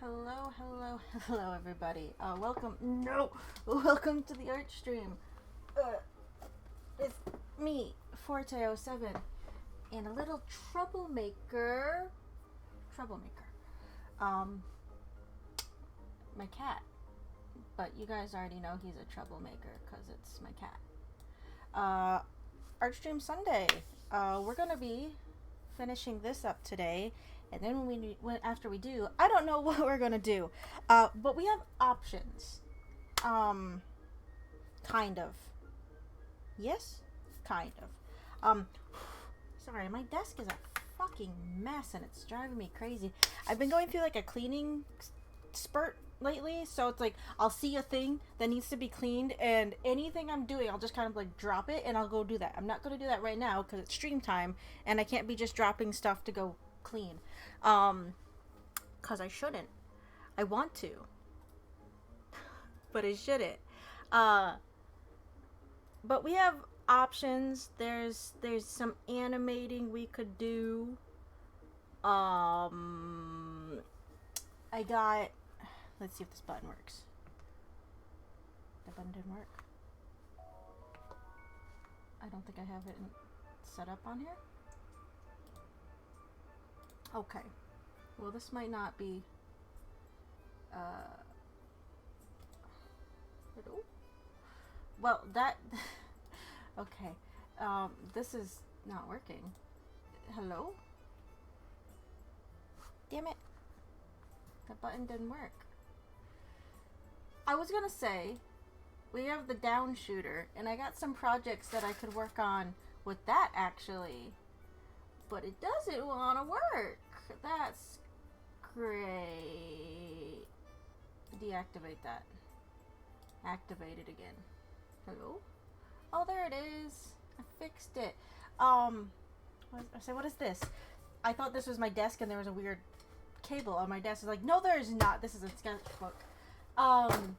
Hello, everybody. Welcome to the art stream. It's me, Forte07, and a little troublemaker. My cat. But you guys already know he's a troublemaker because it's my cat. Art stream Sunday. We're gonna be finishing this up today. And then after we do, I don't know what we're gonna do, but we have options. Kind of. Yes, kind of. Sorry, my desk is a fucking mess and it's driving me crazy. I've been going through like a cleaning spurt lately, so it's like I'll see a thing that needs to be cleaned, and anything I'm doing, I'll just kind of like drop it and I'll go do that. I'm not gonna do that right now because it's stream time, and I can't be just dropping stuff to go clean. Cause I shouldn't. I want to. But I shouldn't. But we have options. There's some animating we could do. I got, let's see if this button works. The button didn't work. I don't think I have it set up on here. Okay. Well, this might not be, well, that, okay. This is not working. Hello? Damn it. That button didn't work. I was gonna say, we have the down shooter, and I got some projects that I could work on with that, actually. But it doesn't want to work. That's great. Deactivate that. Activate it again. Hello? Oh, there it is. I fixed it. What is this? I thought this was my desk and there was a weird cable on my desk. I was like, no, there's not. This is a sketchbook. One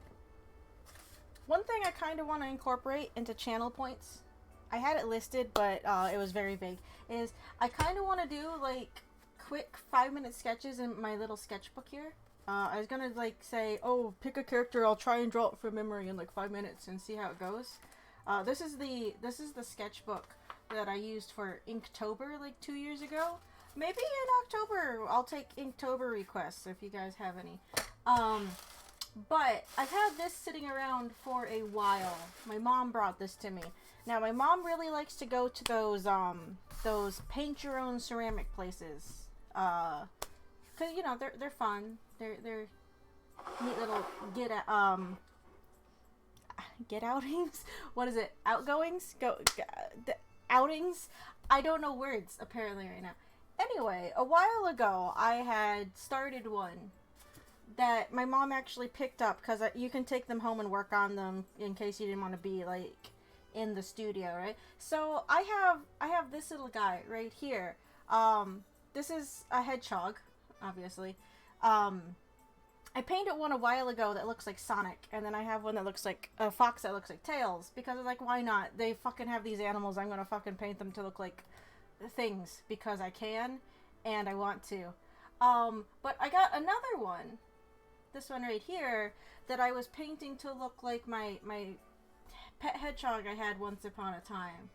thing I kind of want to incorporate into channel points, I had it listed, but it was very vague, is I kind of want to do, like, quick 5-minute sketches in my little sketchbook here. I was going to, like, say, oh, pick a character, I'll try and draw it from memory in, like, 5 minutes and see how it goes. This is the sketchbook that I used for Inktober, like, 2 years ago. Maybe in October, I'll take Inktober requests if you guys have any. But I've had this sitting around for a while. My mom brought this to me. Now, my mom really likes to go to those paint your own ceramic places. 'Cause, you know, they're fun. They're neat little get outings? What is it? Outgoings? Outings? I don't know words, apparently, right now. Anyway, a while ago, I had started one that my mom actually picked up, because you can take them home and work on them in case you didn't want to be, like, in the studio, right? So I have this little guy right here. This is a hedgehog, obviously. I painted one a while ago that looks like Sonic, and then I have one that looks like a fox that looks like Tails, because I'm like, why not? They fucking have these animals, I'm gonna fucking paint them to look like things, because I can, and I want to. But I got another one, this one right here, that I was painting to look like my pet hedgehog I had once upon a time.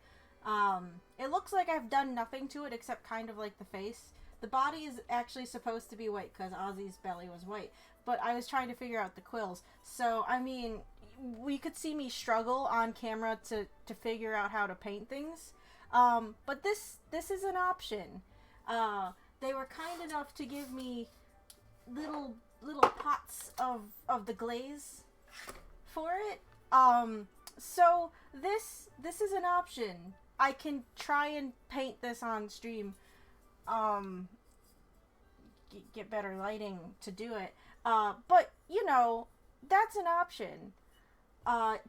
It looks like I've done nothing to it except kind of like the face. The body is actually supposed to be white because Ozzy's belly was white, but I was trying to figure out the quills. So, I mean, we could see me struggle on camera to figure out how to paint things. But this is an option. They were kind enough to give me little pots of the glaze for it. So this is an option. I can try and paint this on stream. Get better lighting to do it. But you know, that's an option.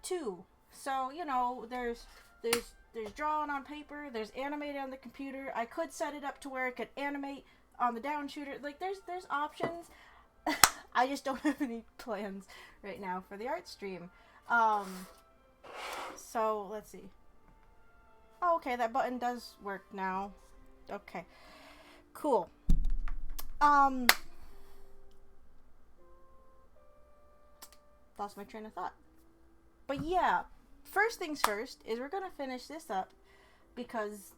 Too. So, you know, there's drawing on paper, there's animated on the computer. I could set it up to where it could animate on the down shooter. Like, there's options. I just don't have any plans right now for the art stream. So, let's see. Oh, okay, that button does work now. Okay. Cool. Lost my train of thought. But yeah, first things first is we're gonna finish this up because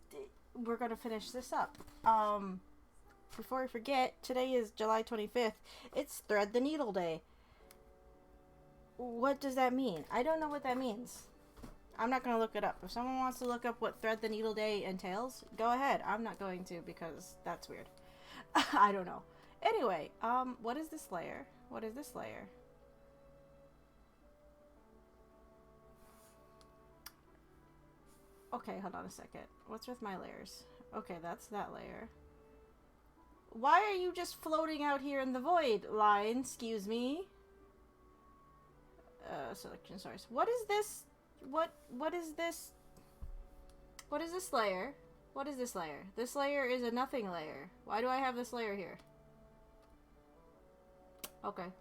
we're gonna finish this up. Before I forget, today is July 25th. It's Thread the Needle Day. What does that mean? I don't know what that means. I'm not gonna look it up. If someone wants to look up what Thread the Needle Day entails, go ahead. I'm not going to because that's weird. I don't know. Anyway, what is this layer? What is this layer? Okay, hold on a second. What's with my layers? Okay, that's that layer. Why are you just floating out here in the void line? Excuse me. Selection source. What is this? What is this? What is this layer? What is this layer? This layer is a nothing layer. Why do I have this layer here? Okay.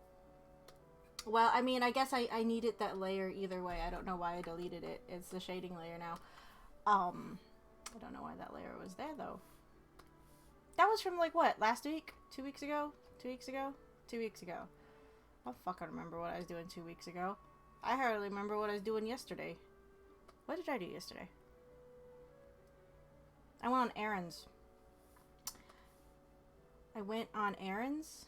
Well, I mean, I guess I needed that layer either way. I don't know why I deleted it. It's the shading layer now. I don't know why that layer was there, though. That was from, like, what? Last week? 2 weeks ago? 2 weeks ago? 2 weeks ago. I don't fucking remember what I was doing 2 weeks ago. I hardly remember what I was doing yesterday. What did I do yesterday? I went on errands. I went on errands.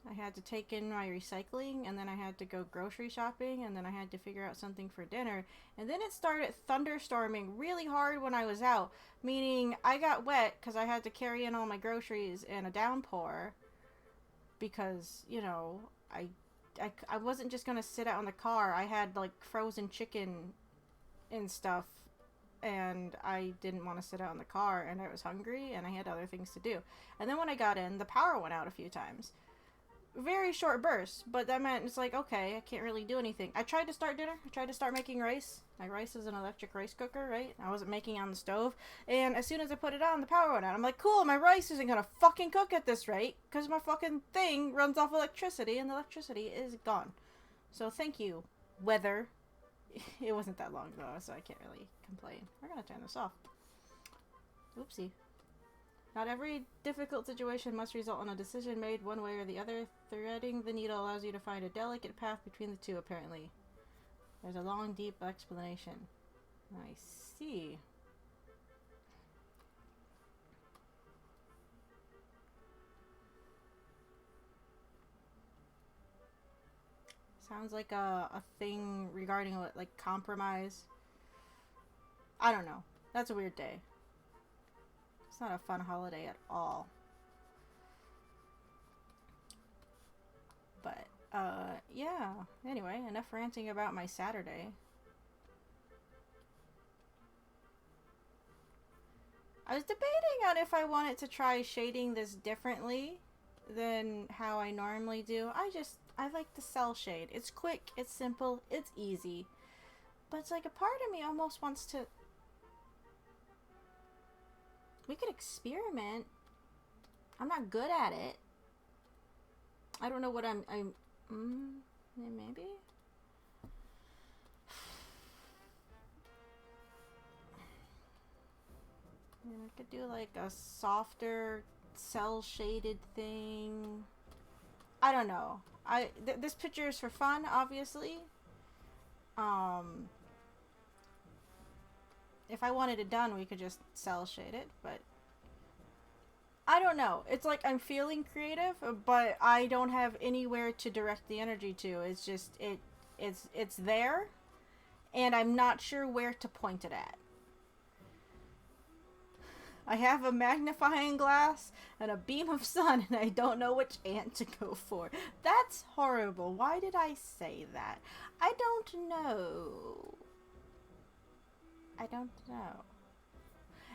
I had to take in my recycling, and then I had to go grocery shopping, and then I had to figure out something for dinner. And then it started thunderstorming really hard when I was out, meaning I got wet because I had to carry in all my groceries in a downpour because, you know, I wasn't just going to sit out in the car. I had, like, frozen chicken and stuff, and I didn't want to sit out in the car, and I was hungry, and I had other things to do. And then when I got in, the power went out a few times. Very short bursts, but that meant it's like, okay, I can't really do anything. I tried to start dinner. I tried to start making rice. My rice is an electric rice cooker, right? I wasn't making it on the stove. And as soon as I put it on, the power went out. I'm like, cool, my rice isn't gonna fucking cook at this rate because my fucking thing runs off electricity and the electricity is gone. So thank you, weather. It wasn't that long though, so I can't really complain. We're gonna turn this off. Oopsie. Not every difficult situation must result in a decision made one way or the other. Threading the needle allows you to find a delicate path between the two, apparently. There's a long, deep explanation. I see. Sounds like a thing regarding, like, compromise. I don't know. That's a weird day. It's not a fun holiday at all. But, yeah. Anyway, enough ranting about my Saturday. I was debating on if I wanted to try shading this differently than how I normally do. I like the cell shade. It's quick, it's simple, it's easy. But it's like a part of me almost wants to... We could experiment. I'm not good at it. I don't know what maybe? I could do like a softer cell shaded thing. I don't know. This picture is for fun, obviously. If I wanted it done, we could just cell shade it, but I don't know. It's like I'm feeling creative, but I don't have anywhere to direct the energy to. It's just it's there, and I'm not sure where to point it at. I have a magnifying glass and a beam of sun, and I don't know which ant to go for. That's horrible. Why did I say that? I don't know. I don't know.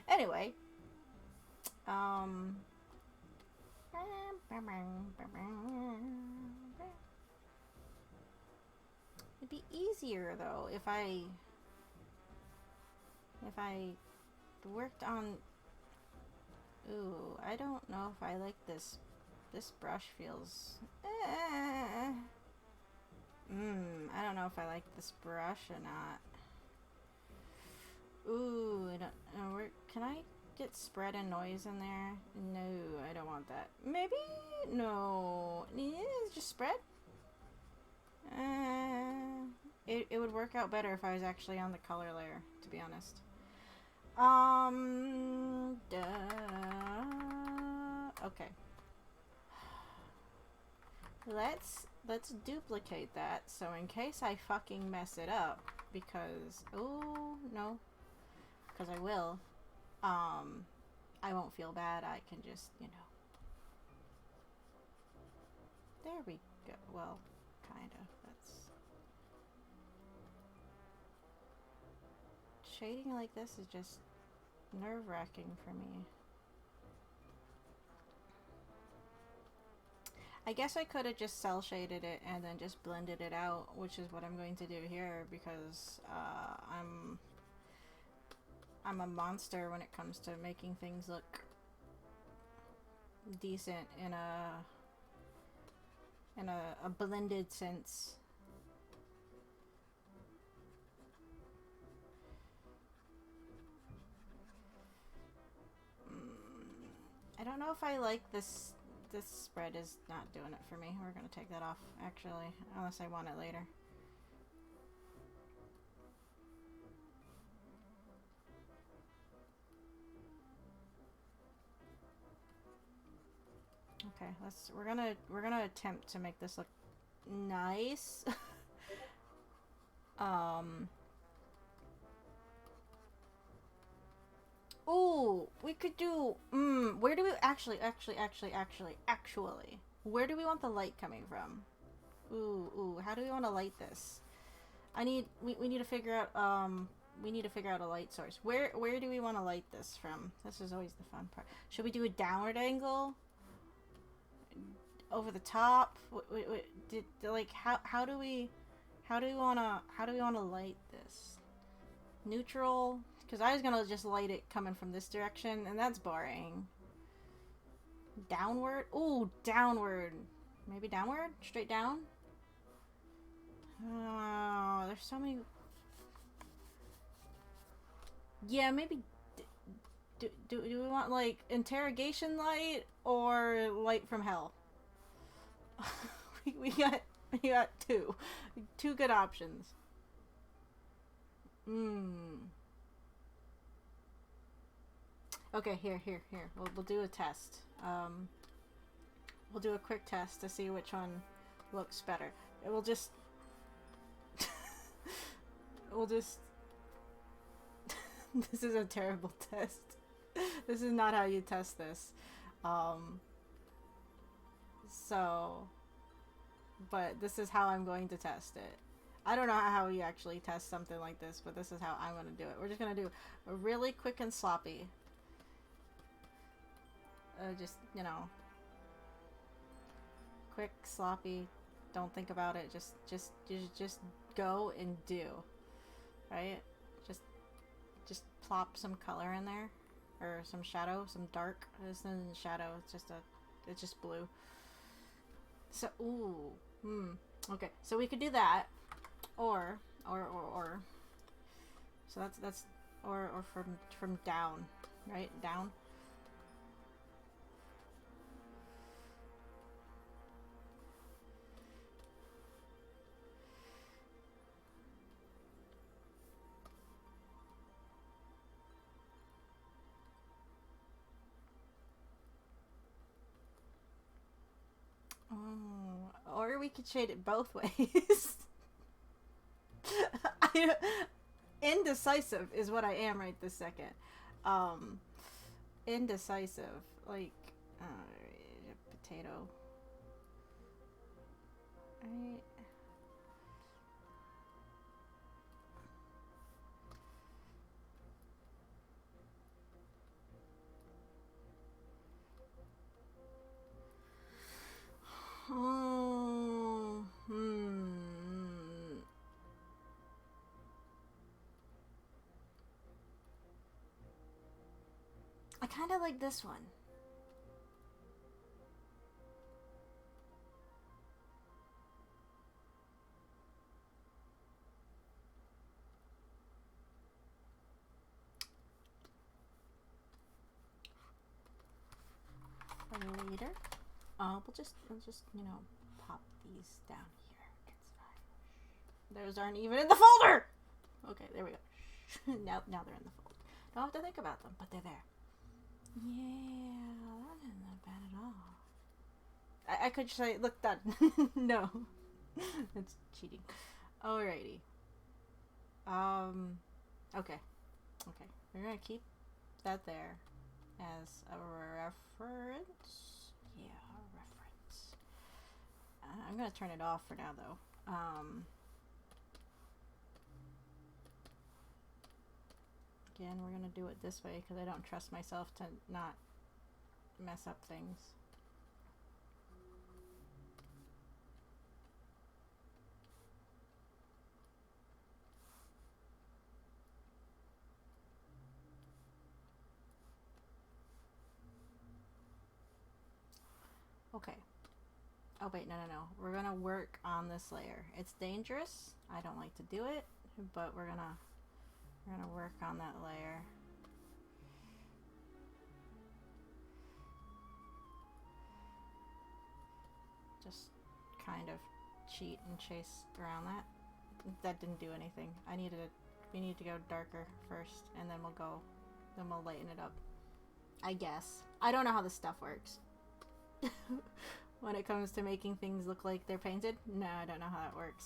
Anyway, it'd be easier though if I worked on. Ooh, I don't know if I like this. This brush feels. I don't know if I like this brush or not. Ooh, I don't know. Can I get spread and noise in there? No, I don't want that. Maybe? No. Yeah, just spread? it would work out better if I was actually on the color layer, to be honest. Okay. Let's duplicate that, so in case I fucking mess it up, because, oh, no, because I will, I won't feel bad, I can just, you know. There we go, well, kinda, that's... Shading like this is just nerve-wracking for me. I guess I could have just cell shaded it and then just blended it out, which is what I'm going to do here, because I'm a monster when it comes to making things look decent in a blended sense. I don't know if I like this. This spread is not doing it for me. We're gonna take that off, actually, unless I want it later. Okay, we're gonna attempt to make this look nice. Ooh, we could do, where do we, actually, where do we want the light coming from? Ooh, how do we want to light this? We need to figure out, we need to figure out a light source. Where do we want to light this from? This is always the fun part. Should we do a downward angle? Over the top? Like, how do we want to light this? Neutral? Because I was gonna just light it coming from this direction, and that's boring. Downward? Ooh, downward. Maybe downward? Straight down? Oh, there's so many... Yeah, maybe... Do we want, like, interrogation light or light from hell? we got two good options. Okay, here. We'll do a test. We'll do a quick test to see which one looks better. We'll just... This is a terrible test. This is not how you test this. But this is how I'm going to test it. I don't know how you actually test something like this, but this is how I'm going to do it. We're just going to do a really quick and sloppy. Just, you know, quick, sloppy, don't think about it, just go and do, right? Just plop some color in there, or some shadow, some dark. This isn't shadow, it's just blue. So, okay, so we could do that, or so that's from down, right? Down. Or we could shade it both ways. Indecisive is what I am right this second. Indecisive. Like, potato. Right. I kind of like this one. For later, we'll just you know, pop these down here. It's fine. Those aren't even in the folder! Okay, there we go. now they're in the folder. Don't have to think about them, but they're there. Yeah, that isn't that bad at all. I could say, look, done. No. That's cheating. Alrighty. Okay. Okay. We're gonna keep that there as a reference. Yeah, a reference. I'm gonna turn it off for now, though. Again, we're gonna do it this way because I don't trust myself to not mess up things. Okay. Oh wait, no. We're gonna work on this layer. It's dangerous. I don't like to do it, but we're gonna work on that layer. Just kind of cheat and chase around that. That didn't do anything. We need to go darker first, and then we'll lighten it up. I guess. I don't know how this stuff works. When it comes to making things look like they're painted, no, I don't know how that works.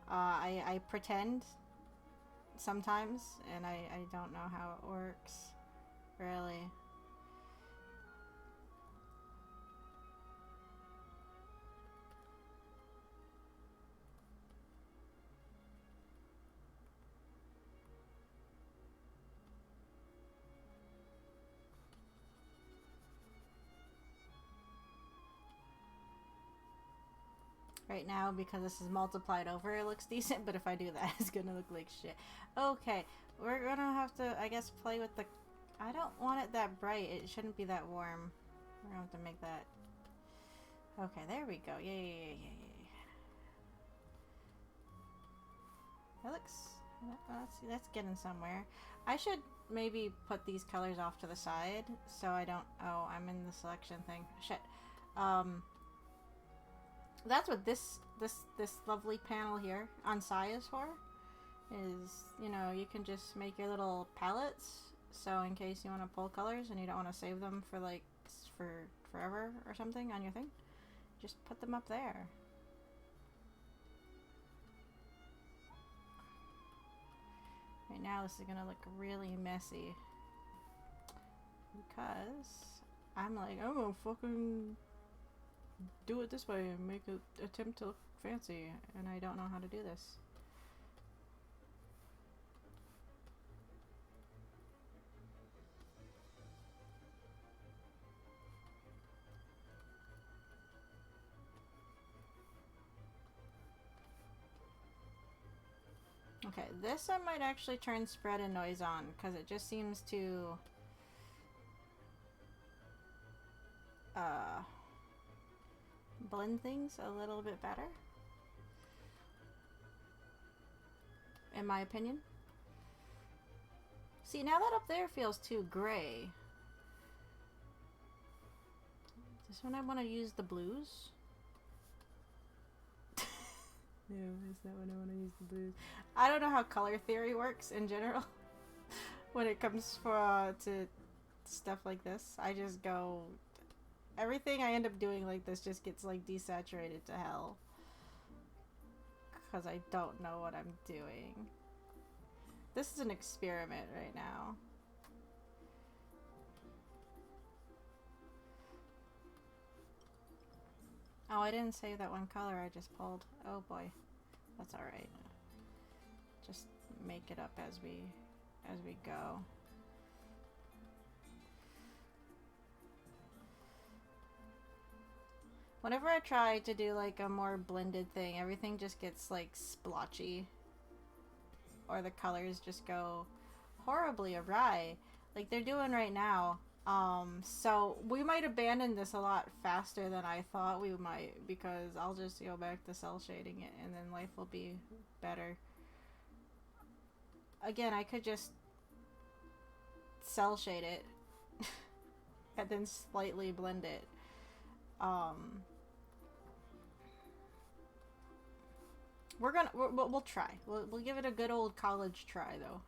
I pretend sometimes, and I don't know how it works, really. Right now, because this is multiplied over, it looks decent, but if I do that, it's gonna look like shit. Okay, we're gonna have to, I guess, play with the... I don't want it that bright. It shouldn't be that warm. We're gonna have to make that... Okay, there we go. Yeah. That looks... That's getting somewhere. I should maybe put these colors off to the side, so I don't... Oh, I'm in the selection thing. Shit. That's what this lovely panel here on Sai is for. Is, you know, you can just make your little palettes, so in case you want to pull colors and you don't want to save them for like for forever or something on your thing, just put them up there. Right now this is gonna look really messy because I'm like, I'm gonna fucking do it this way and make an attempt to look fancy, and I don't know how to do this. Okay, this I might actually turn spread and noise on because it just seems to blend things a little bit better, in my opinion. See, now that up there feels too gray. This one I want to use the blues. Yeah, is that when I want to use the blues? I don't know how color theory works in general when it comes to stuff like this. I just go... Everything I end up doing like this just gets like desaturated to hell. Because I don't know what I'm doing. This is an experiment right now. Oh, I didn't save that one color I just pulled. Oh boy. That's alright. Just make it up as we go. Whenever I try to do like a more blended thing, everything just gets like splotchy. Or the colors just go horribly awry. Like they're doing right now. So we might abandon this a lot faster than I thought we might, because I'll just go back to cell shading it and then life will be better. Again, I could just cell shade it and then slightly blend it. Um, we'll try. We'll give it a good old college try, though.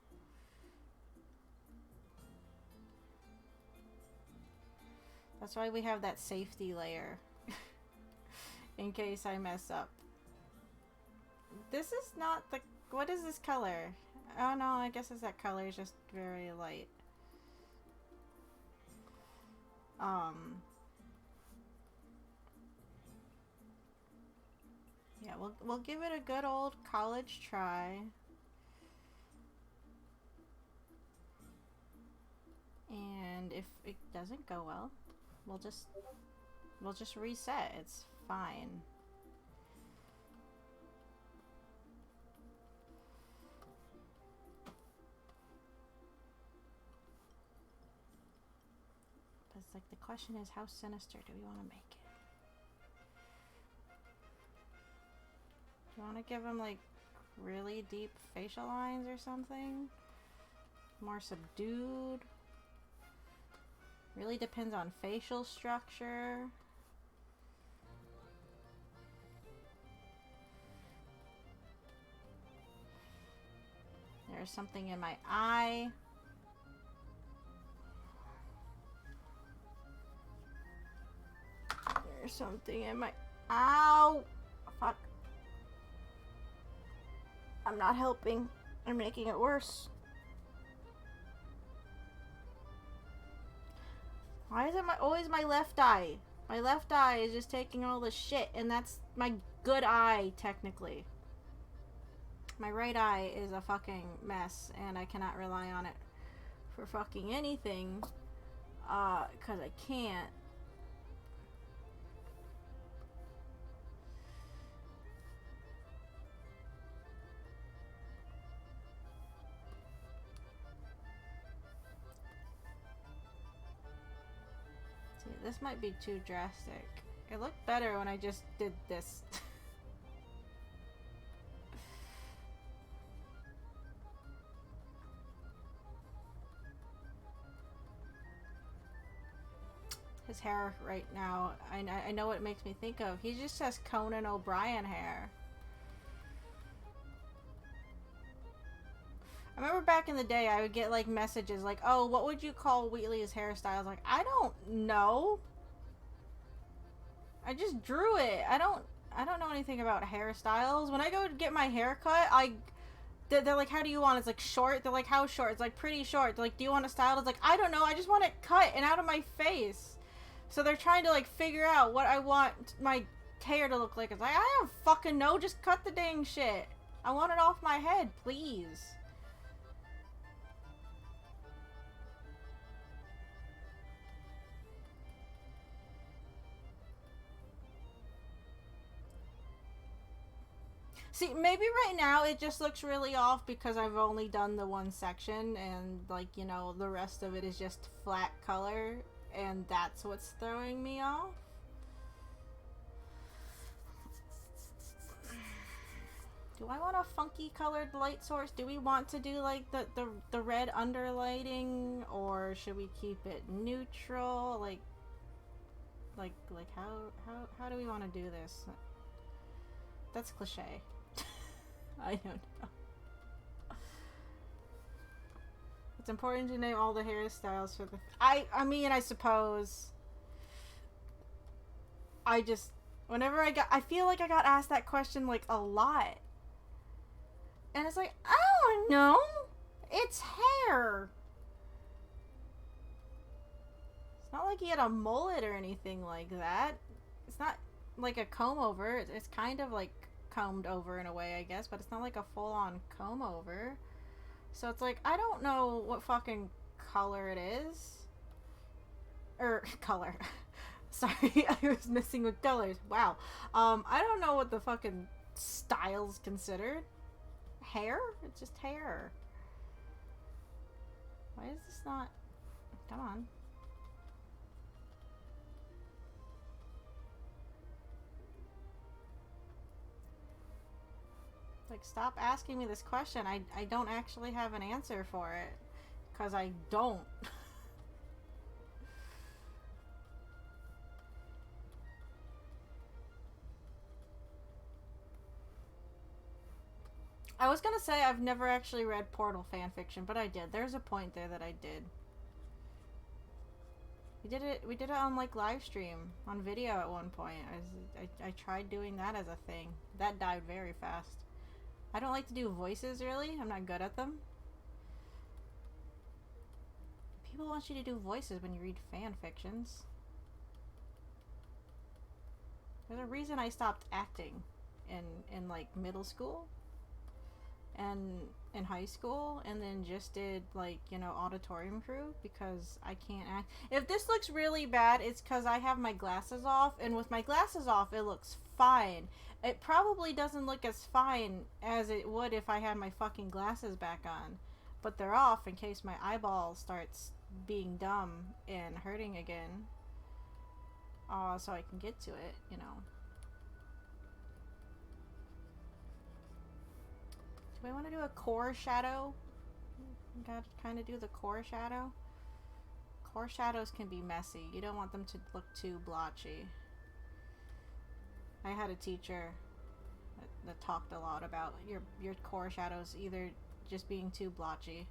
That's why we have that safety layer. In case I mess up. This is not the... What is this color? Oh no, I guess that color is just very light. Yeah, we'll give it a good old college try. And if it doesn't go well, we'll just reset. It's fine. But it's like the question is, how sinister do we want to make it? Do you want to give him like really deep facial lines or something? More subdued? Really depends on facial structure. There's something in my eye. There's something in my... Ow! Fuck. I'm not helping. I'm making it worse. Why is it always my left eye? My left eye is just taking all the shit, and that's my good eye, technically. My right eye is a fucking mess, and I cannot rely on it for fucking anything, 'cause I can't. See, this might be too drastic. It looked better when I just did this. His hair right now, I know what it makes me think of. He just has Conan O'Brien hair. I remember back in the day, I would get like messages like, "Oh, what would you call Wheatley's hairstyle?" I was like, I don't know. I just drew it. I don't know anything about hairstyles. When I go to get my hair cut, they're like, "How do you want it?" It's like short. They're like, "How short?" It's like pretty short. They're like, "Do you want a style?" It's like, I don't know. I just want it cut and out of my face. So they're trying to like figure out what I want my hair to look like. It's like, I don't fucking know. Just cut the dang shit. I want it off my head, please. See, maybe right now it just looks really off because I've only done the one section and, like, you know, the rest of it is just flat color and that's what's throwing me off. Do I want a funky colored light source? Do we want to do, like, the red underlighting, or should we keep it neutral? Like how do we want to do this? That's cliche. I don't know. It's important to name all the hairstyles for the... I mean, I suppose. I just... Whenever I feel like I got asked that question, like, a lot. And it's like, I don't know. It's hair. It's not like he had a mullet or anything like that. It's not like a comb over. It's kind of like combed over in a way, I guess, but it's not like a full-on comb over. So it's like, I don't know what fucking color it is. Color. Sorry, I was messing with colors. Wow. I don't know what the fucking style's considered. Hair? It's just hair. Why is this not... Come on. Like, stop asking me this question. I don't actually have an answer for it. Because I don't. I was gonna say I've never actually read Portal fanfiction, but I did. There's a point there that I did. We did it on like live stream on video at one point. I tried doing that as a thing. That died very fast. I don't like to do voices really. I'm not good at them. People want you to do voices when you read fan fictions. There's a reason I stopped acting in like middle school and in high school, and then just did like, you know, auditorium crew, because I can't act. If this looks really bad, it's because I have my glasses off, and with my glasses off it looks fine. It probably doesn't look as fine as it would if I had my fucking glasses back on, but they're off in case my eyeball starts being dumb and hurting again. So I can get to it, you know. Do I want to do a core shadow? Gotta kind of do the core shadow. Core shadows can be messy. You don't want them to look too blotchy. I had a teacher that talked a lot about your core shadows either just being too blotchy.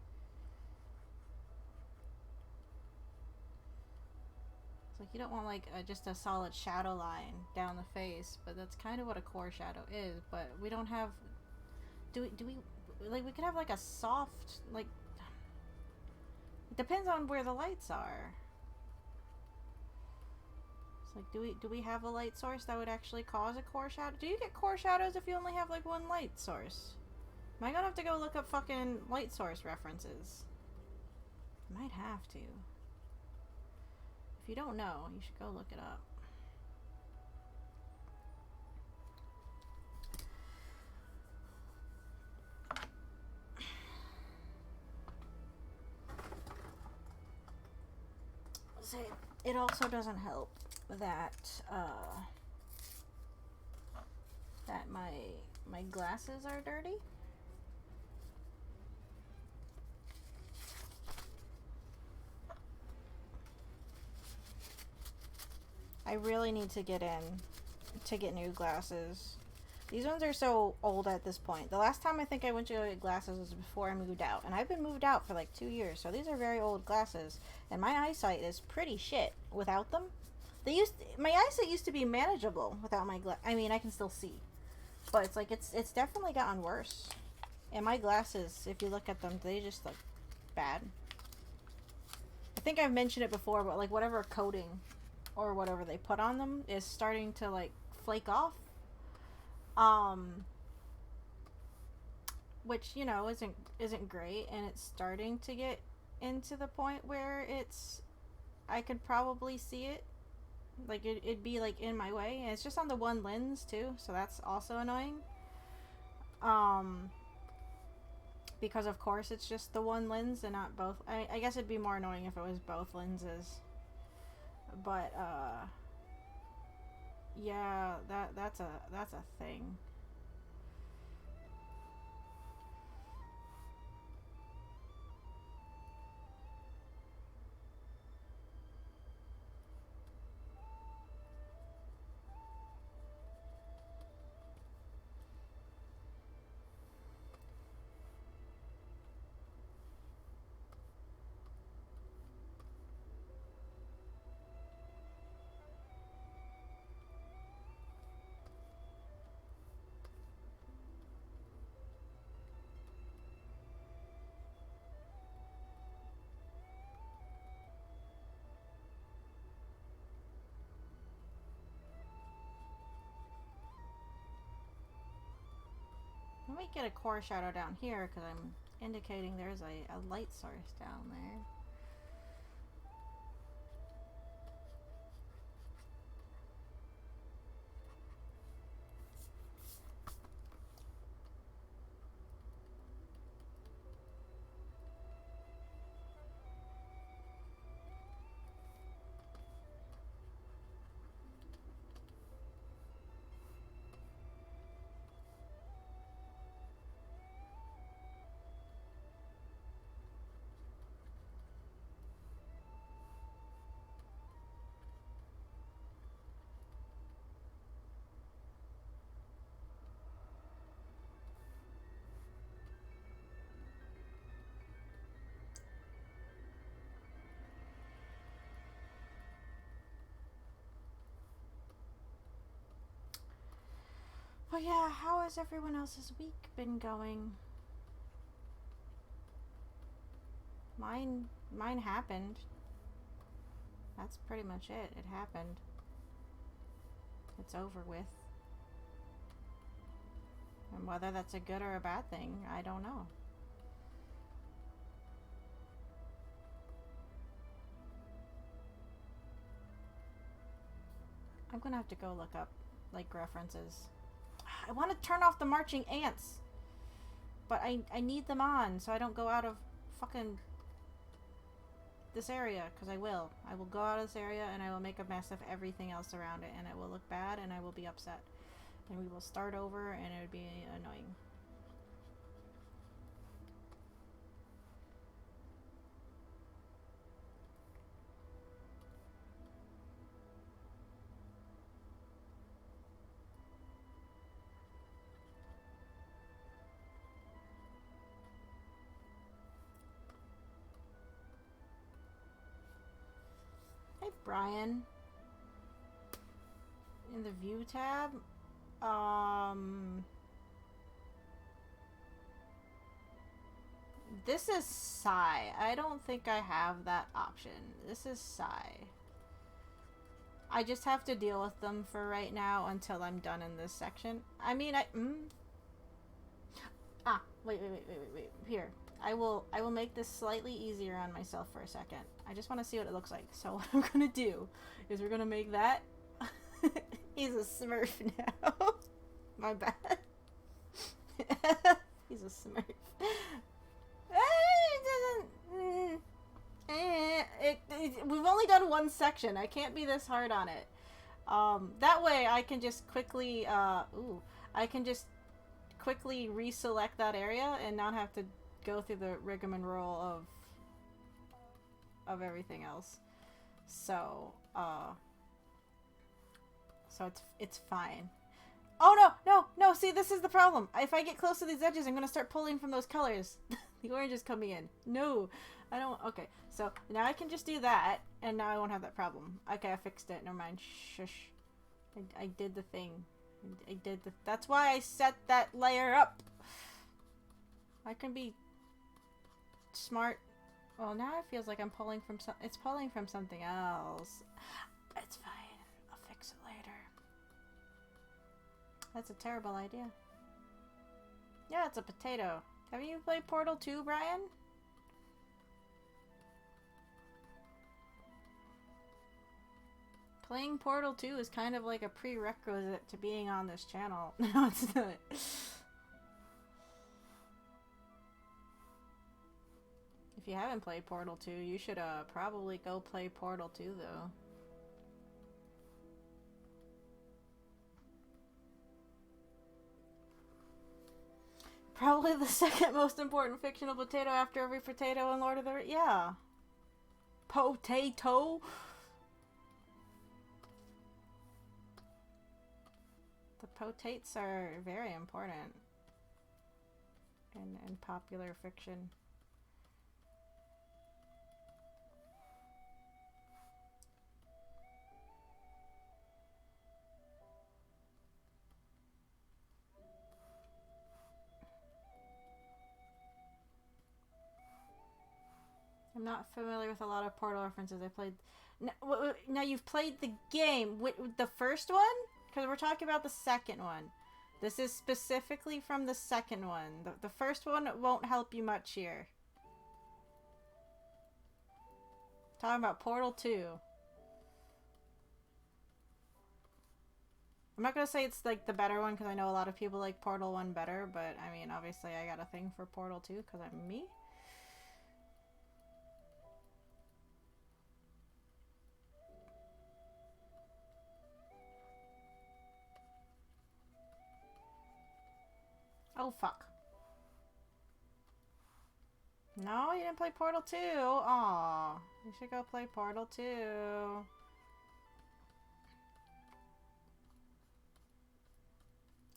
It's like you don't want like just a solid shadow line down the face, but that's kind of what a core shadow is. But we don't have. Do we like, we could have like a soft, like, it depends on where the lights are. It's like, do we have a light source that would actually cause a core shadow? Do you get core shadows if you only have like one light source? Am I gonna have to go look up fucking light source references? I might have to. If you don't know, you should go look it up. So it also doesn't help that that my glasses are dirty. I really need to get new glasses. These ones are so old at this point. The last time I think I went to get glasses was before I moved out, and I've been moved out for like 2 years, so these are very old glasses, and my eyesight is pretty shit without them. My eyesight used to be manageable without my I mean, I can still see, but it's like it's definitely gotten worse. And my glasses, if you look at them, they just look bad. I think I've mentioned it before, but like whatever coating or whatever they put on them is starting to like flake off. Which, you know, isn't great, and it's starting to get into the point where I could probably see it. Like it'd be like in my way, and it's just on the one lens too, so that's also annoying. Because of course it's just the one lens and not both. I guess it'd be more annoying if it was both lenses. But yeah, that's a thing. Let me get a core shadow down here because I'm indicating there's a light source down there. But yeah, how has everyone else's week been going? Mine happened. That's pretty much it. It happened. It's over with. And whether that's a good or a bad thing, I don't know. I'm gonna have to go look up, like, references. I want to turn off the marching ants. But I need them on so I don't go out of fucking this area, because I will. I will go out of this area and I will make a mess of everything else around it, and it will look bad and I will be upset. And we will start over and it would be annoying. Hey, Brian. In the view tab, this is Psy. I don't think I have that option. This is Psy. I just have to deal with them for right now until I'm done in this section. I mean, wait. Here. I will make this slightly easier on myself for a second. I just want to see what it looks like. So what I'm gonna do is we're gonna make that. He's a Smurf now. My bad. He's a Smurf. We've only done one section. I can't be this hard on it. That way I can just quickly, I can just quickly reselect that area and not have to go through the rigmarole of everything else. So, so it's fine. Oh, no, see, this is the problem. If I get close to these edges, I'm gonna start pulling from those colors. The orange is coming in. No, I don't, okay. So, now I can just do that, and now I won't have that problem. Okay, I fixed it, never mind. Shush. I did the thing. That's why I set that layer up. I can be smart. Well, now it feels like I'm pulling from it's pulling from something else. It's fine. I'll fix it later. That's a terrible idea. Yeah, it's a potato. Have you played Portal 2, Brian? Playing Portal 2 is kind of like a prerequisite to being on this channel. No, it's not. If you haven't played Portal 2, you should probably go play Portal 2, though. Probably the second most important fictional potato after every potato in Lord of the Rings. Yeah. Potato? The potates are very important in popular fiction. I'm not familiar with a lot of Portal references. I played... Now you've played the game. The first one? Because we're talking about the second one. This is specifically from the second one. The first one won't help you much here. Talking about Portal 2. I'm not going to say it's like the better one because I know a lot of people like Portal 1 better. But I mean, obviously I got a thing for Portal 2 because I'm me. Oh, fuck. No, you didn't play Portal 2. Aw. You should go play Portal 2.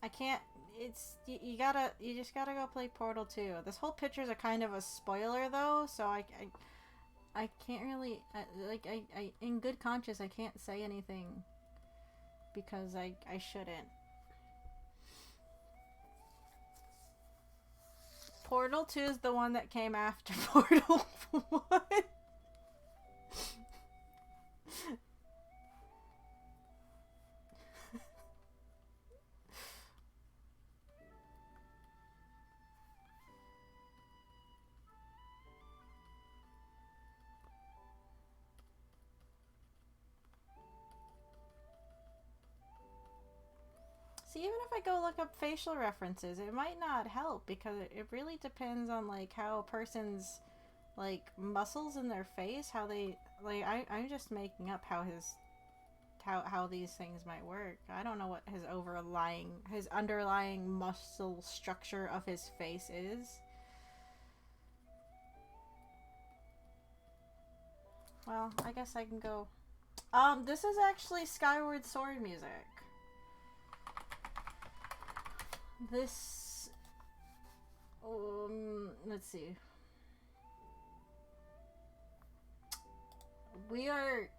I can't... It's... You just gotta go play Portal 2. This whole picture's a kind of a spoiler, though, so I can't really... I in good conscience, I can't say anything. Because I shouldn't. Portal 2 is the one that came after Portal 1. See, even if I go look up facial references, it might not help because it really depends on like how a person's like muscles in their face, how they like. I'm just making up how how these things might work. I don't know what his underlying muscle structure of his face is. Well, I guess I can go. This is actually Skyward Sword music. This, let's see. We are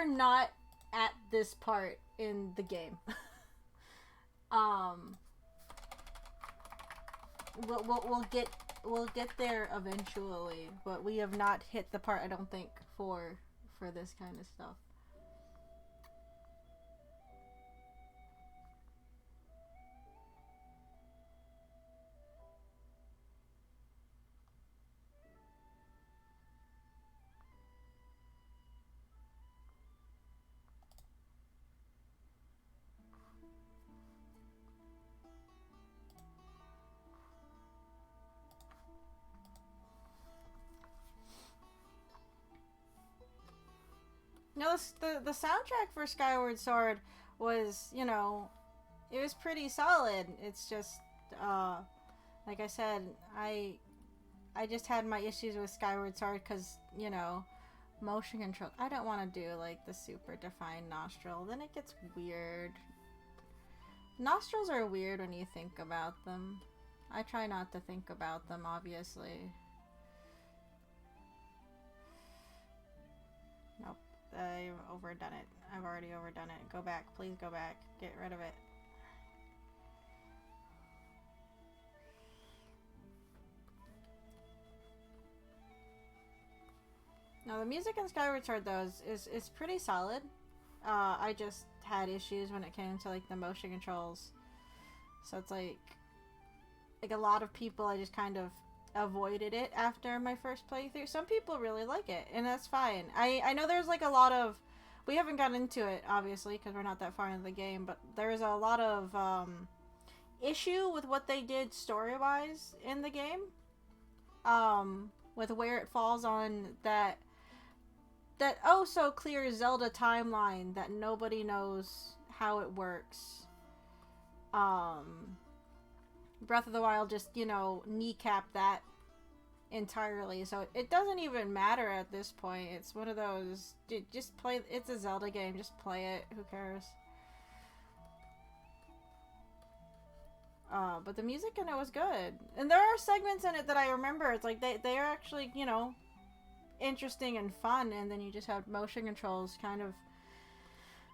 not at this part in the game. We'll get there eventually, but we have not hit the part, I don't think, for this kind of stuff. No, the soundtrack for Skyward Sword was, you know, it was pretty solid. It's just, like I said, I just had my issues with Skyward Sword because, you know, motion control. I don't want to do, like, the super defined nostril. Then it gets weird. Nostrils are weird when you think about them. I try not to think about them, obviously. Nope. I've overdone it. I've already overdone it. Go back. Please go back. Get rid of it. Now, the music in Skyward Sword, though, is pretty solid. I just had issues when it came to, like, the motion controls. So it's like a lot of people, I just kind of avoided it after my first playthrough. Some people really like it, and that's fine. I know there's like a lot of, we haven't gotten into it obviously because we're not that far into the game, but there's a lot of issue with what they did story-wise in the game, with where it falls on that oh so clear Zelda timeline that nobody knows how it works. Breath of the Wild just, you know, kneecapped that entirely, so it doesn't even matter at this point. It's one of those, dude, just play, it's a Zelda game, just play it, who cares. But the music in it was good, and there are segments in it that I remember. It's like they are actually, you know, interesting and fun, and then you just have motion controls kind of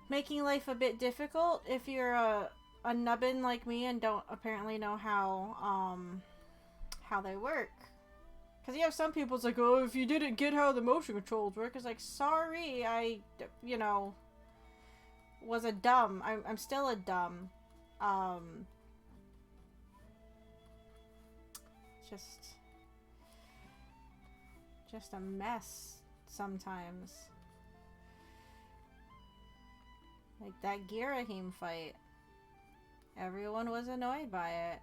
making life a bit difficult if you're a nubbin like me and don't apparently know how they work. Because you have some people, it's like, oh, if you didn't get how the motion controls work, it's like, sorry, I, you know, was a dumb. I'm still a dumb. Just a mess sometimes. Like that Girahim fight. Everyone was annoyed by it.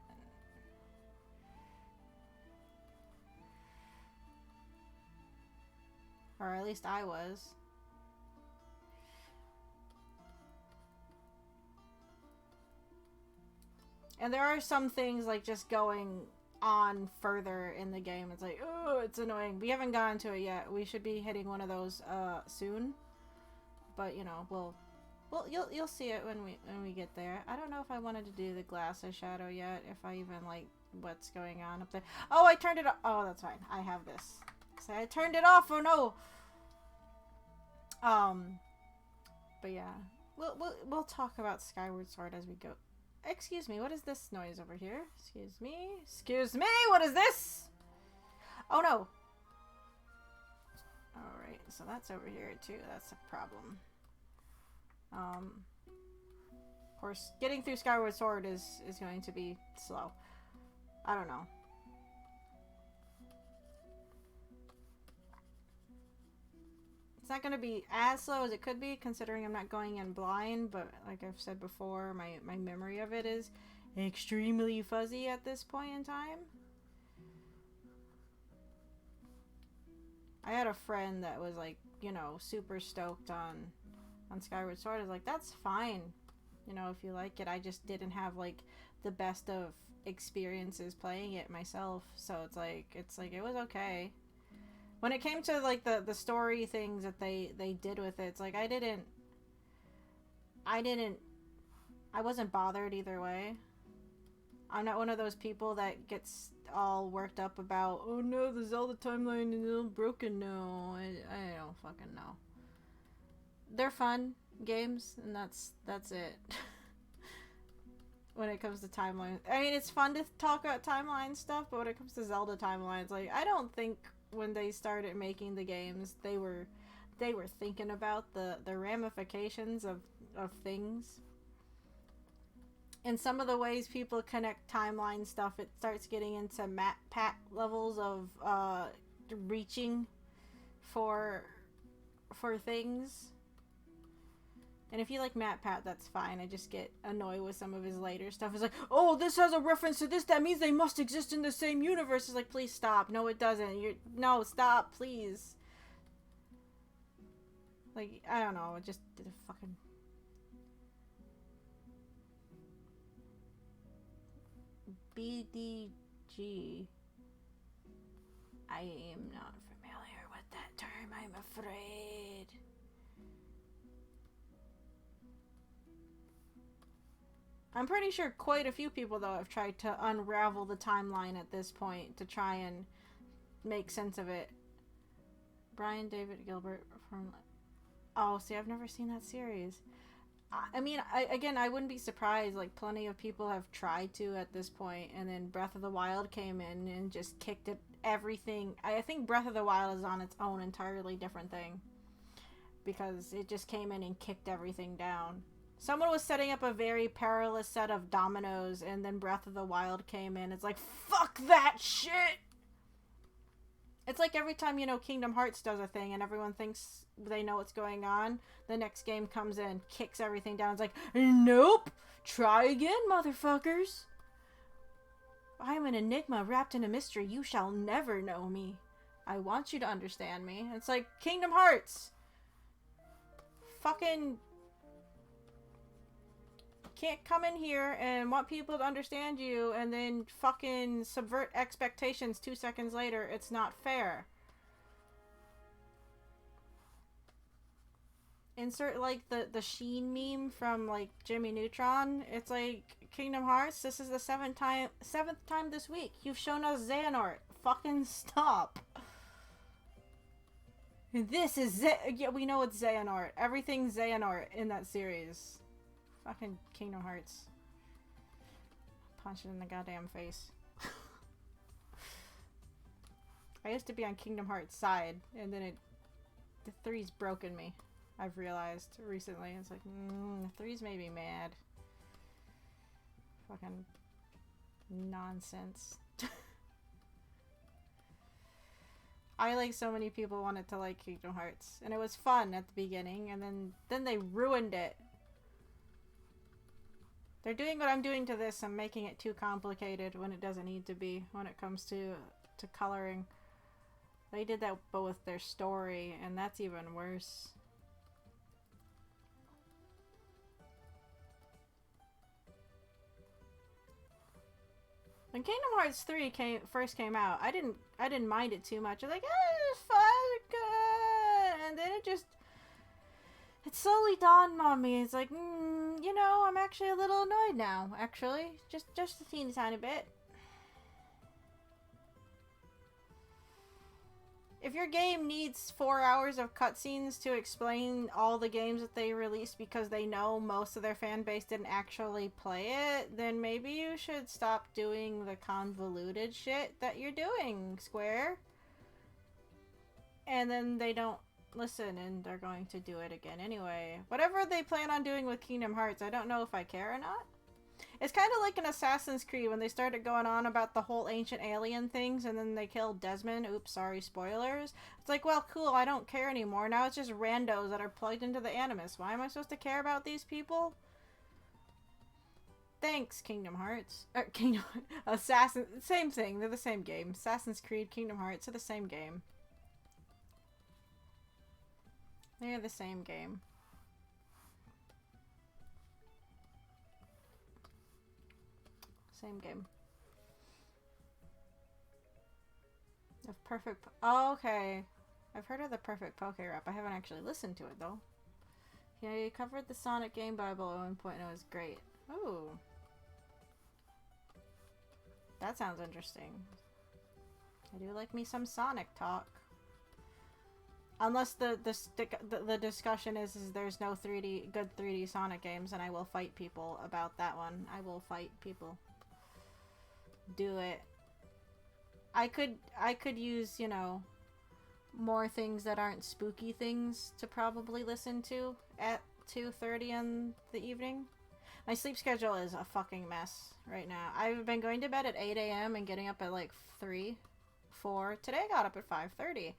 Or at least I was. And there are some things like just going on further in the game. It's like, oh, it's annoying. We haven't gotten to it yet. We should be hitting one of those soon. But you know, well, you'll see it when we get there. I don't know if I wanted to do the glass eyeshadow yet. If I even like what's going on up there. Oh, I turned it off. Oh, that's fine. I have this. So I turned it off. Oh no. But yeah, we'll talk about Skyward Sword as we go. excuse me, what is this noise over here? Excuse me. Excuse me, what is this? Oh no. Alright, so that's over here too. That's a problem. Of course, getting through Skyward Sword is going to be slow. I don't know. It's not going to be as slow as it could be, considering I'm not going in blind, but like I've said before, my memory of it is extremely fuzzy at this point in time. I had a friend that was like, you know, super stoked on Skyward Sword. I was like, that's fine, you know, if you like it. I just didn't have like the best of experiences playing it myself, so it's like it was okay. When it came to like the story things that they did with it, it's like I wasn't bothered either way. I'm not one of those people that gets all worked up about, oh no, the Zelda timeline is all broken now. I don't fucking know. They're fun games, and that's it. When it comes to timeline, I mean, it's fun to talk about timeline stuff, but when it comes to Zelda timelines, like, I don't think when they started making the games, they were thinking about the ramifications of things. And some of the ways people connect timeline stuff, it starts getting into pat levels of reaching for things. And if you like Matt Pat, that's fine. I just get annoyed with some of his later stuff. It's like, oh, this has a reference to this. That means they must exist in the same universe. It's like, please stop. No, it doesn't. No, stop, please. Like, I don't know. It just did a fucking... BDG. I am not familiar with that term, I'm afraid. I'm pretty sure quite a few people, though, have tried to unravel the timeline at this point to try and make sense of it. Brian David Gilbert from... Oh, see, I've never seen that series. I mean, I wouldn't be surprised. Like, plenty of people have tried to at this point, and then Breath of the Wild came in and just kicked it, everything. I think Breath of the Wild is on its own entirely different thing, because it just came in and kicked everything down. Someone was setting up a very perilous set of dominoes, and then Breath of the Wild came in. It's like, fuck that shit! It's like every time, you know, Kingdom Hearts does a thing and everyone thinks they know what's going on, the next game comes in, kicks everything down. It's like, nope! Try again, motherfuckers! I am an enigma wrapped in a mystery. You shall never know me. I want you to understand me. It's like, Kingdom Hearts! Fucking... can't come in here and want people to understand you and then fucking subvert expectations 2 seconds later. It's not fair. Insert like the Sheen meme from like Jimmy Neutron. It's like, Kingdom Hearts, this is the seventh time this week. You've shown us Xehanort. Fucking stop. This is yeah, we know it's Xehanort. Everything's Xehanort in that series. Fucking Kingdom Hearts. Punch it in the goddamn face. I used to be on Kingdom Hearts' side, and then the 3's broken me. I've realized recently. It's like, the 3's made me mad. Fucking nonsense. I, like so many people, wanted to like Kingdom Hearts, and it was fun at the beginning, and then they ruined it. They're doing what I'm doing to this. I'm making it too complicated when it doesn't need to be when it comes to coloring. They did that but with their story, and that's even worse. When Kingdom Hearts 3 first came out, I didn't mind it too much. I was like, it's fun, good. And then it slowly dawned on me. It's like, you know, I'm actually a little annoyed now, actually. Just a teeny tiny bit. If your game needs 4 hours of cutscenes to explain all the games that they released because they know most of their fan base didn't actually play it, then maybe you should stop doing the convoluted shit that you're doing, Square. And then they don't listen and they're going to do it again anyway. Whatever they plan on doing with Kingdom Hearts, I don't know if I care or not. It's kind of like an Assassin's Creed when they started going on about the whole ancient alien things and then they killed Desmond. Oops, sorry, spoilers. It's like, well, cool, I don't care anymore. Now it's just randos that are plugged into the Animus. Why am I supposed to care about these people? Thanks, Kingdom Hearts. Assassin... Same thing. They're the same game. Assassin's Creed, Kingdom Hearts are the same game. They're the same game. Same game. Of perfect... Oh, okay. I've heard of the Perfect Poke Rap. I haven't actually listened to it, though. Yeah, you covered the Sonic Game Bible at 1.0. It was great. Ooh. That sounds interesting. I do like me some Sonic talk. Unless the discussion is there's no good 3D Sonic games, and I will fight people about that one. I will fight people. Do it. I could use, you know, more things that aren't spooky things to probably listen to at 2:30 in the evening. My sleep schedule is a fucking mess right now. I've been going to bed at 8 a.m. and getting up at like 3, 4. Today I got up at 5:30.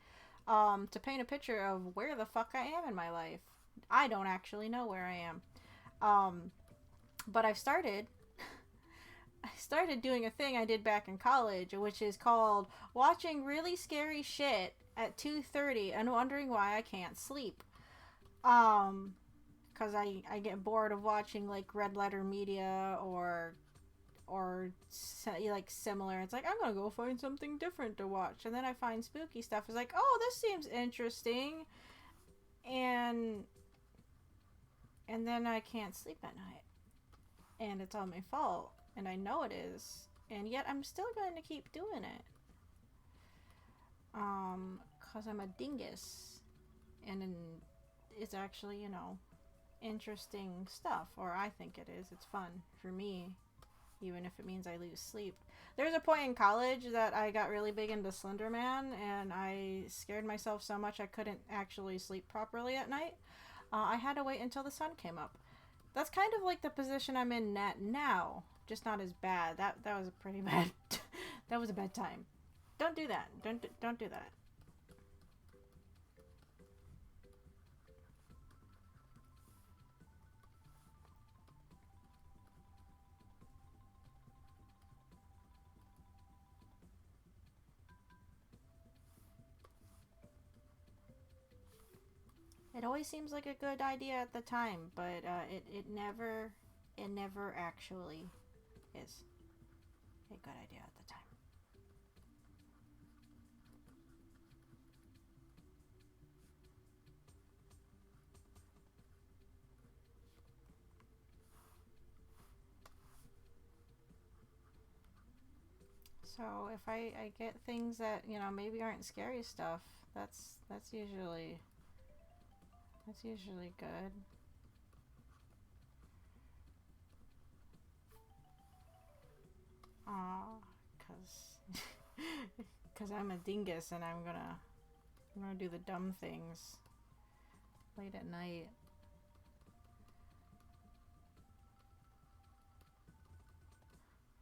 To paint a picture of where the fuck I am in my life. I don't actually know where I am. But I started doing a thing I did back in college, which is called watching really scary shit at 2:30 and wondering why I can't sleep. Because I get bored of watching like Red Letter Media or like similar. It's like, I'm gonna go find something different to watch, and then I find spooky stuff. It's like, oh, this seems interesting, and then I can't sleep at night, and it's all my fault, and I know it is, and yet I'm still going to keep doing it, cause I'm a dingus, and it's actually, you know, interesting stuff, or I think it is. It's fun for me. Even if it means I lose sleep. There was a point in college that I got really big into Slender Man, and I scared myself so much I couldn't actually sleep properly at night. I had to wait until the sun came up. That's kind of like the position I'm in now, just not as bad. That was a pretty bad. That was a bad time. Don't do that. Don't do that. It always seems like a good idea at the time, but it never actually is a good idea at the time. So if I get things that, you know, maybe aren't scary stuff, that's usually good. Cause I'm a dingus and I'm gonna do the dumb things late at night.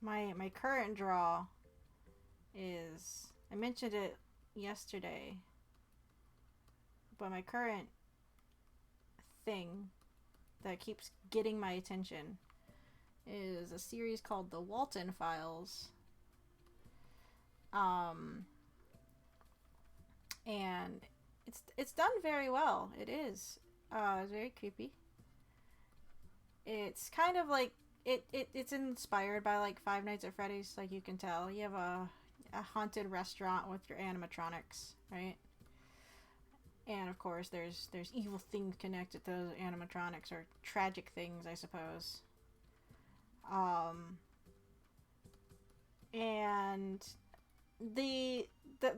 My current draw is, I mentioned it yesterday, but my current thing that keeps getting my attention is a series called The Walton Files. And it's done very well. It is. It's very creepy. It's kind of like it's inspired by like Five Nights at Freddy's, like you can tell. You have a haunted restaurant with your animatronics, right? And of course there's evil things connected to those animatronics, or tragic things, I suppose. And the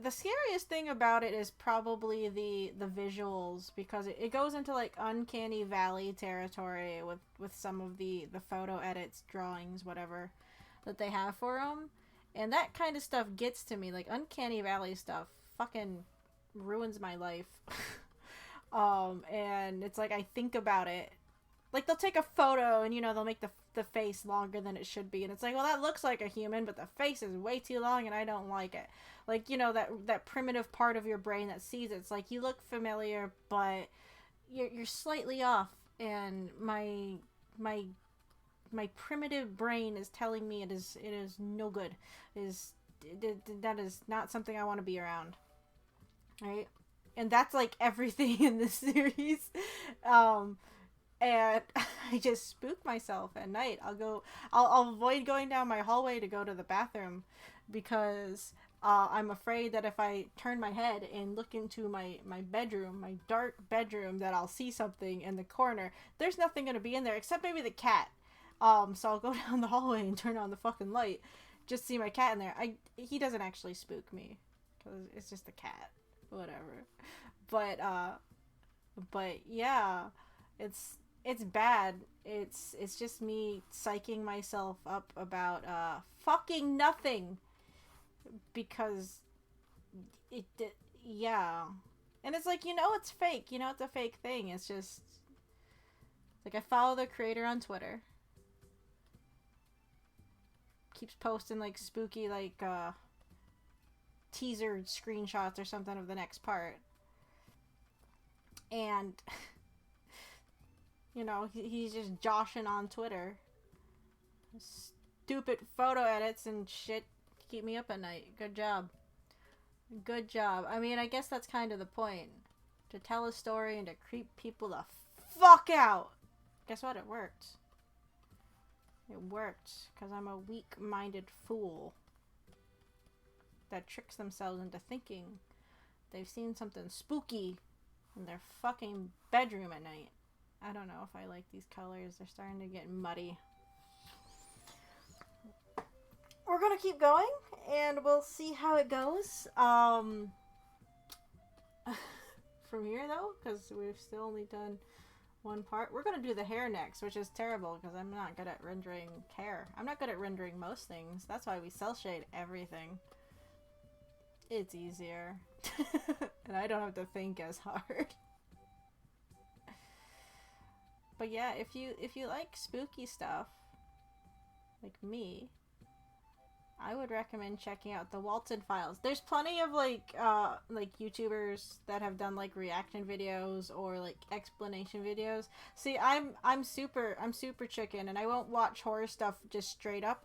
the scariest thing about it is probably the visuals, because it goes into like uncanny valley territory with some of the photo edits, drawings, whatever that they have for them, and that kind of stuff gets to me. Like uncanny valley stuff fucking ruins my life. And it's like I think about it, like they'll take a photo and they'll make the face longer than it should be, and it's like, well, that looks like a human, but the face is way too long and I don't like it. Like, that primitive part of your brain that sees it, it's like, you look familiar but you're slightly off, and my primitive brain is telling me it is no good. That is not something I want to be around, right? And that's like everything in this series. And I just spook myself at night. I'll avoid going down my hallway to go to the bathroom, because I'm afraid that if I turn my head and look into my bedroom, my dark bedroom, that I'll see something in the corner. There's nothing going to be in there except maybe the cat. So I'll go down the hallway and turn on the fucking light, just see my cat in there. He doesn't actually spook me, because it's just a cat. Whatever. But yeah, it's bad. It's just me psyching myself up about fucking nothing, because yeah. And it's like, it's fake. It's a fake thing. It's just like, I follow the creator on Twitter. Keeps posting like spooky like teaser screenshots or something of the next part. And he's just joshing on Twitter. Stupid photo edits and shit keep me up at night. Good job. Good job. I mean, I guess that's kind of the point. To tell a story and to creep people the fuck out. Guess what? It worked. It worked. Because I'm a weak-minded fool that tricks themselves into thinking they've seen something spooky in their fucking bedroom at night. I don't know if I like these colors. They're starting to get muddy. We're gonna keep going, and we'll see how it goes. From here, though, because we've still only done one part. We're gonna do the hair next, which is terrible, because I'm not good at rendering hair. I'm not good at rendering most things. That's why we cel shade everything. It's easier. And I don't have to think as hard. But yeah, if you like spooky stuff, like me, I would recommend checking out the Walton Files. There's plenty of like YouTubers that have done like reaction videos or like explanation videos. See, I'm super chicken, and I won't watch horror stuff just straight up.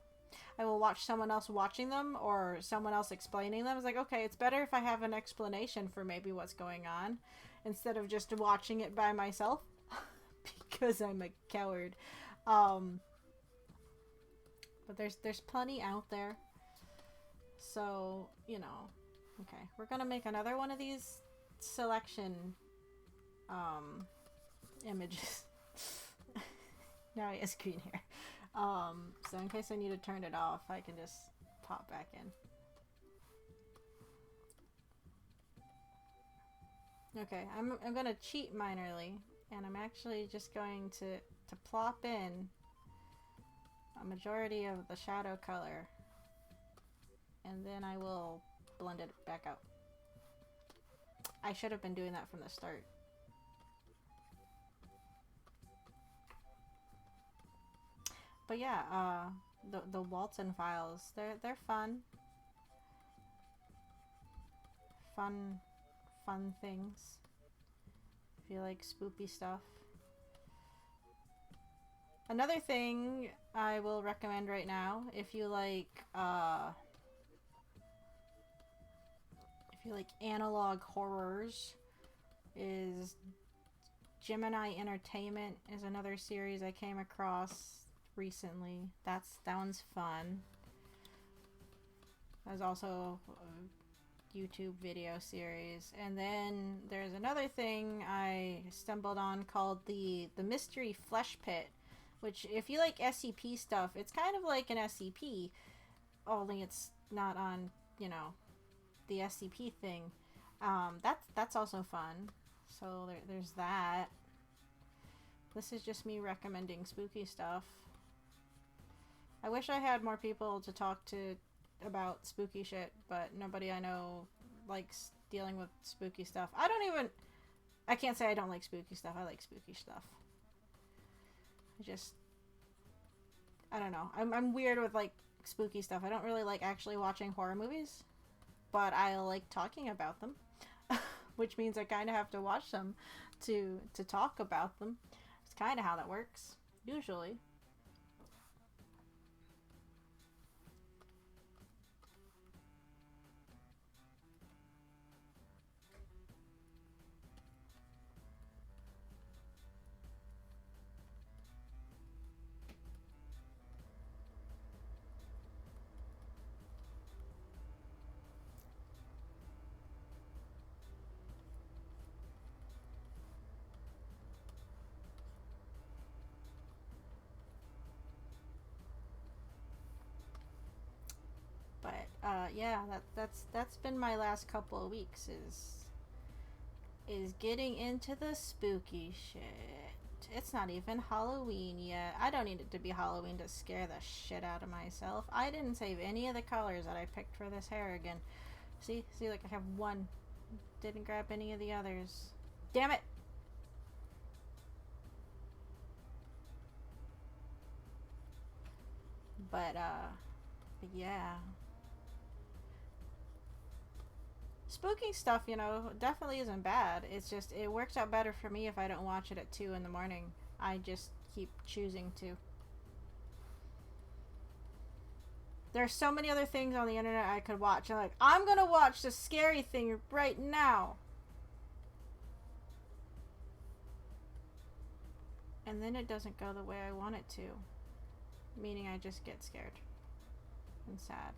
I will watch someone else watching them or someone else explaining them. It's like, okay, it's better if I have an explanation for maybe what's going on instead of just watching it by myself. Because I'm a coward. But there's plenty out there. So, okay. We're gonna make another one of these selection images. Now he has green hair. So in case I need to turn it off, I can just pop back in. Okay, I'm gonna cheat minorly. And I'm actually just going to plop in a majority of the shadow color. And then I will blend it back out. I should have been doing that from the start. But yeah, the Walton Files, they're fun. Fun things. If you like spoopy stuff. Another thing I will recommend right now, if you like analog horrors, is Gemini Entertainment is another series I came across recently. That one's fun. There's also YouTube video series. And then there's another thing I stumbled on called the Mystery Flesh Pit, which, if you like SCP stuff, it's kind of like an SCP, only it's not on, the SCP thing. That's also fun. So there's that. This is just me recommending spooky stuff. I wish I had more people to talk to about spooky shit, but nobody I know likes dealing with spooky stuff. I can't say I don't like spooky stuff. I like spooky stuff. I don't know. I'm weird with, like, spooky stuff. I don't really like actually watching horror movies, but I like talking about them, which means I kind of have to watch them to talk about them. It's kind of how that works, usually. But yeah, that's been my last couple of weeks is getting into the spooky shit. It's not even Halloween yet. I don't need it to be Halloween to scare the shit out of myself. I didn't save any of the colors that I picked for this hair again. See, like I have one. Didn't grab any of the others. Damn it! But yeah. Spooky stuff, definitely isn't bad. It's just, it works out better for me if I don't watch it at 2 in the morning. I just keep choosing to. There's so many other things on the internet I could watch. I'm gonna watch the scary thing right now. And then it doesn't go the way I want it to. Meaning I just get scared. And sad.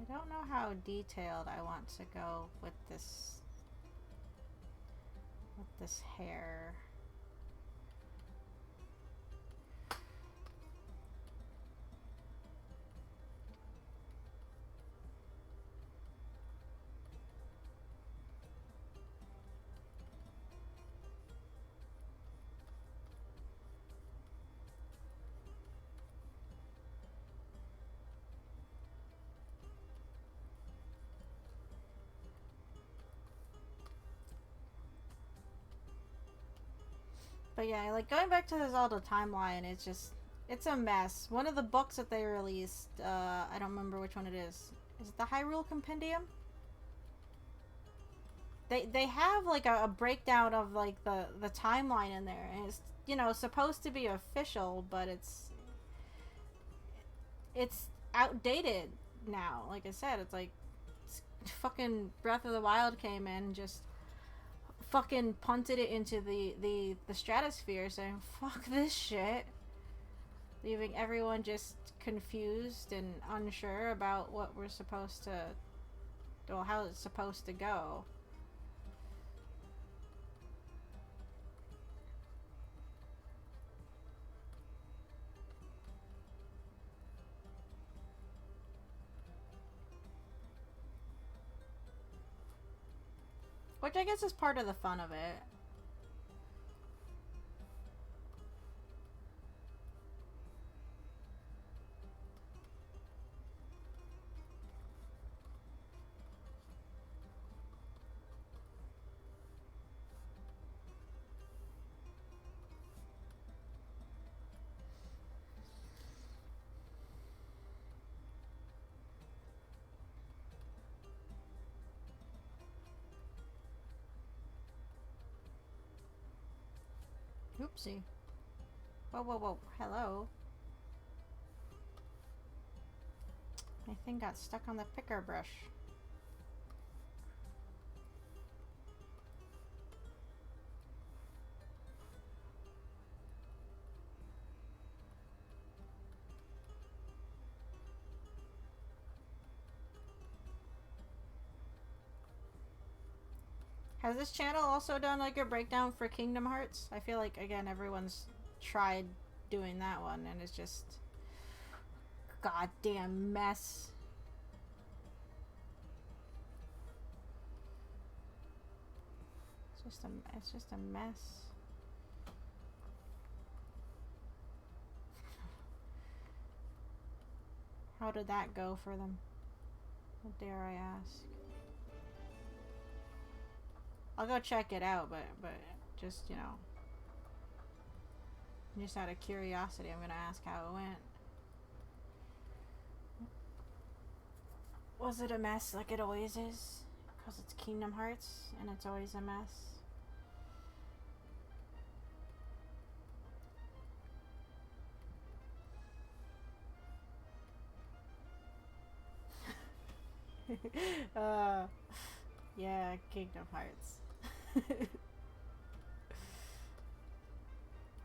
I don't know how detailed I want to go with this hair. But yeah, like going back to the Zelda timeline, it's a mess. One of the books that they released, I don't remember which one it is. Is it the Hyrule Compendium? They have like a breakdown of like the timeline in there, and it's supposed to be official, but it's outdated now. Like I said, it's like fucking Breath of the Wild came in and just fucking punted it into the stratosphere, saying fuck this shit, leaving everyone just confused and unsure about what we're supposed to, well, how it's supposed to go. Which I guess is part of the fun of it. Oopsie. Whoa, whoa, whoa. Hello. My thing got stuck on the picker brush. Has this channel also done like a breakdown for Kingdom Hearts? I feel like, again, everyone's tried doing that one and it's just goddamn mess. It's just a mess. How did that go for them? What dare I ask? I'll go check it out, but just, you know, just out of curiosity, I'm gonna ask how it went. Was it a mess like it always is? Because it's Kingdom Hearts and it's always a mess. Yeah, Kingdom Hearts.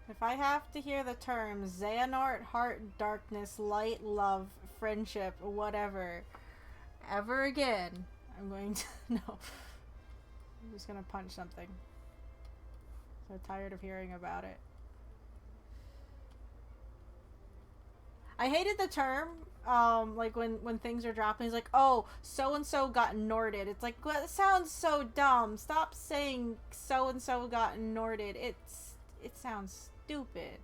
If I have to hear the terms Xehanort, heart, darkness, light, love, friendship, whatever, ever again, I'm going to... No. I'm just gonna punch something. So tired of hearing about it. I hated the term, like when things are dropping, it's like, oh, so-and-so got Norded. It's like, well, it sounds so dumb. Stop saying so-and-so got Norded. It sounds stupid.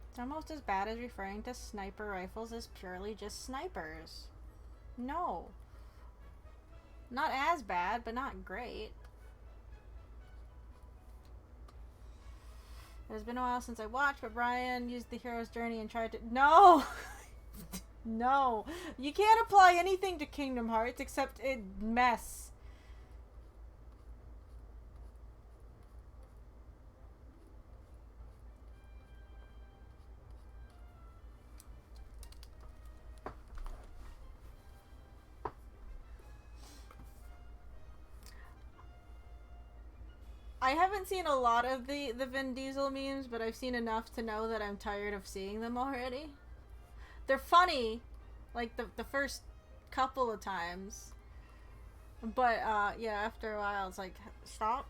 It's almost as bad as referring to sniper rifles as purely just snipers. No. Not as bad, but not great. It's been a while since I watched, but Brian used the hero's journey and tried to... No! No. You can't apply anything to Kingdom Hearts except it mess. I haven't seen a lot of the Vin Diesel memes, but I've seen enough to know that I'm tired of seeing them already. They're funny, like the first couple of times. But, yeah, after a while, it's like, stop.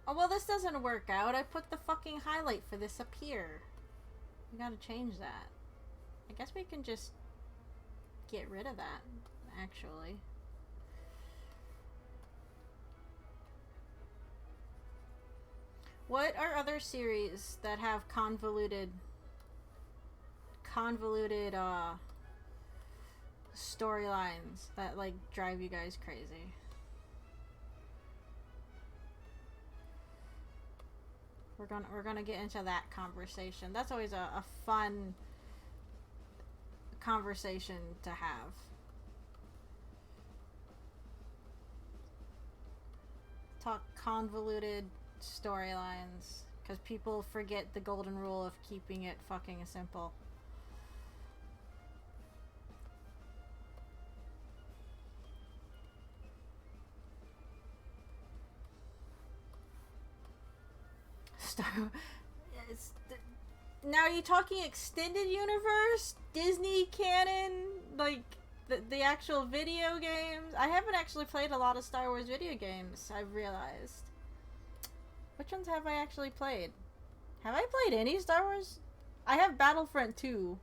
Oh, well, this doesn't work out. I put the fucking highlight for this up here. We gotta change that. I guess we can just get rid of that, actually. What are other series that have convoluted storylines that, like, drive you guys crazy? We're gonna get into that conversation. That's always a fun conversation to have. Talk convoluted storylines, because people forget the golden rule of keeping it fucking simple. Now, are you talking extended universe? Disney canon? Like, the actual video games? I haven't actually played a lot of Star Wars video games, I've realized. Which ones have I actually played? Have I played any Star Wars? I have Battlefront 2.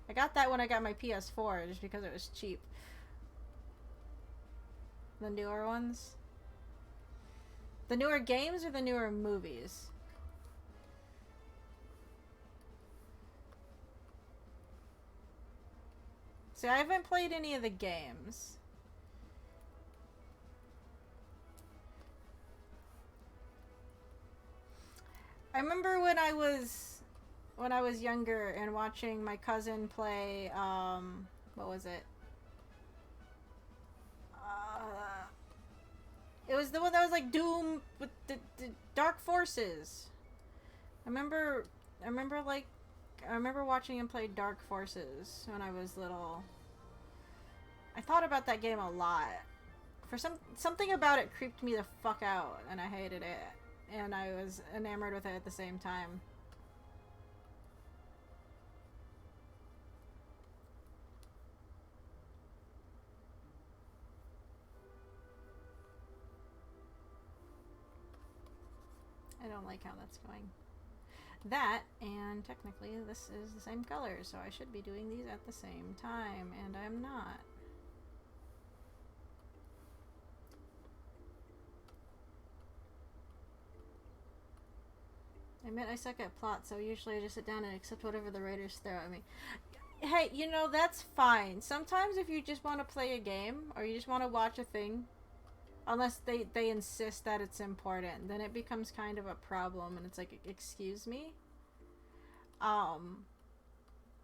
I got that when I got my PS4, just because it was cheap. The newer ones? The newer games or the newer movies? See, I haven't played any of the games. I remember when I was younger and watching my cousin play, what was it? It was the one that was like Doom with the Dark Forces. I remember watching him play Dark Forces when I was little. I thought about that game a lot. For something about it creeped me the fuck out, and I hated it. And I was enamored with it at the same time. I don't like how that's going. That, and technically this is the same color, so I should be doing these at the same time, and I'm not. I admit I suck at plot, so usually I just sit down and accept whatever the writers throw at me. Hey, you know, that's fine. Sometimes if you just want to play a game, or you just want to watch a thing, unless they insist that it's important, then it becomes kind of a problem, and it's like, excuse me?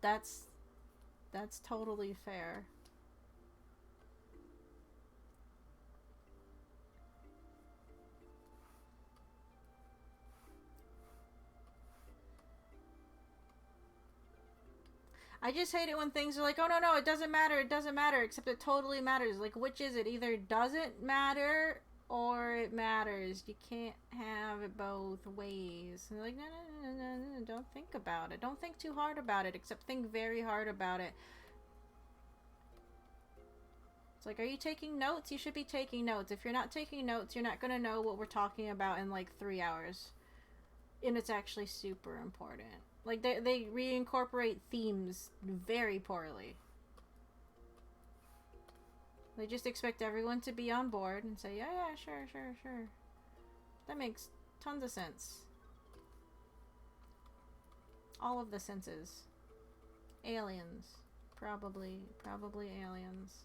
That's totally fair. I just hate it when things are like, oh no, it doesn't matter, except it totally matters. Like, which is it? Either doesn't matter or it matters. You can't have it both ways. And like, no, don't think about it. Don't think too hard about it, except think very hard about it. It's like, are you taking notes? You should be taking notes. If you're not taking notes, you're not going to know what we're talking about in like 3 hours. And it's actually super important. Like, they reincorporate themes very poorly. They just expect everyone to be on board and say, yeah, sure. That makes tons of sense. All of the senses. Aliens. Probably aliens.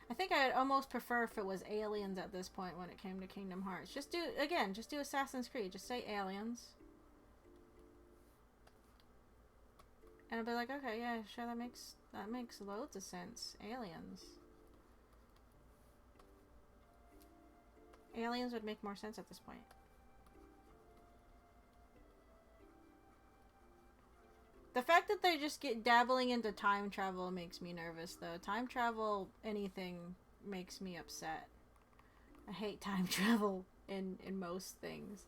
I think I'd almost prefer if it was aliens at this point when it came to Kingdom Hearts. Just do Assassin's Creed. Just say aliens. And I'd be like, okay, yeah, sure, that makes loads of sense. Aliens. Aliens would make more sense at this point. The fact that they just get dabbling into time travel makes me nervous, though. Time travel, anything, makes me upset. I hate time travel in most things.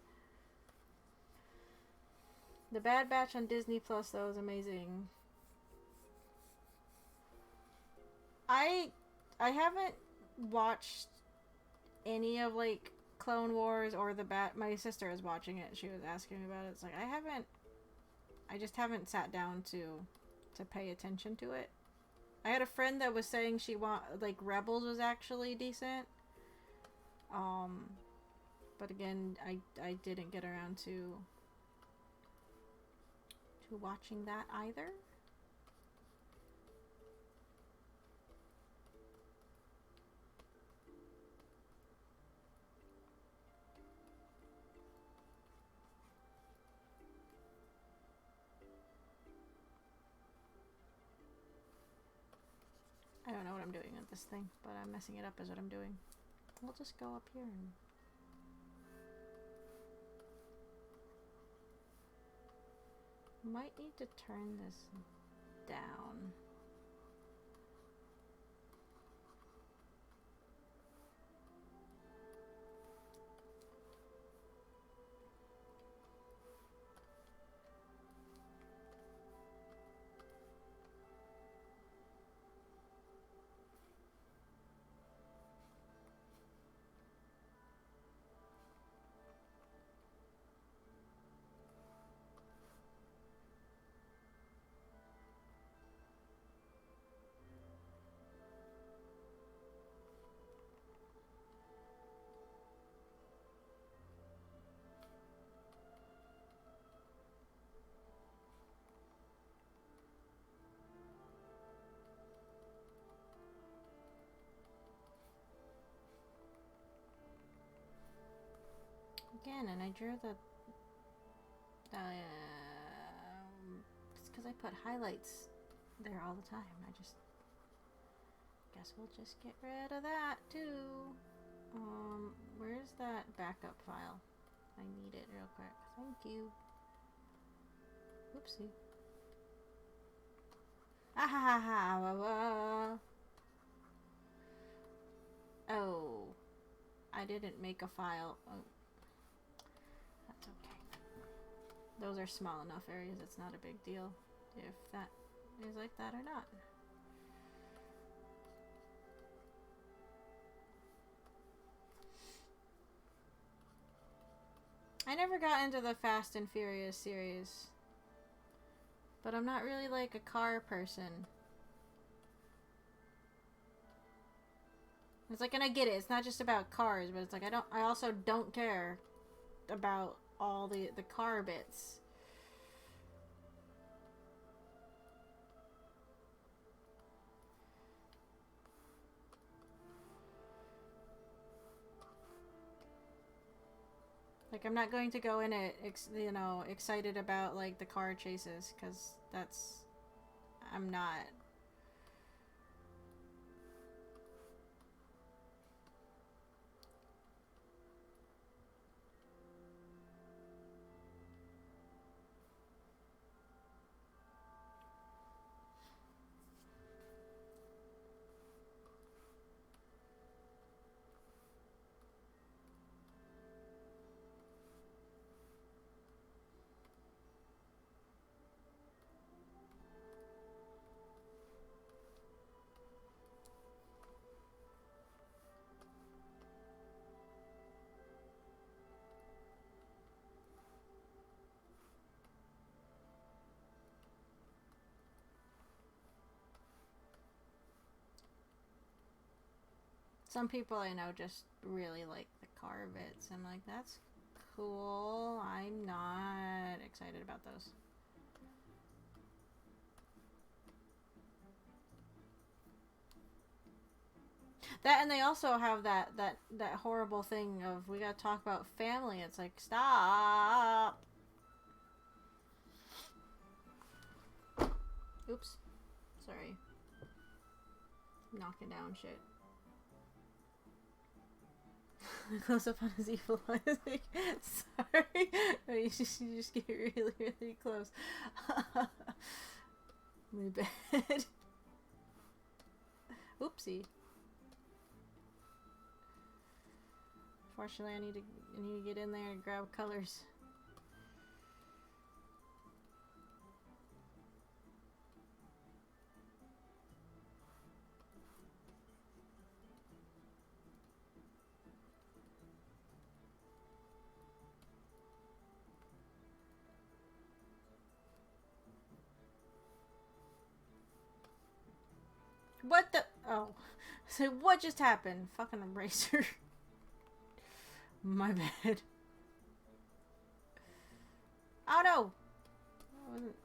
The Bad Batch on Disney Plus, though, is amazing. I haven't watched any of, like, Clone Wars or my sister is watching it. She was asking me about it. It's like, I just haven't sat down to pay attention to it. I had a friend that was saying Rebels was actually decent. But again, I didn't get around to watching that either. I don't know what I'm doing with this thing, but I'm messing it up is what I'm doing. We'll just go up here and... Might need to turn this down. again, and I drew the it's because I put highlights there all the time. I just guess we'll just get rid of that too. Where's that backup file? I need it real quick. Thank you. Oopsie. Ah ha ha ha. Oh, I didn't make a file. Oh, that's okay. Those are small enough areas. It's not a big deal if that is like that or not. I never got into the Fast and Furious series, but I'm not really like a car person. It's like, and I get it, it's not just about cars, but it's like I also don't care about all the car bits. Like, I'm not going to go in it, you know, excited about, like, the car chases, because that's... I'm not. Some people I know just really like the car bits. I'm like, that's cool. I'm not excited about those. That, and they also have that horrible thing of, we gotta talk about family. It's like, stop. Oops. Sorry. Knocking down shit. Close up on his evil eyes. Like, sorry. You just get really, really close. My bad. Oopsie. Fortunately, I need to get in there and grab colors. What the? Oh. So what just happened? Fucking eraser. My bad. Oh no! I wasn't.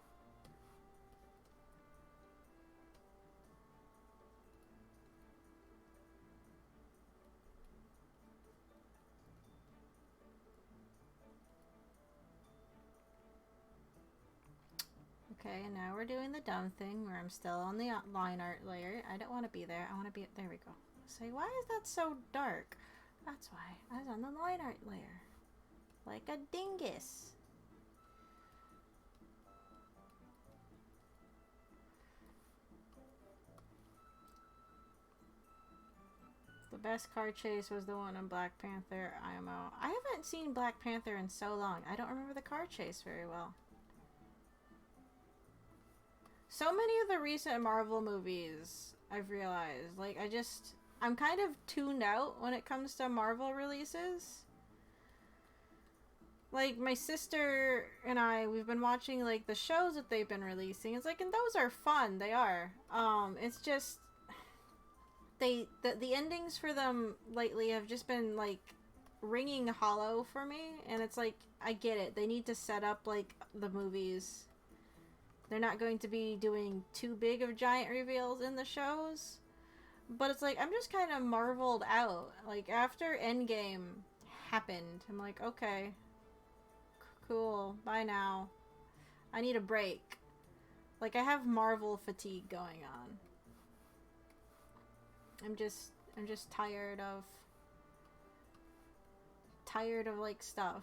Okay, and now we're doing the dumb thing where I'm still on the line art layer. I don't want to be there. I want to be... There we go. Say, why is that so dark? That's why. I was on the line art layer. Like a dingus. The best car chase was the one in Black Panther IMO. I haven't seen Black Panther in so long. I don't remember the car chase very well. So many of the recent Marvel movies, I've realized, like, I'm kind of tuned out when it comes to Marvel releases. Like, my sister and I, we've been watching, like, the shows that they've been releasing. It's like, and those are fun. They are. It's just, the endings for them lately have just been, like, ringing hollow for me. And it's like, I get it. They need to set up, like, the movies. They're not going to be doing too big of giant reveals in the shows. But it's like, I'm just kind of marveled out. Like, after Endgame, happened. I'm like, okay, cool, bye now. I need a break. Like, I have Marvel fatigue going on. I'm just tired of like stuff,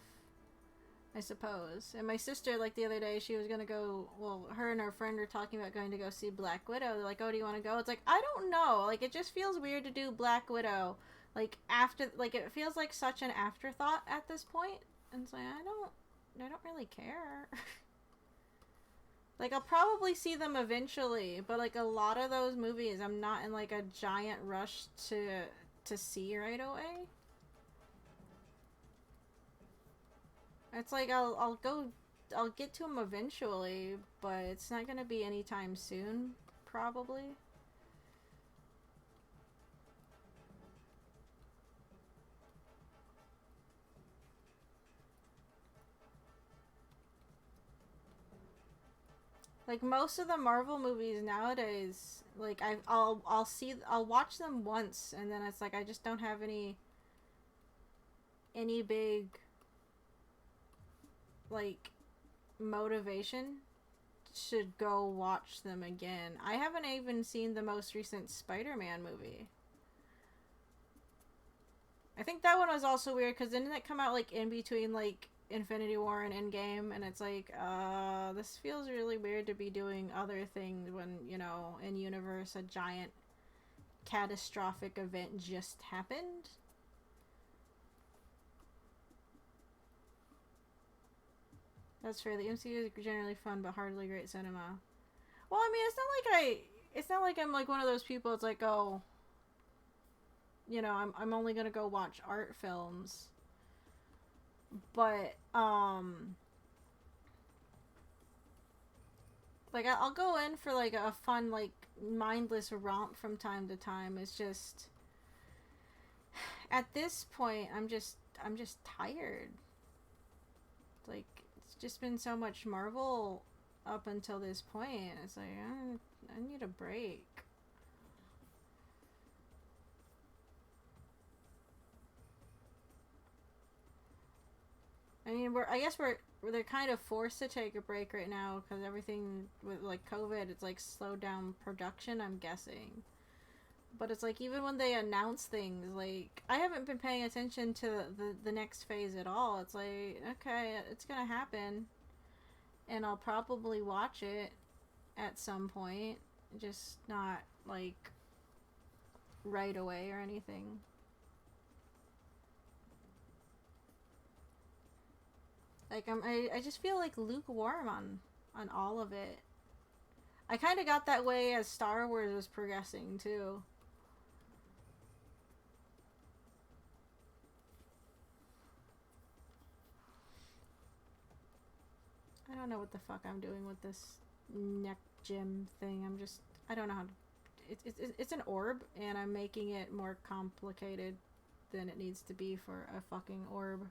I suppose. And my sister, like the other day, she was gonna go, well, her and her friend were talking about going to go see Black Widow. They're like, oh, do you want to go? It's like, I don't know. Like, it just feels weird to do Black Widow. Like, after, like, it feels like such an afterthought at this point. And it's like, I don't really care. Like, I'll probably see them eventually, but, like, a lot of those movies, I'm not in, like, a giant rush to see right away. It's like, I'll get to them eventually, but it's not gonna be anytime soon, probably. Like, most of the Marvel movies nowadays, like, I'll watch them once, and then it's like, I just don't have any big, like, motivation to go watch them again. I haven't even seen the most recent Spider-Man movie. I think that one was also weird, because didn't it come out, like, in between, like, Infinity War and Endgame? And it's like, this feels really weird to be doing other things when, you know, in universe, a giant catastrophic event just happened. That's fair. The MCU is generally fun, but hardly great cinema. Well, I mean, it's not like I'm like one of those people. It's like, oh, you know, I'm only gonna go watch art films. But like, I'll go in for like a fun, like, mindless romp from time to time. It's just, at this point, I'm just tired. Like, it's just been so much Marvel up until this point. It's like, I need a break. I mean, they're kind of forced to take a break right now because everything with, like, COVID, it's like slowed down production, I'm guessing. But it's like, even when they announce things, like, I haven't been paying attention to the next phase at all. It's like, okay, it's gonna happen, and I'll probably watch it at some point, just not like right away or anything. Like, I just feel like lukewarm on all of it. I kind of got that way as Star Wars was progressing too. I don't know what the fuck I'm doing with this neck gem thing. I don't know how to. It's an orb, and I'm making it more complicated than it needs to be for a fucking orb.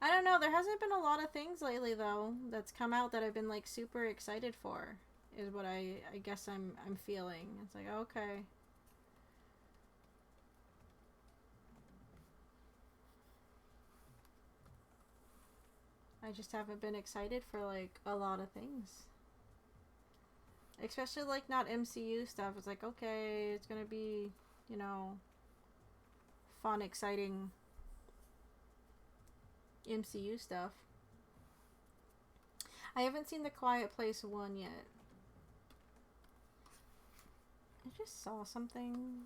I don't know. There hasn't been a lot of things lately though that's come out that I've been like super excited for. Is what I guess I'm feeling. It's like, okay. I just haven't been excited for like a lot of things. Especially like not MCU stuff. It's like, okay, it's gonna be, you know, fun, exciting MCU stuff. I haven't seen The Quiet Place 1 yet. I just saw something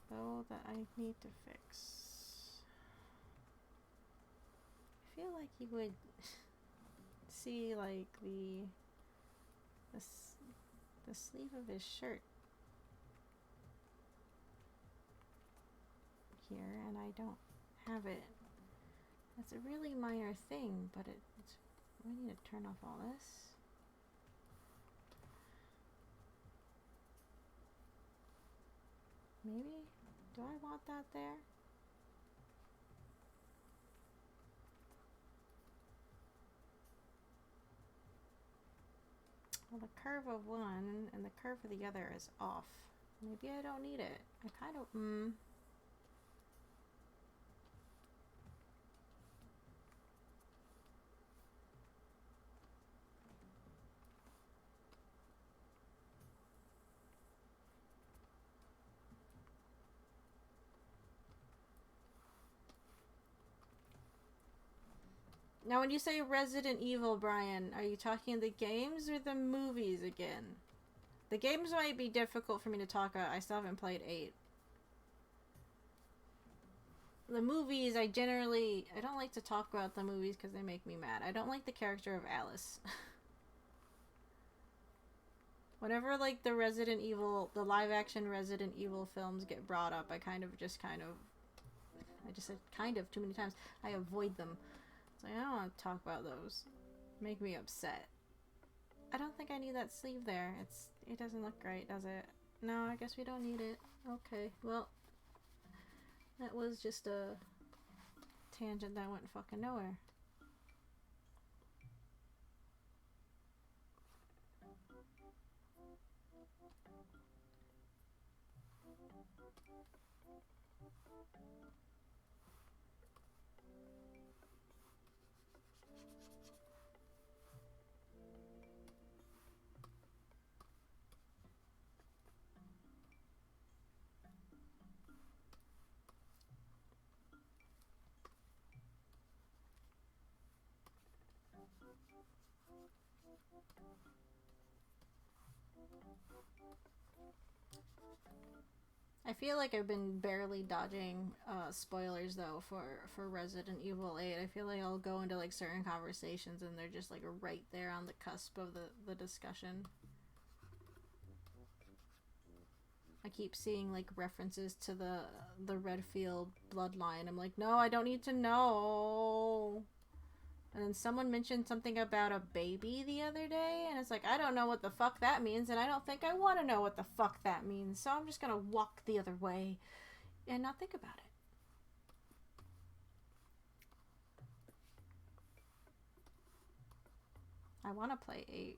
though that I need to fix. I feel like you would see like the sleeve of his shirt here, and I don't have it. That's a really minor thing, but it's. We need to turn off all this. Maybe? Do I want that there? Well, the curve of one and the curve of the other is off. Maybe I don't need it. I kind of... Now, when you say Resident Evil, Brian, are you talking the games or the movies again? The games might be difficult for me to talk about. I still haven't played 8. The movies, I don't like to talk about the movies because they make me mad. I don't like the character of Alice. Whenever, like, the live-action Resident Evil films get brought up, I just said kind of too many times. I avoid them. It's like, I don't want to talk about those. Make me upset. I don't think I need that sleeve there. It doesn't look great, does it? No, I guess we don't need it. Okay, well, that was just a tangent that went fucking nowhere. I feel like I've been barely dodging spoilers though for Resident Evil 8. I feel like I'll go into like certain conversations and they're just like right there on the cusp of the discussion. I keep seeing like references to the Redfield bloodline. I'm like, no, I don't need to know. And then someone mentioned something about a baby the other day, and it's like, I don't know what the fuck that means, and I don't think I want to know what the fuck that means, so I'm just gonna walk the other way and not think about it. I want to play 8.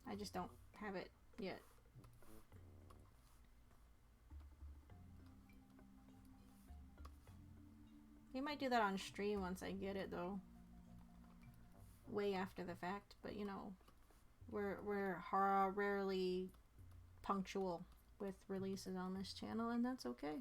I just don't have it yet. You might do that on stream once I get it, though. Way after the fact, but you know, we're rarely punctual with releases on this channel, and that's okay.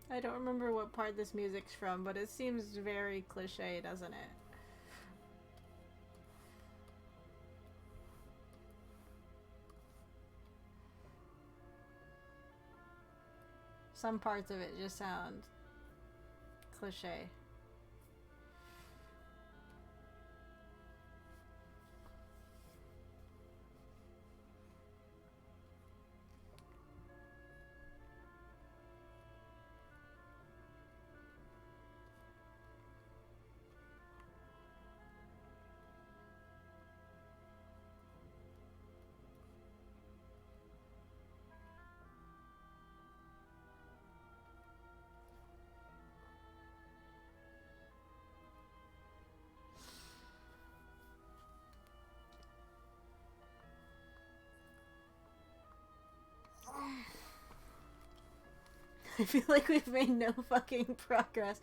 I don't remember what part this music's from, but it seems very cliche, doesn't it? Some parts of it just sound cliche. I feel like we've made no fucking progress.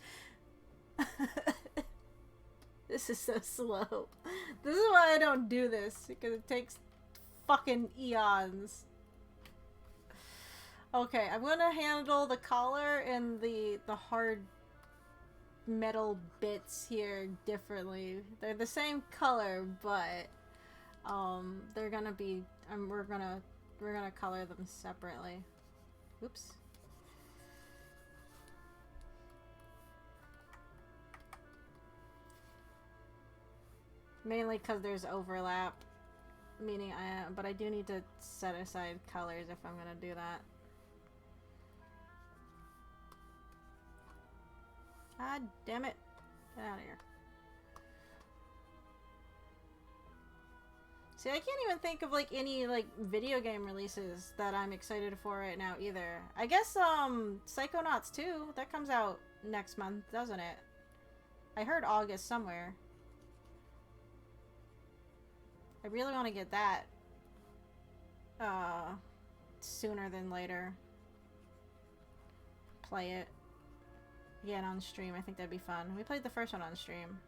This is so slow. This is why I don't do this, because it takes fucking eons. Okay, I'm gonna handle the collar and the hard metal bits here differently. They're the same color, but they're gonna be we're gonna color them separately. Oops. Mainly because there's overlap. Meaning, but I do need to set aside colors if I'm gonna do that. God damn it. Get out of here. See, I can't even think of, like, any, like, video game releases that I'm excited for right now, either. I guess, Psychonauts 2, that comes out next month, doesn't it? I heard August somewhere. I really want to get that, sooner than later. Play it. Again, on stream, I think that'd be fun. We played the first one on stream.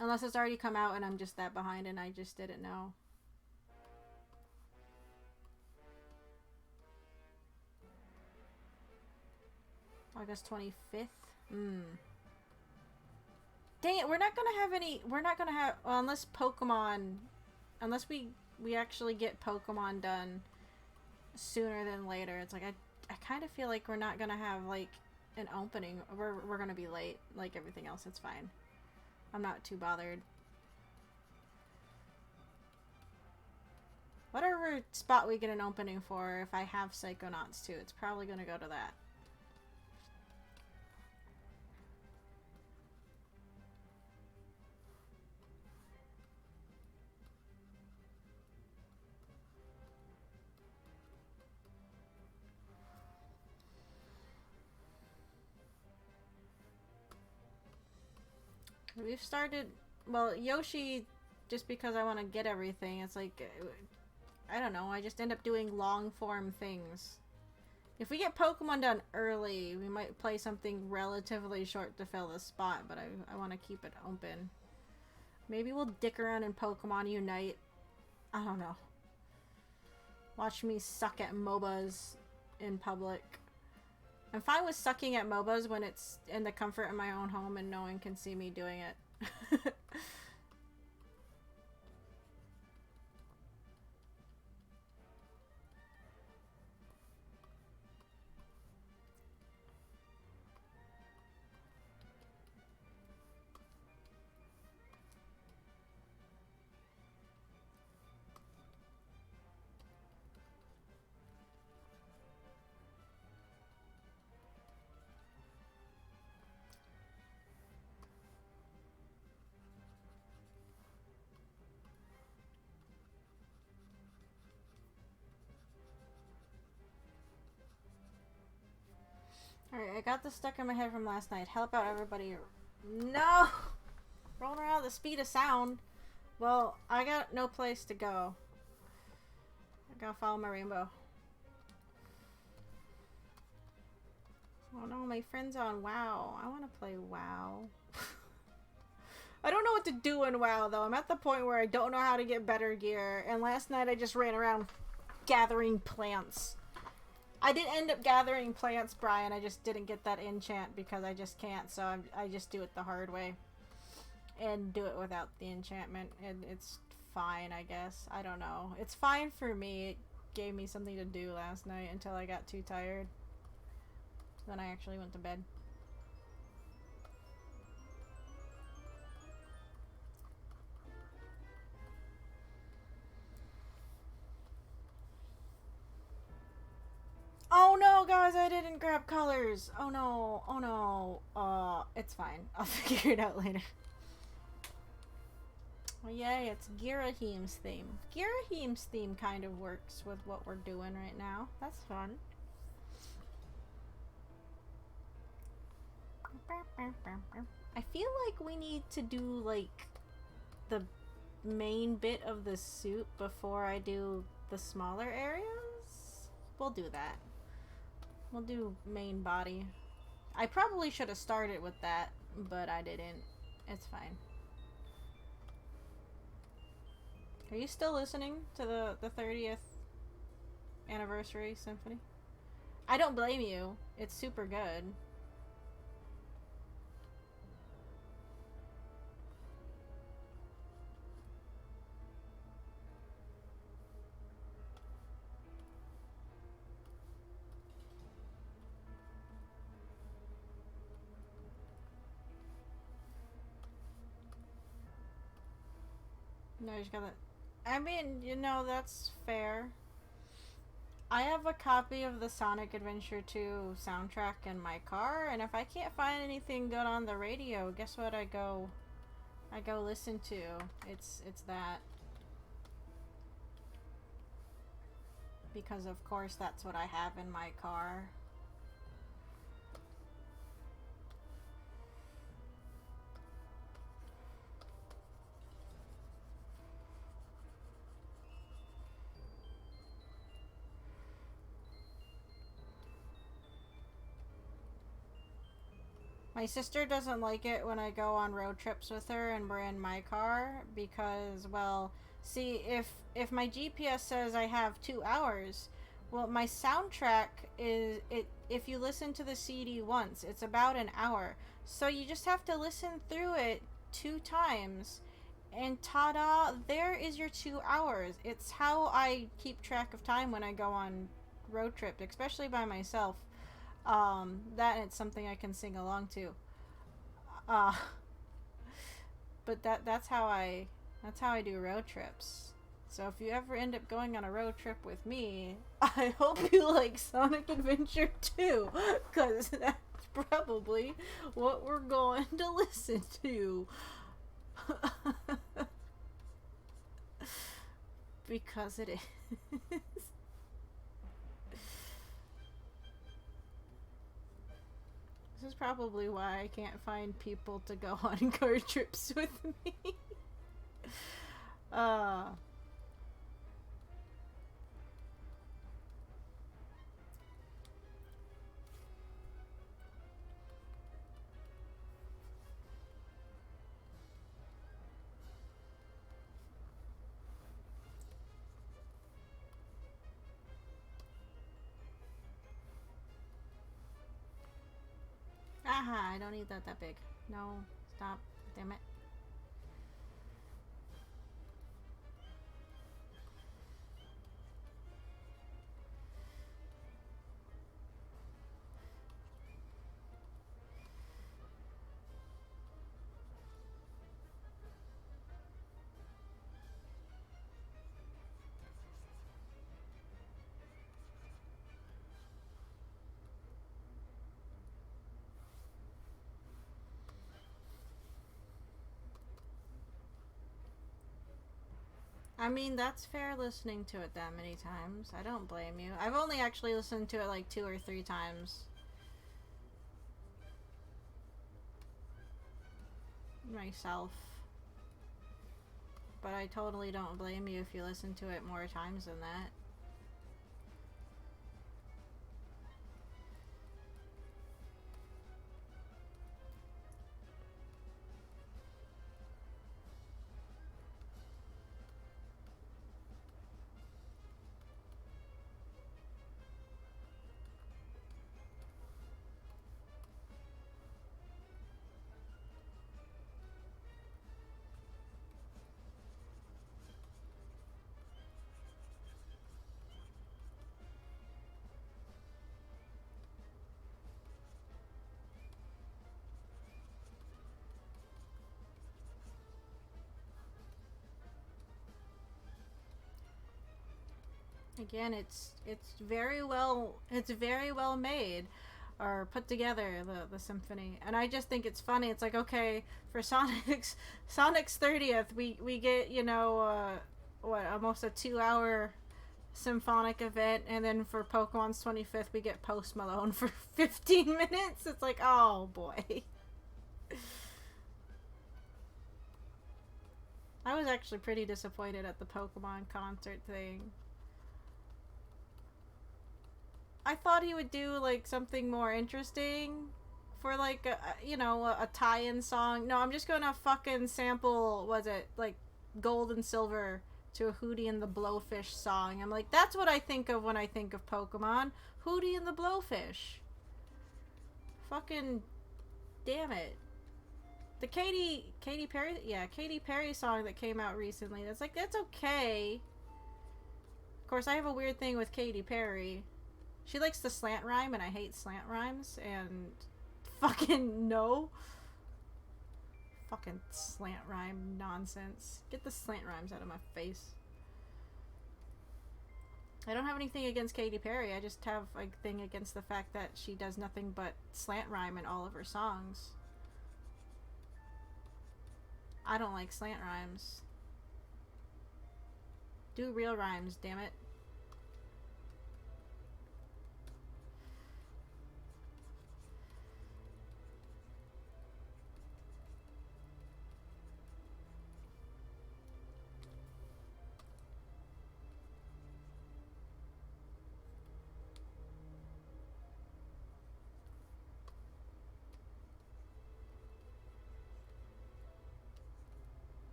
Unless it's already come out and I'm just that behind and I just didn't know. August 25th? Dang it, we're not gonna have any, well, unless Pokemon, unless we actually get Pokemon done sooner than later. It's like, I kind of feel like we're not gonna have, like, an opening. We're gonna be late, like everything else. It's fine. I'm not too bothered. Whatever spot we get an opening for, if I have Psychonauts 2, it's probably gonna go to that. We've started, well, Yoshi, just because I want to get everything, it's like, I don't know, I just end up doing long form things. If we get Pokemon done early, we might play something relatively short to fill the spot, but I want to keep it open. Maybe we'll dick around in Pokemon Unite. I don't know. Watch me suck at MOBAs in public. I'm fine with sucking at MOBAs when it's in the comfort of my own home and no one can see me doing it. Alright, I got this stuck in my head from last night. Help out everybody. No! Rolling around at the speed of sound. Well, I got no place to go. I gotta follow my rainbow. Oh no, my friend's on WoW. I wanna play WoW. I don't know what to do in WoW though. I'm at the point where I don't know how to get better gear. And last night I just ran around gathering plants. I did end up gathering plants, Brian. I just didn't get that enchant because I just can't. So I just do it the hard way. And do it without the enchantment. And it's fine, I guess. I don't know. It's fine for me. It gave me something to do last night until I got too tired. Then I actually went to bed. Oh no, guys, I didn't grab colors. Oh no, oh no. It's fine. I'll figure it out later. Well, yay, it's Girahim's theme. Girahim's theme kind of works with what we're doing right now. That's fun. I feel like we need to do, like, the main bit of the suit before I do the smaller areas. We'll do that. We'll do main body. I probably should have started with that, but I didn't. It's fine. Are you still listening to the 30th anniversary symphony? I don't blame you. It's super good. No, you just gotta. I mean, that's fair. I have a copy of the Sonic Adventure 2 soundtrack in my car, and if I can't find anything good on the radio, guess what I go listen to? It's that. Because of course that's what I have in my car. My sister doesn't like it when I go on road trips with her and we're in my car because, well, see, if my GPS says I have 2 hours, well, my soundtrack is it. If you listen to the CD once, it's about an hour. So you just have to listen through it 2 times, and ta-da! There is your 2 hours. It's how I keep track of time when I go on road trips, especially by myself. That it's something I can sing along to. Uh, but that's how I do road trips. So if you ever end up going on a road trip with me, I hope you like Sonic Adventure 2, cuz that's probably what we're going to listen to. Because it is. This is probably why I can't find people to go on car trips with me. uh Aha, I don't need that big. No, stop. Damn it. I mean, that's fair listening to it that many times. I don't blame you. I've only actually listened to it like 2 or 3 times myself. But I totally don't blame you if you listen to it more times than that. Again, it's very well made or put together, the symphony. And I just think it's funny. It's like, okay, for Sonic's 30th, we get, what, almost a 2 hour symphonic event, and then for Pokemon's 25th we get Post Malone for 15 minutes. It's like, oh boy. I was actually pretty disappointed at the Pokemon concert thing. I thought he would do like something more interesting for like a tie-in song. No, I'm just gonna fucking sample, was it like Gold and Silver to a Hootie and the Blowfish song. I'm like, that's what I think of when I think of Pokemon. Hootie and the Blowfish. Fucking damn it. The Katy Perry, yeah, Katy Perry song that came out recently. That's like, that's okay. Of course, I have a weird thing with Katy Perry. She likes the slant rhyme, and I hate slant rhymes, and fucking no. Fucking slant rhyme nonsense. Get the slant rhymes out of my face. I don't have anything against Katy Perry. I just have a thing against the fact that she does nothing but slant rhyme in all of her songs. I don't like slant rhymes. Do real rhymes, damn it.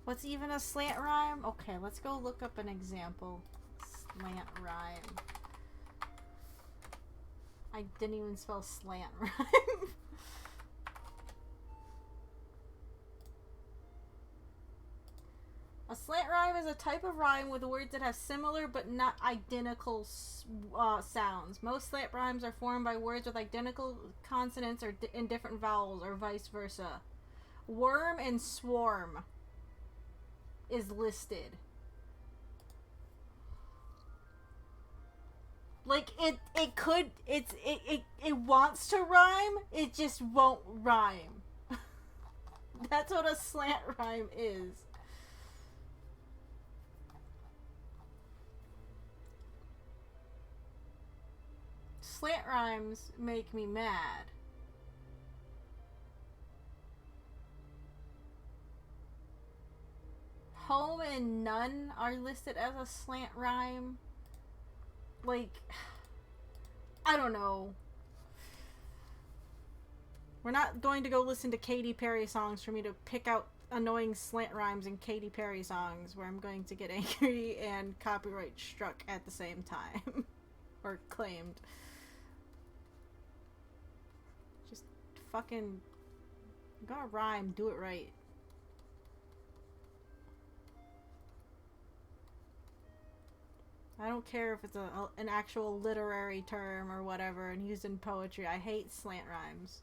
What's even a slant rhyme? Okay, let's go look up an example. Slant rhyme. I didn't even spell slant rhyme. A slant rhyme is a type of rhyme with words that have similar but not identical sounds. Most slant rhymes are formed by words with identical consonants or in different vowels, or vice versa. Worm and swarm is listed. Like it wants to rhyme, it just won't rhyme. That's what a slant rhyme is. Slant rhymes make me mad. Home and none are listed as a slant rhyme. Like, I don't know. We're not going to go listen to Katy Perry songs for me to pick out annoying slant rhymes in Katy Perry songs where I'm going to get angry and copyright struck at the same time. Or claimed. Just fucking... You gotta rhyme, do it right. I don't care if it's an actual literary term or whatever and used in poetry. I hate slant rhymes.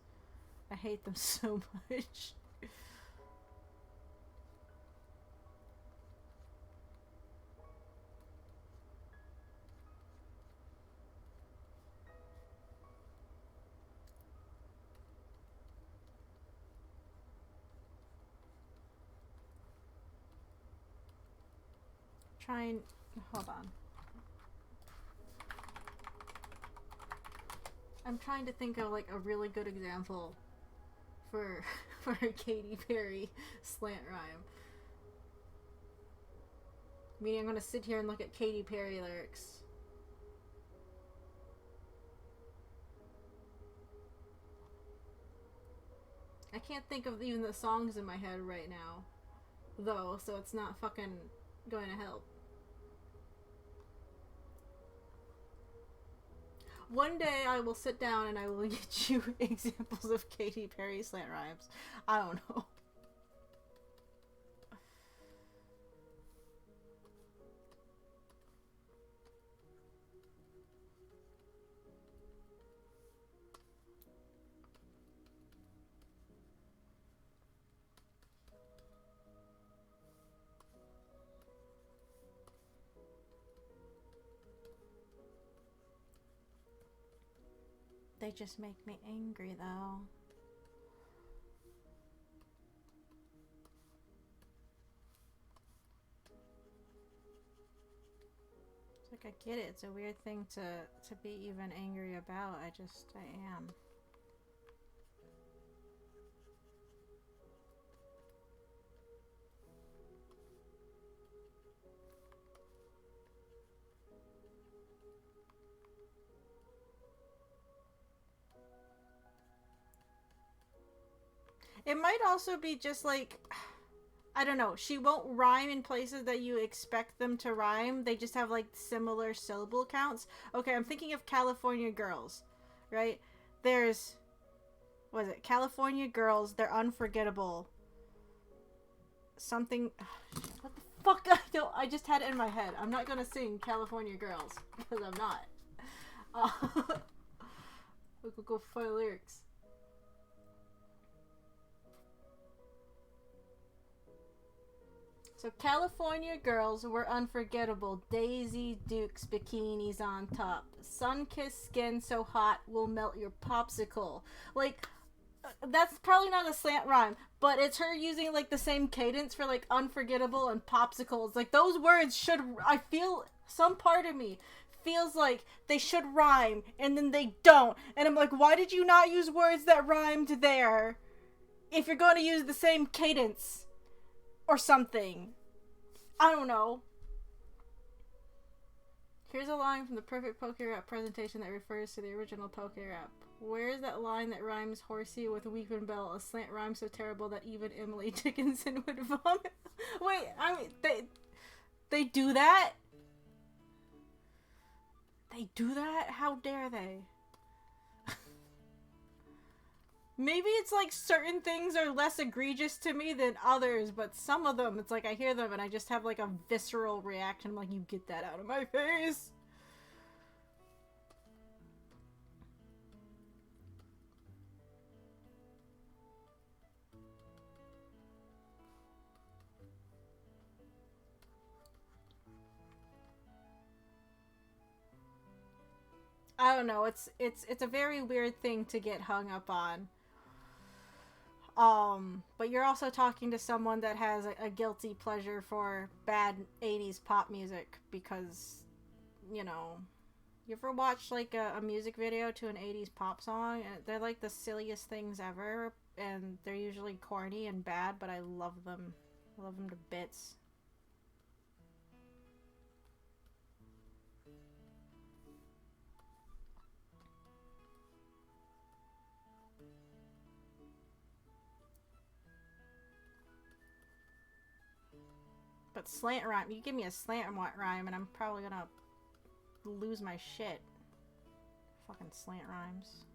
I hate them so much. Hold on. I'm trying to think of like a really good example for a Katy Perry slant rhyme. Meaning I'm gonna sit here and look at Katy Perry lyrics. I can't think of even the songs in my head right now, though, so it's not fucking going to help. One day I will sit down and I will get you examples of Katy Perry slant rhymes. I don't know. They just make me angry, though. It's like, I get it. It's a weird thing to be even angry about. I am. It might also be just like, I don't know, she won't rhyme in places that you expect them to rhyme. They just have like similar syllable counts. Okay, I'm thinking of California Girls, right? There's what is it? California girls, they're unforgettable. Something. What the fuck? I just had it in my head. I'm not gonna sing California Girls because I'm not. Go find lyrics. So California girls were unforgettable. Daisy Dukes bikinis on top. Sun-kissed skin so hot will melt your popsicle. Like, that's probably not a slant rhyme, but it's her using like the same cadence for like unforgettable and popsicles. Like those words should, I feel, some part of me feels like they should rhyme and then they don't. And I'm like, why did you not use words that rhymed there if you're going to use the same cadence or something? I don't know. Here's a line from the perfect poke rap presentation that refers to the original poke rap. Where is that line that rhymes horsey with Weepin' Bell? A slant rhyme so terrible that even Emily Dickinson would vomit. Wait, I mean, they do that? They do that? How dare they? Maybe it's like certain things are less egregious to me than others, but some of them, it's like I hear them and I just have like a visceral reaction. I'm like, you get that out of my face. I don't know. It's a very weird thing to get hung up on. But you're also talking to someone that has a guilty pleasure for bad 80s pop music because, you know, you ever watch like a music video to an 80s pop song? And they're like the silliest things ever, and they're usually corny and bad, but I love them. I love them to bits. But slant rhyme, you give me a slant rhyme and I'm probably gonna lose my shit. Fucking slant rhymes.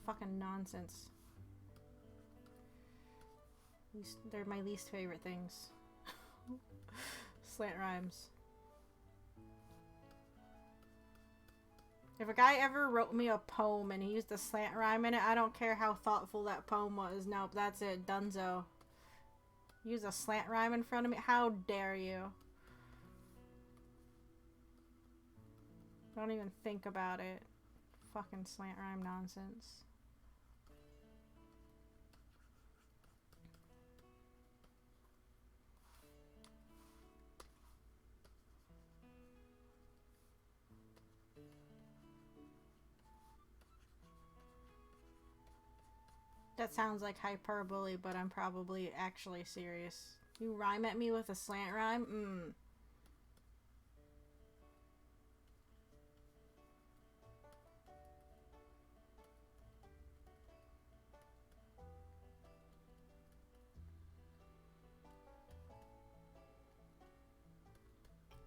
Fucking nonsense. They're my least favorite things. Slant rhymes. If a guy ever wrote me a poem and he used a slant rhyme in it, I don't care how thoughtful that poem was. Nope, that's it. Dunzo. Use a slant rhyme in front of me? How dare you? Don't even think about it. Fucking slant rhyme nonsense. That sounds like hyperbole, but I'm probably actually serious. You rhyme at me with a slant rhyme?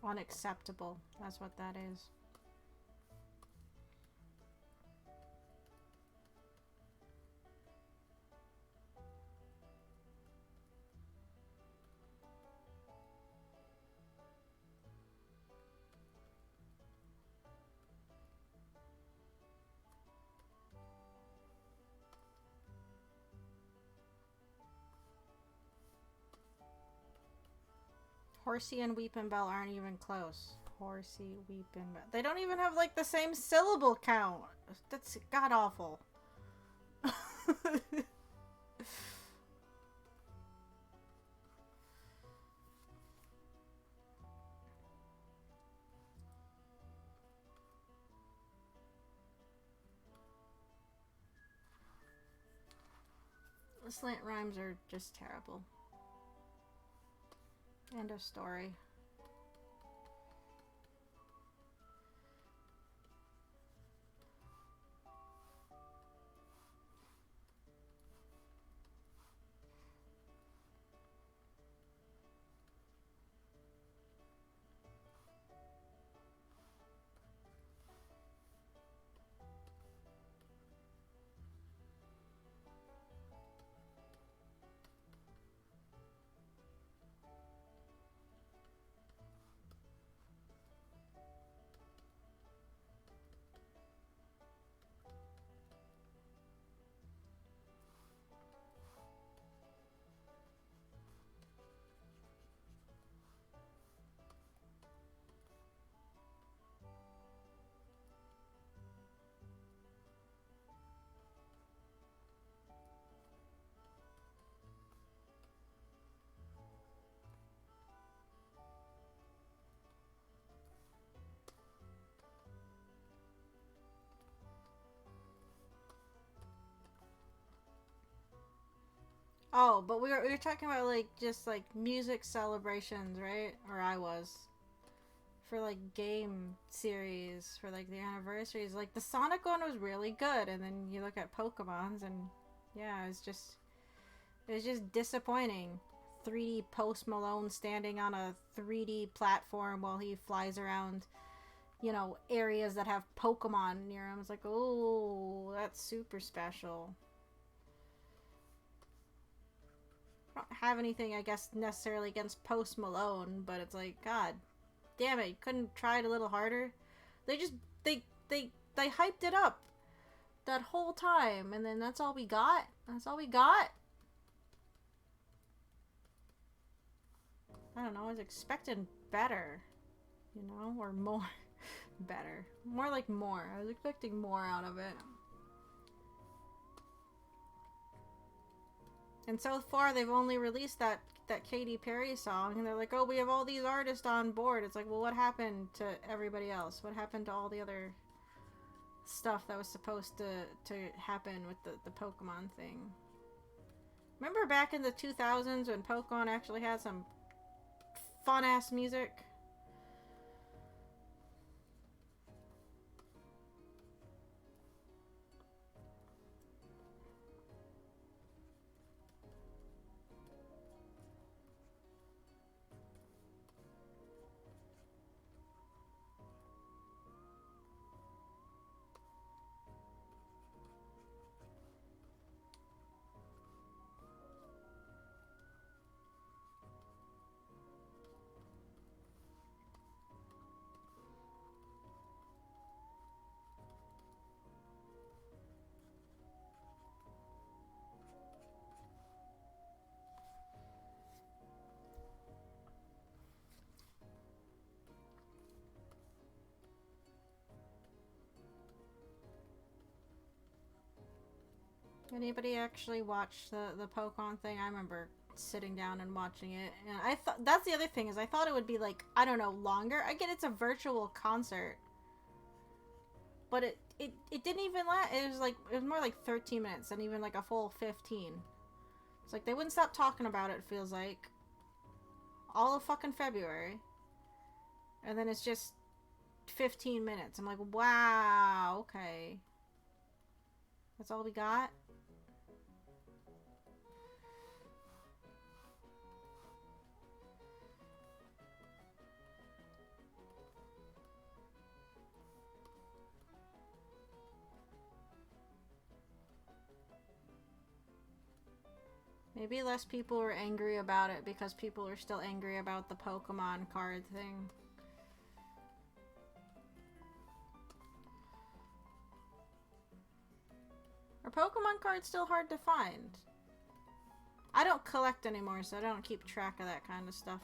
Unacceptable. That's what that is. Horsey and Weepin' Bell aren't even close. Horsey, Weepin' Bell. They don't even have like the same syllable count. That's god awful. The slant rhymes are just terrible. End of story. Oh, but we were talking about like just like music celebrations, right? Or I was for like game series for like the anniversaries. Like the Sonic one was really good, and then you look at Pokemon's, and yeah, it was just disappointing. 3D Post Malone standing on a 3D platform while he flies around, areas that have Pokemon near him. It's like, oh, that's super special. I don't have anything, I guess, necessarily against Post Malone, but it's like, God damn it, you couldn't try it a little harder? They just, they hyped it up that whole time, and then that's all we got? That's all we got? I don't know, I was expecting better, or more. Better. More like more. I was expecting more out of it. And so far, they've only released that Katy Perry song, and they're like, oh, we have all these artists on board. It's like, well, what happened to everybody else? What happened to all the other stuff that was supposed to happen with the Pokemon thing? Remember back in the 2000s when Pokemon actually had some fun-ass music? Anybody actually watch the Pokemon thing? I remember sitting down and watching it, and I thought that's the other thing is I thought it would be like, I don't know, longer. I get it's a virtual concert, but it didn't even last. It was more like 13 minutes than even like a full 15. It's like they wouldn't stop talking about it. It feels like all of fucking February, and then it's just 15 minutes. I'm like, wow, okay, that's all we got. Maybe less people were angry about it because people are still angry about the Pokemon card thing. Are Pokemon cards still hard to find? I don't collect anymore, so I don't keep track of that kind of stuff.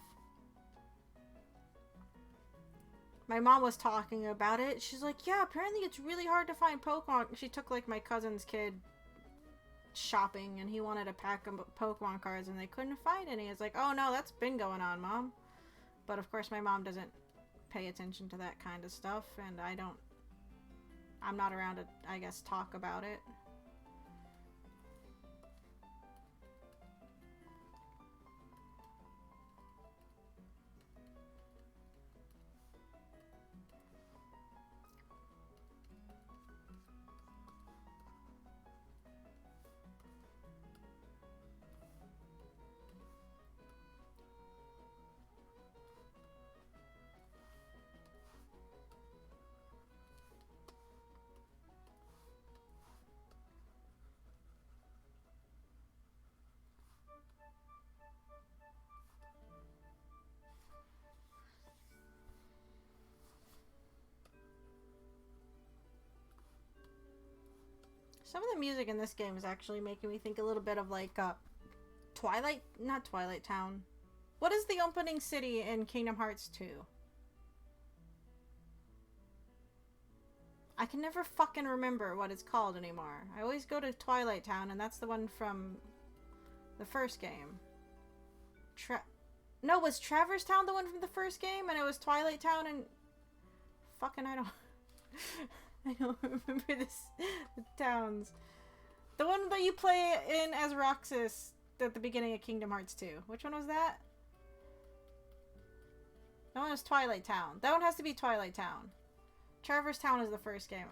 My mom was talking about it. She's like, yeah, apparently it's really hard to find Pokemon. She took like my cousin's kid shopping, and he wanted a pack of Pokemon cards, and they couldn't find any. It's like, oh no, that's been going on, Mom. But of course my mom doesn't pay attention to that kind of stuff, and I'm not around to, I guess, talk about it. Some of the music in this game is actually making me think a little bit of like not Twilight Town. What is the opening city in Kingdom Hearts 2? I can never fucking remember what it's called anymore. I always go to Twilight Town, and that's the one from the first game. No, was Traverse Town the one from the first game? And it was Twilight Town and... Fucking, I don't... I don't remember the towns. The one that you play in as Roxas at the beginning of Kingdom Hearts 2. Which one was that? That one was Twilight Town. That one has to be Twilight Town. Traverse Town is the first game.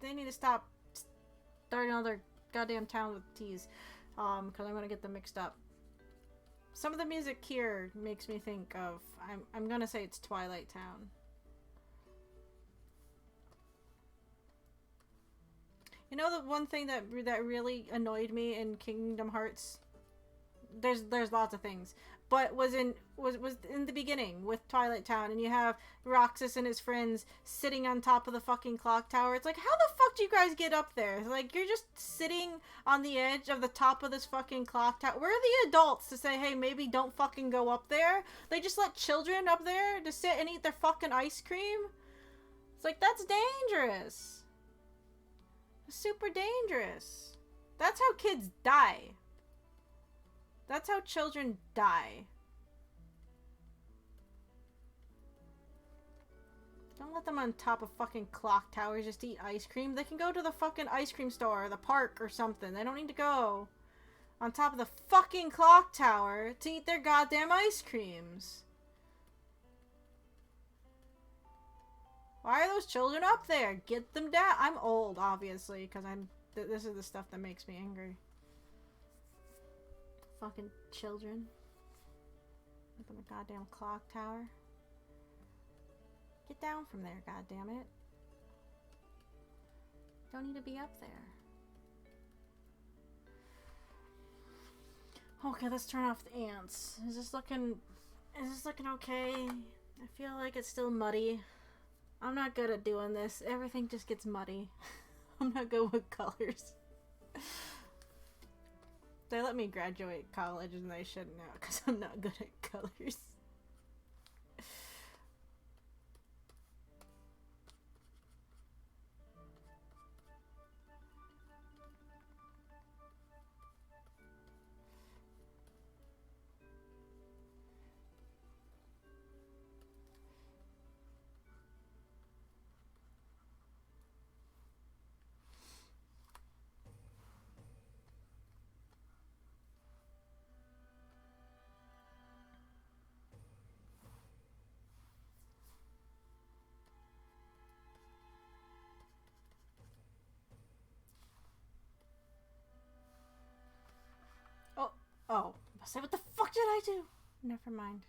They need to stop starting another goddamn town with T's. Because I'm gonna get them mixed up. Some of the music here makes me think of... I'm gonna say it's Twilight Town. You know the one thing that really annoyed me in Kingdom Hearts? There's lots of things. But was in the beginning with Twilight Town, and you have Roxas and his friends sitting on top of the fucking clock tower. It's like, how the fuck do you guys get up there? It's like, you're just sitting on the edge of the top of this fucking clock tower. Where are the adults to say, hey, maybe don't fucking go up there? They just let children up there to sit and eat their fucking ice cream? It's like, that's dangerous. It's super dangerous. That's how kids die. That's how children die. Don't let them on top of fucking clock towers just to eat ice cream. They can go to the fucking ice cream store or the park or something. They don't need to go on top of the fucking clock tower to eat their goddamn ice creams. Why are those children up there? Get them down. I'm old, obviously, because this is the stuff that makes me angry. Fucking children. Up in the goddamn clock tower. Get down from there, goddammit. Don't need to be up there. Okay, let's turn off the ants. Is this looking okay? I feel like it's still muddy. I'm not good at doing this. Everything just gets muddy. I'm not good with colors. They let me graduate college and they shouldn't know because I'm not good at colors. Oh, I say, what the fuck did I do? Never mind.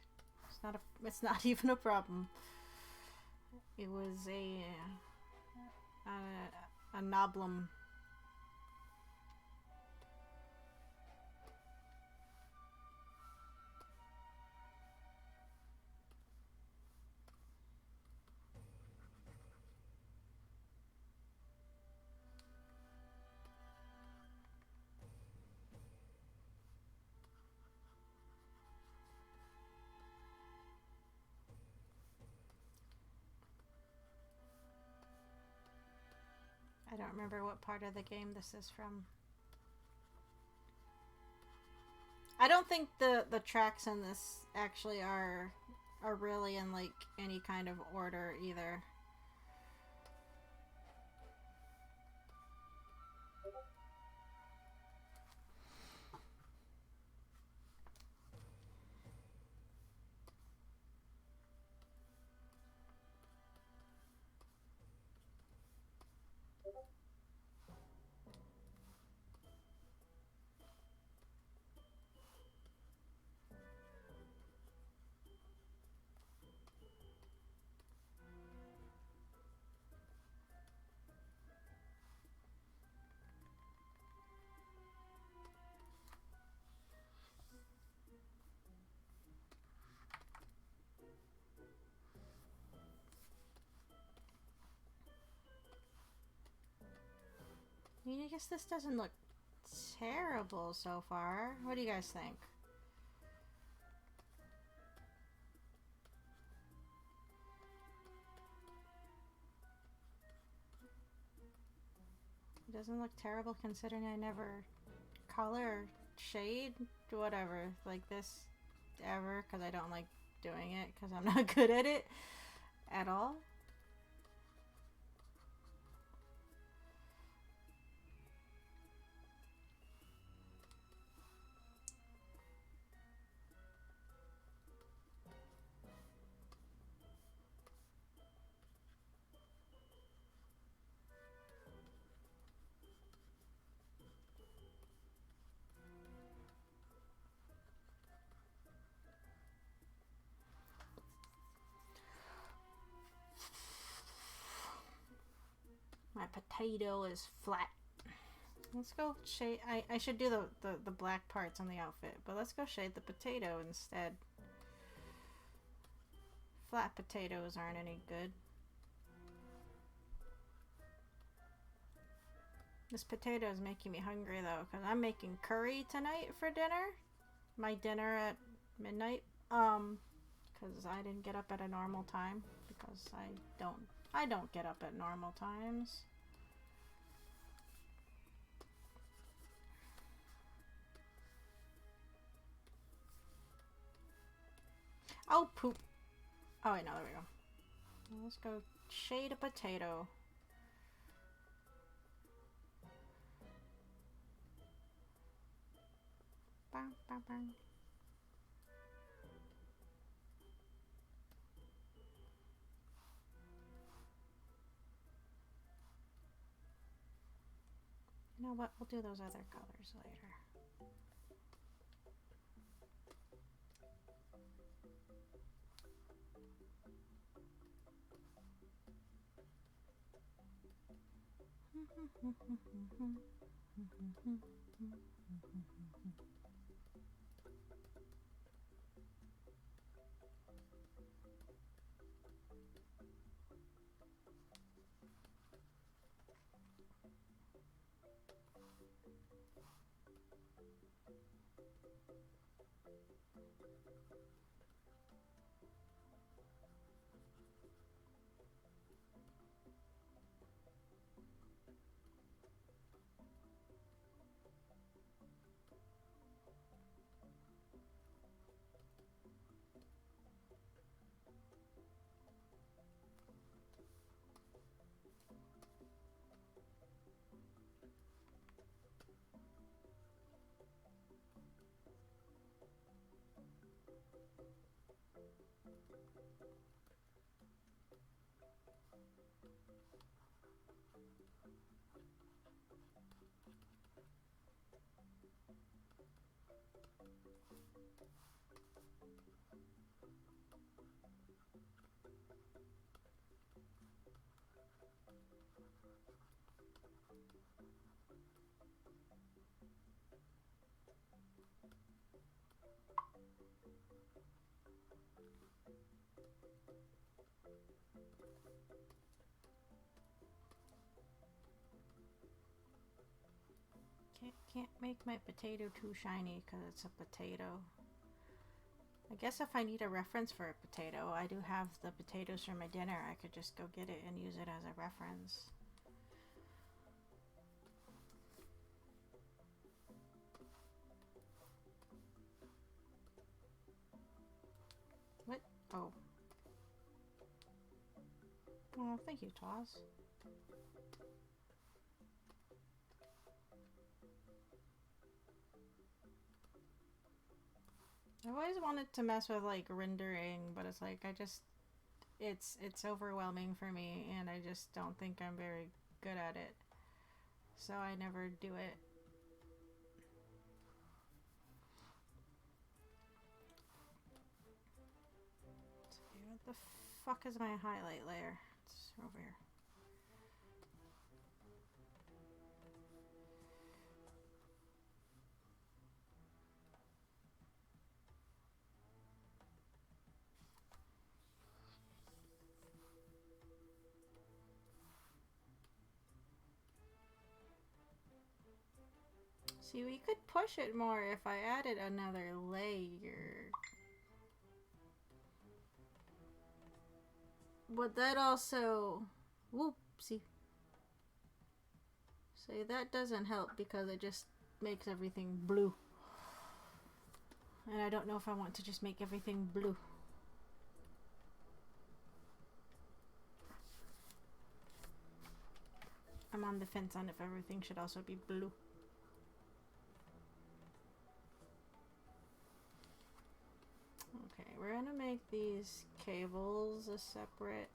It's not even a problem. It was a noblum. I don't remember what part of the game this is from. I don't think the tracks in this actually are really in like any kind of order either. I mean, I guess this doesn't look terrible so far. What do you guys think? It doesn't look terrible considering I never color, shade, whatever, like this ever, because I don't like doing it because I'm not good at it at all. My potato is flat. Let's go shade. I should do the black parts on the outfit, but let's go shade the potato instead. Flat potatoes aren't any good. This potato is making me hungry though, because I'm making curry tonight for dinner. My dinner at midnight. Because I didn't get up at a normal time, because I don't get up at normal times. Oh, poop. Oh, wait, no, there we go. Let's go shade a potato. Bang, bang, bang. You know what? We'll do those other colors later. Can't make my potato too shiny because it's a potato. I guess if I need a reference for a potato, I do have the potatoes for my dinner. I could just go get it and use it as a reference. What? Oh. Oh, thank you, Tawz. I've always wanted to mess with like rendering, but it's like it's overwhelming for me, and I just don't think I'm very good at it. So I never do it. See, what the fuck is my highlight layer? It's over here. See, we could push it more if I added another layer. But that also... Whoopsie. See, that doesn't help because it just makes everything blue. And I don't know if I want to just make everything blue. I'm on the fence on if everything should also be blue. Okay, we're gonna make these cables a separate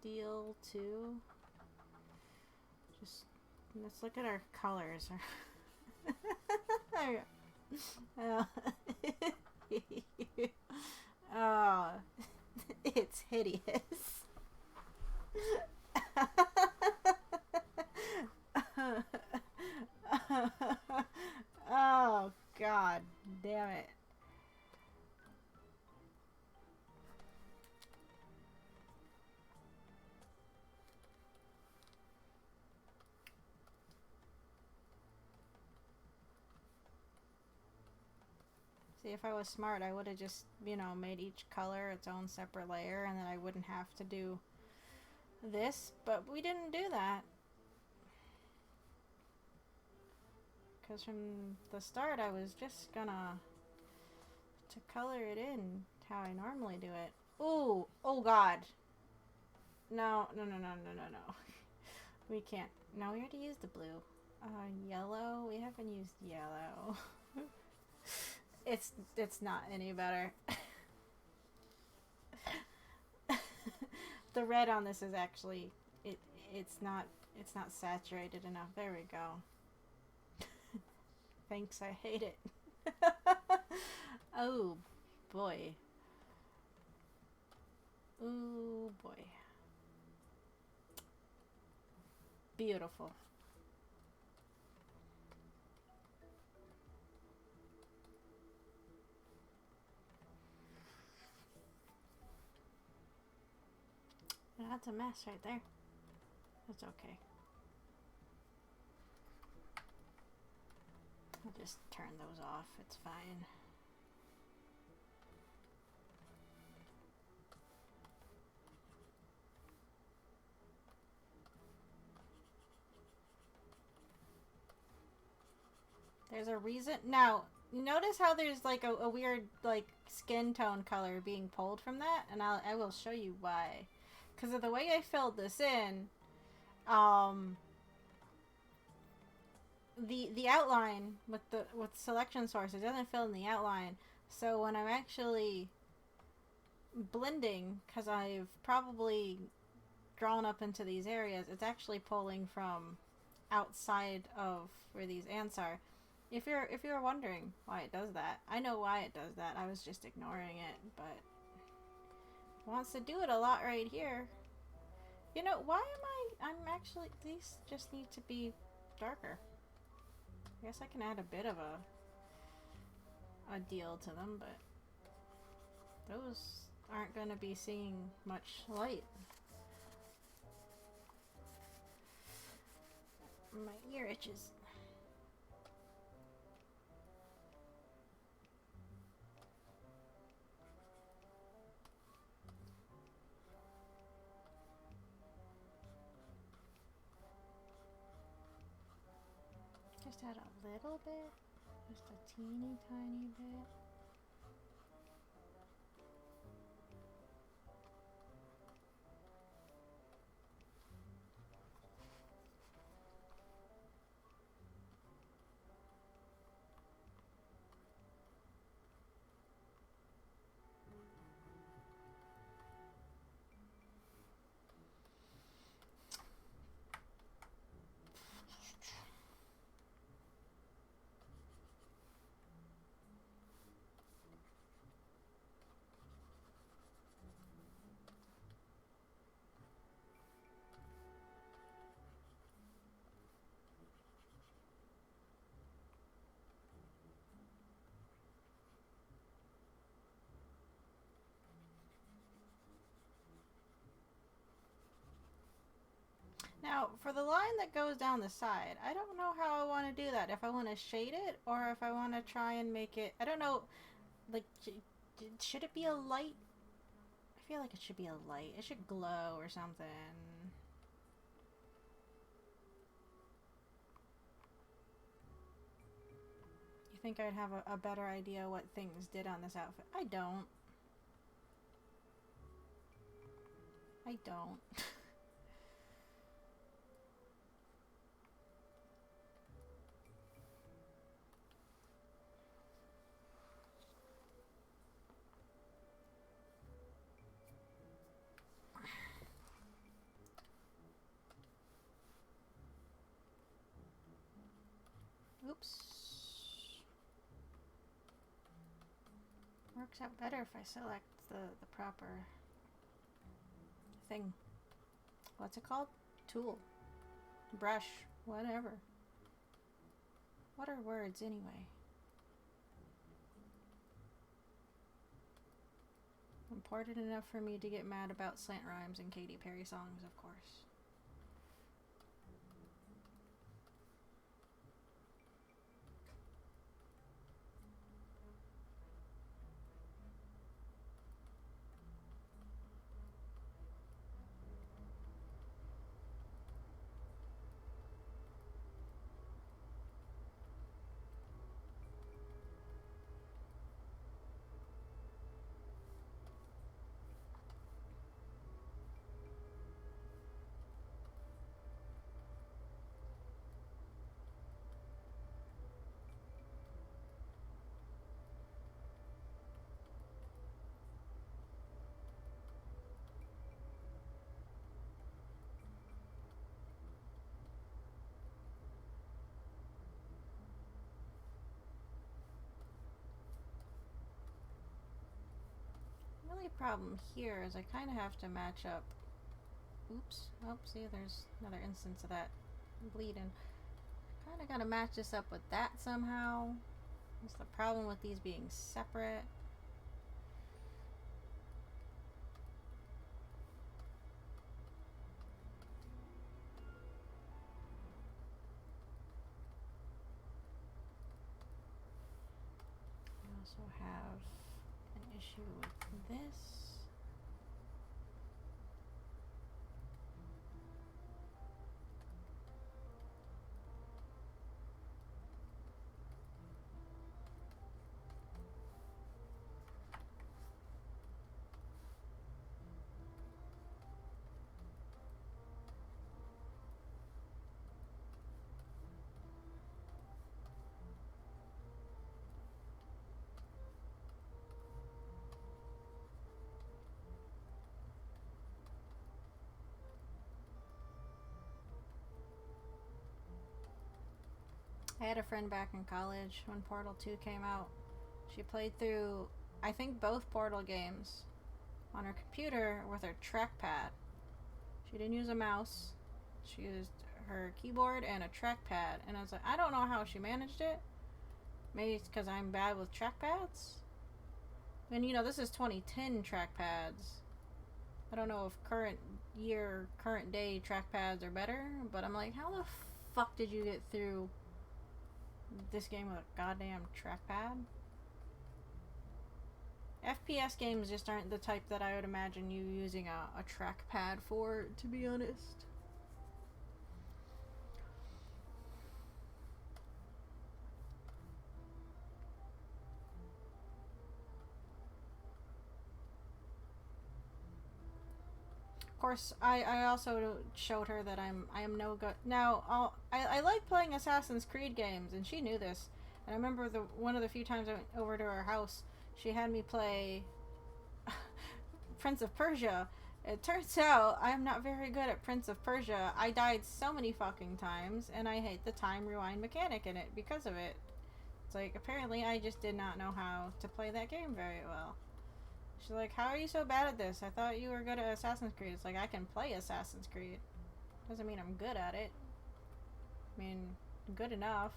deal too. Just let's look at our colors. Oh, it's hideous. See, if I was smart, I would have just, you know, made each color its own separate layer, and then I wouldn't have to do this, but we didn't do that. Because from the start, I was just gonna to color it in how I normally do it. Ooh, oh god. No, no, no, no, no, no, no. We can't. No, we already used the blue. Yellow? We haven't used yellow. It's not any better. The red on this is actually it's not saturated enough. There we go. Thanks, I hate it. Oh boy. Ooh boy. Beautiful. That's a mess right there. That's okay. I'll just turn those off. It's fine. There's a reason. Now, notice how there's like a weird like skin tone color being pulled from that, and I will show you why. Because of the way I filled this in, the outline with selection source, it doesn't fill in the outline. So when I'm actually blending, because I've probably drawn up into these areas, it's actually pulling from outside of where these ants are. If you're wondering why it does that, I know why it does that. I was just ignoring it, but it wants to do it a lot right here. You know, why am I'm actually, these just need to be darker. I guess I can add a bit of a deal to them, but those aren't going to be seeing much light. My ear itches. Just add a little bit, just a teeny tiny bit. Now, for the line that goes down the side, I don't know how I want to do that. If I want to shade it, or if I want to try and make it, I don't know, like, should it be a light? I feel like it should be a light. It should glow or something. You think I'd have a better idea what things did on this outfit? I don't. I don't. Oops. Works out better if I select the proper thing. What's it called? Tool. Brush. Whatever. What are words anyway? Important enough for me to get mad about Slant Rhymes and Katy Perry songs, of course. only problem here is I kind of have to match up. Oops. Oh, see, there's another instance of that bleeding. Kind of got to match this up with that somehow. What's the problem with these being separate? I also have an issue with this. I had a friend back in college when Portal 2 came out. She played through, I think, both Portal games on her computer with her trackpad. She didn't use a mouse. She used her keyboard and a trackpad. And I was like, I don't know how she managed it. Maybe it's because I'm bad with trackpads? And, you know, this is 2010 trackpads. I don't know if current day trackpads are better. But I'm like, how the fuck did you get through this game with a goddamn trackpad? FPS games just aren't the type that I would imagine you using a trackpad for, to be honest. Of course, I also showed her that I am no good. Now, I like playing Assassin's Creed games, and she knew this. And I remember one of the few times I went over to her house, she had me play Prince of Persia. It turns out I'm not very good at Prince of Persia. I died so many fucking times, and I hate the time rewind mechanic in it because of it. It's like, apparently I just did not know how to play that game very well. She's like, how are you so bad at this? I thought you were good at Assassin's Creed. It's like, I can play Assassin's Creed. Doesn't mean I'm good at it. I mean, good enough.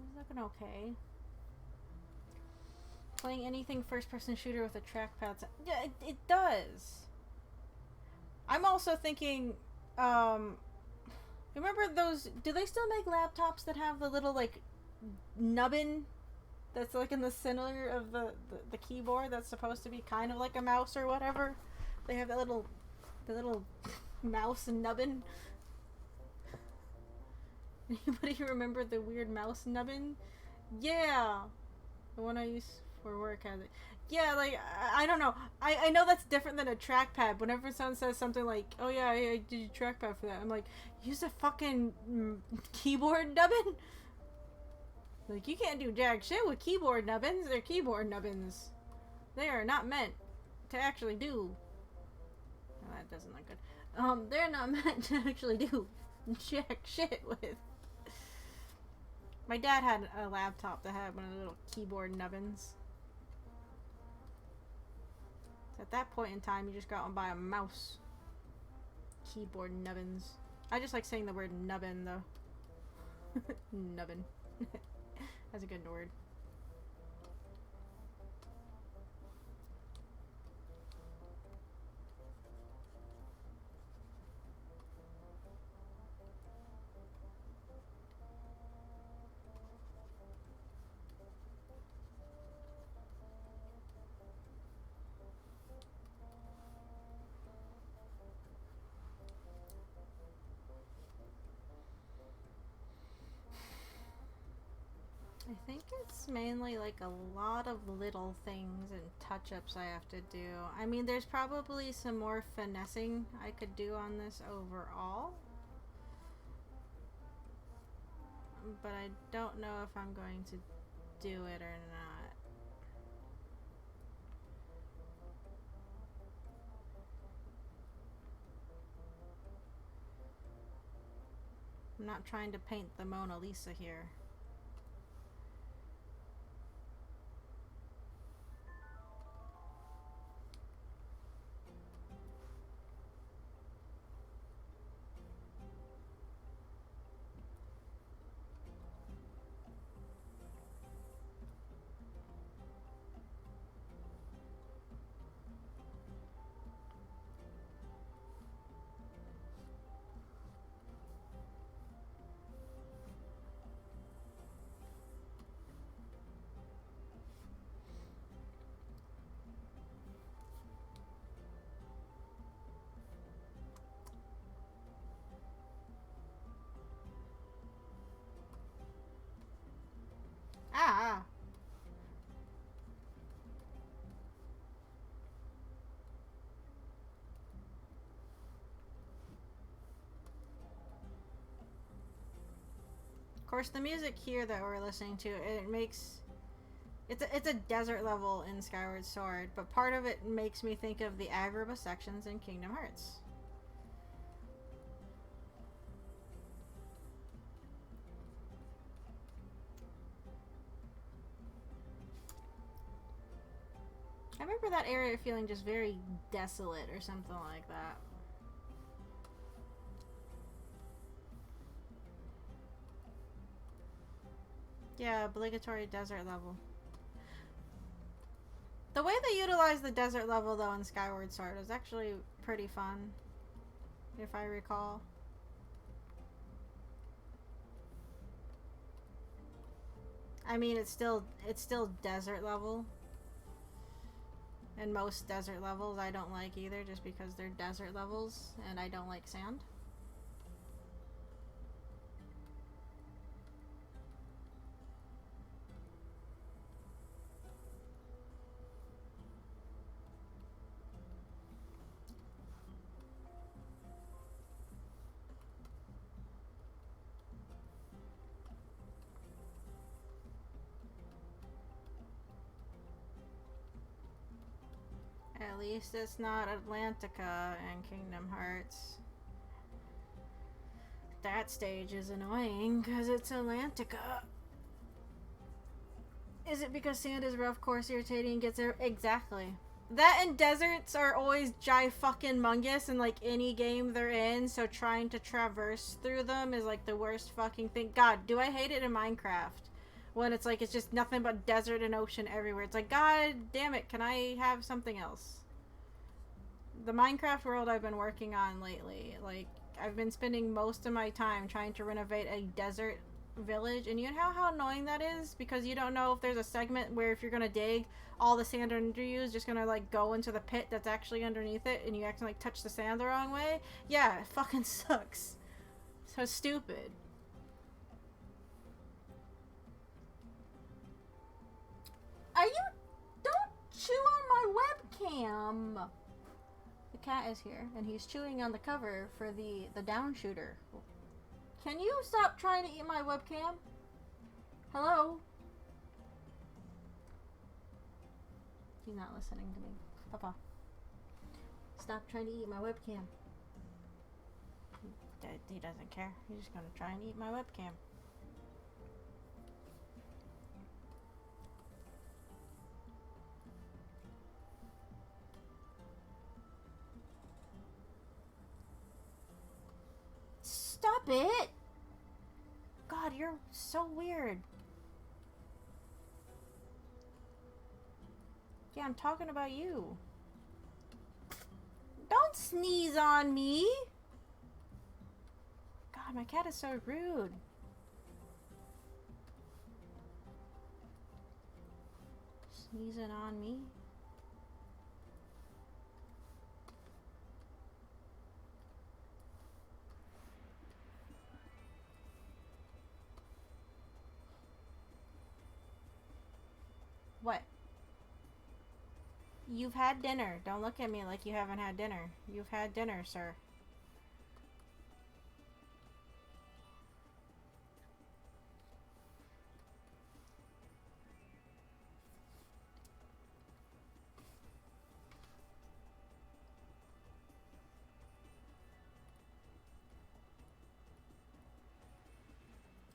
It's looking okay. Playing anything first-person shooter with a trackpad. Yeah, it does. I'm also thinking, remember those, do they still make laptops that have the little, like, nubbin that's, like, in the center of the keyboard that's supposed to be kind of like a mouse or whatever? They have that the little mouse nubbin. Anybody remember the weird mouse nubbin? Yeah! The one I use for work has it. Yeah, like, I don't know. I know that's different than a trackpad. Whenever someone says something like, oh yeah, I did a trackpad for that, I'm like, use a fucking keyboard nubbin? Like, you can't do jack shit with keyboard nubbins. They're keyboard nubbins. They are not meant to actually do. Oh, that doesn't look good. They're not meant to actually do jack shit with. My dad had a laptop that had one of the little keyboard nubbins. So at that point in time, you just go out and buy a mouse. Keyboard nubbins. I just like saying the word nubbin, though. Nubbin. That's a good word. I think it's mainly like a lot of little things and touch-ups I have to do. I mean, there's probably some more finessing I could do on this overall. but I don't know if I'm going to do it or not. I'm not trying to paint the Mona Lisa here. Ah! Of course, the music here that we're listening to, it makes... It's a desert level in Skyward Sword, but part of it makes me think of the Agrabah sections in Kingdom Hearts. I remember that area feeling just very desolate or something like that. Yeah, obligatory desert level. The way they utilize the desert level, though, in Skyward Sword is actually pretty fun, if I recall. I mean, it's still desert level. And most desert levels I don't like either, just because they're desert levels, and I don't like sand. At least it's not Atlantica and Kingdom Hearts. That stage is annoying because it's Atlantica. Is it because sand is rough, coarse, irritating, and gets there? Exactly. That and deserts are always fucking-mungous in like any game they're in, so trying to traverse through them is like the worst fucking thing. God, do I hate it in Minecraft? When it's like, it's just nothing but desert and ocean everywhere. It's like, God damn it, can I have something else? The Minecraft world I've been working on lately, like, I've been spending most of my time trying to renovate a desert village, and you know how annoying that is? Because you don't know if there's a segment where if you're gonna dig, all the sand under you is just gonna, like, go into the pit that's actually underneath it, and you accidentally like, touch the sand the wrong way. Yeah, it fucking sucks. So stupid. Are you... Don't chew on my webcam! The cat is here, and he's chewing on the cover for the down shooter. Can you stop trying to eat my webcam? Hello? He's not listening to me. Papa. Stop trying to eat my webcam. He doesn't care. He's just gonna try and eat my webcam. Stop it! God, you're so weird. Yeah, I'm talking about you. Don't sneeze on me! God, my cat is so rude. Sneezing on me? What? You've had dinner. Don't look at me like you haven't had dinner. You've had dinner, sir.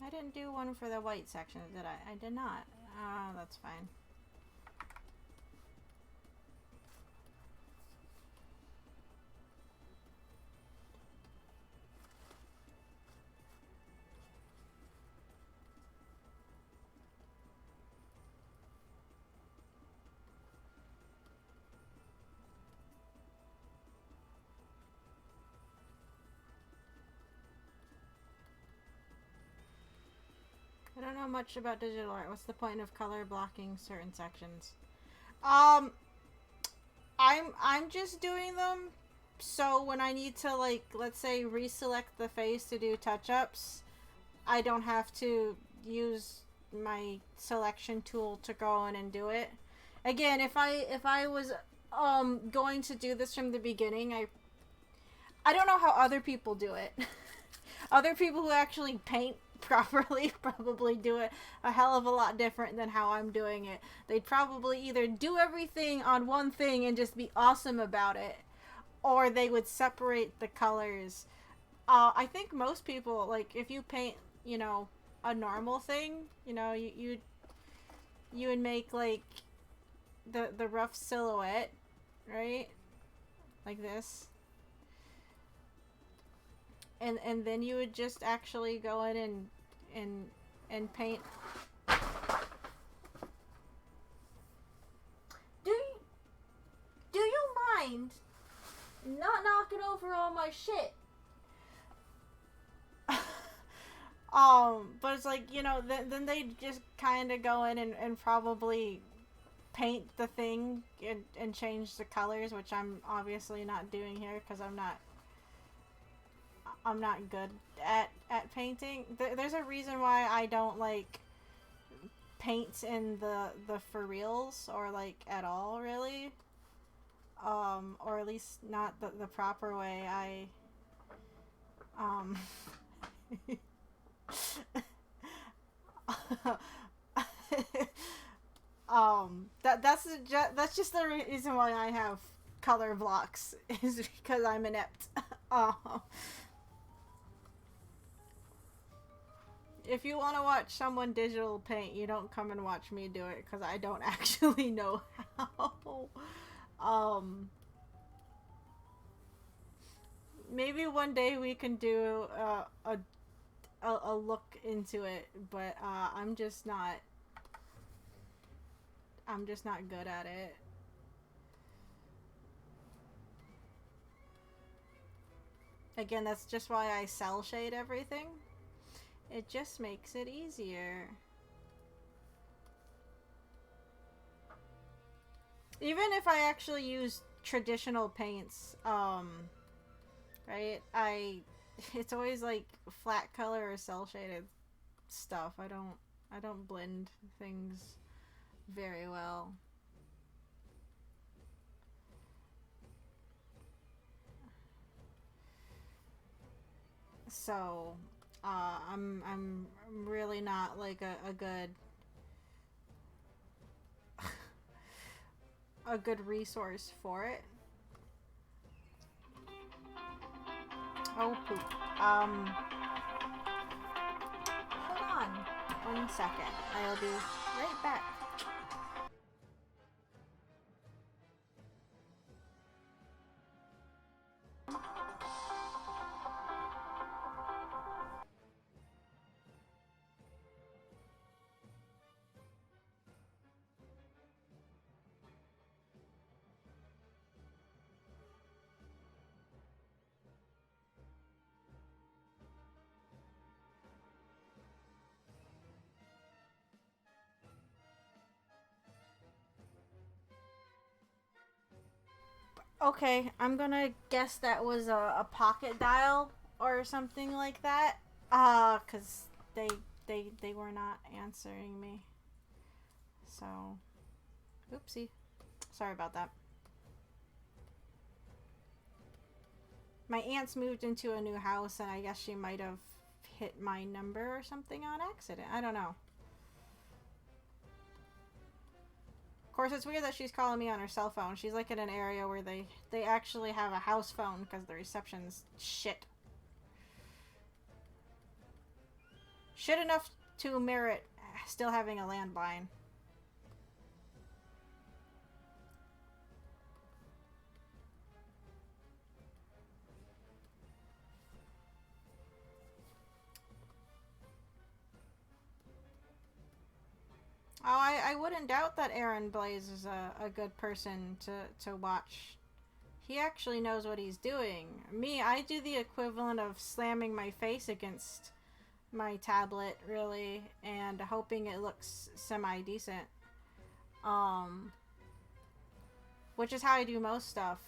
I didn't do one for the white section, did I? I did not. Oh, that's fine. I don't know much about digital art. What's the point of color blocking certain sections? I'm just doing them so when I need to, like, let's say reselect the face to do touch-ups, I don't have to use my selection tool to go in and do it. Again, if I was going to do this from the beginning, I don't know how other people do it. Other people who actually paint properly probably do it a hell of a lot different than how I'm doing it. They'd probably either do everything on one thing and just be awesome about it, or they would separate the colors. I think most people, like, if you paint, you know, a normal thing, you know, you would make, like, the rough silhouette, right? Like this. And then you would just actually go in and paint. Do you mind not knocking over all my shit? But it's like, you know, then they just kind of go in and probably paint the thing and change the colors, which I'm obviously not doing here because I'm not good at painting. There's a reason why I don't, like, paint in the for reals, or, like, at all, really. Or at least not the proper way. That's just the reason why I have color blocks, is because I'm inept. If you want to watch someone digital paint, you don't come and watch me do it, because I don't actually know how. Maybe one day we can do a look into it, but I'm just not good at it. Again, that's just why I cell shade everything. It just makes it easier. Even if I actually use traditional paints, right? It's always like flat color or cell shaded stuff. I don't blend things very well. So, I'm really not like a good a good resource for it. Oh poop. Hold on 1 second. I'll be right back. Okay, I'm gonna guess that was a pocket dial or something like that. Cause they were not answering me. So, oopsie. Sorry about that. My aunt's moved into a new house, and I guess she might have hit my number or something on accident. I don't know. Of course, it's weird that she's calling me on her cell phone. She's like in an area where they actually have a house phone because the reception's shit. Shit enough to merit still having a landline. Oh, I wouldn't doubt that Aaron Blaze is a good person to watch. He actually knows what he's doing. Me, I do the equivalent of slamming my face against my tablet, really, and hoping it looks semi-decent. Which is how I do most stuff,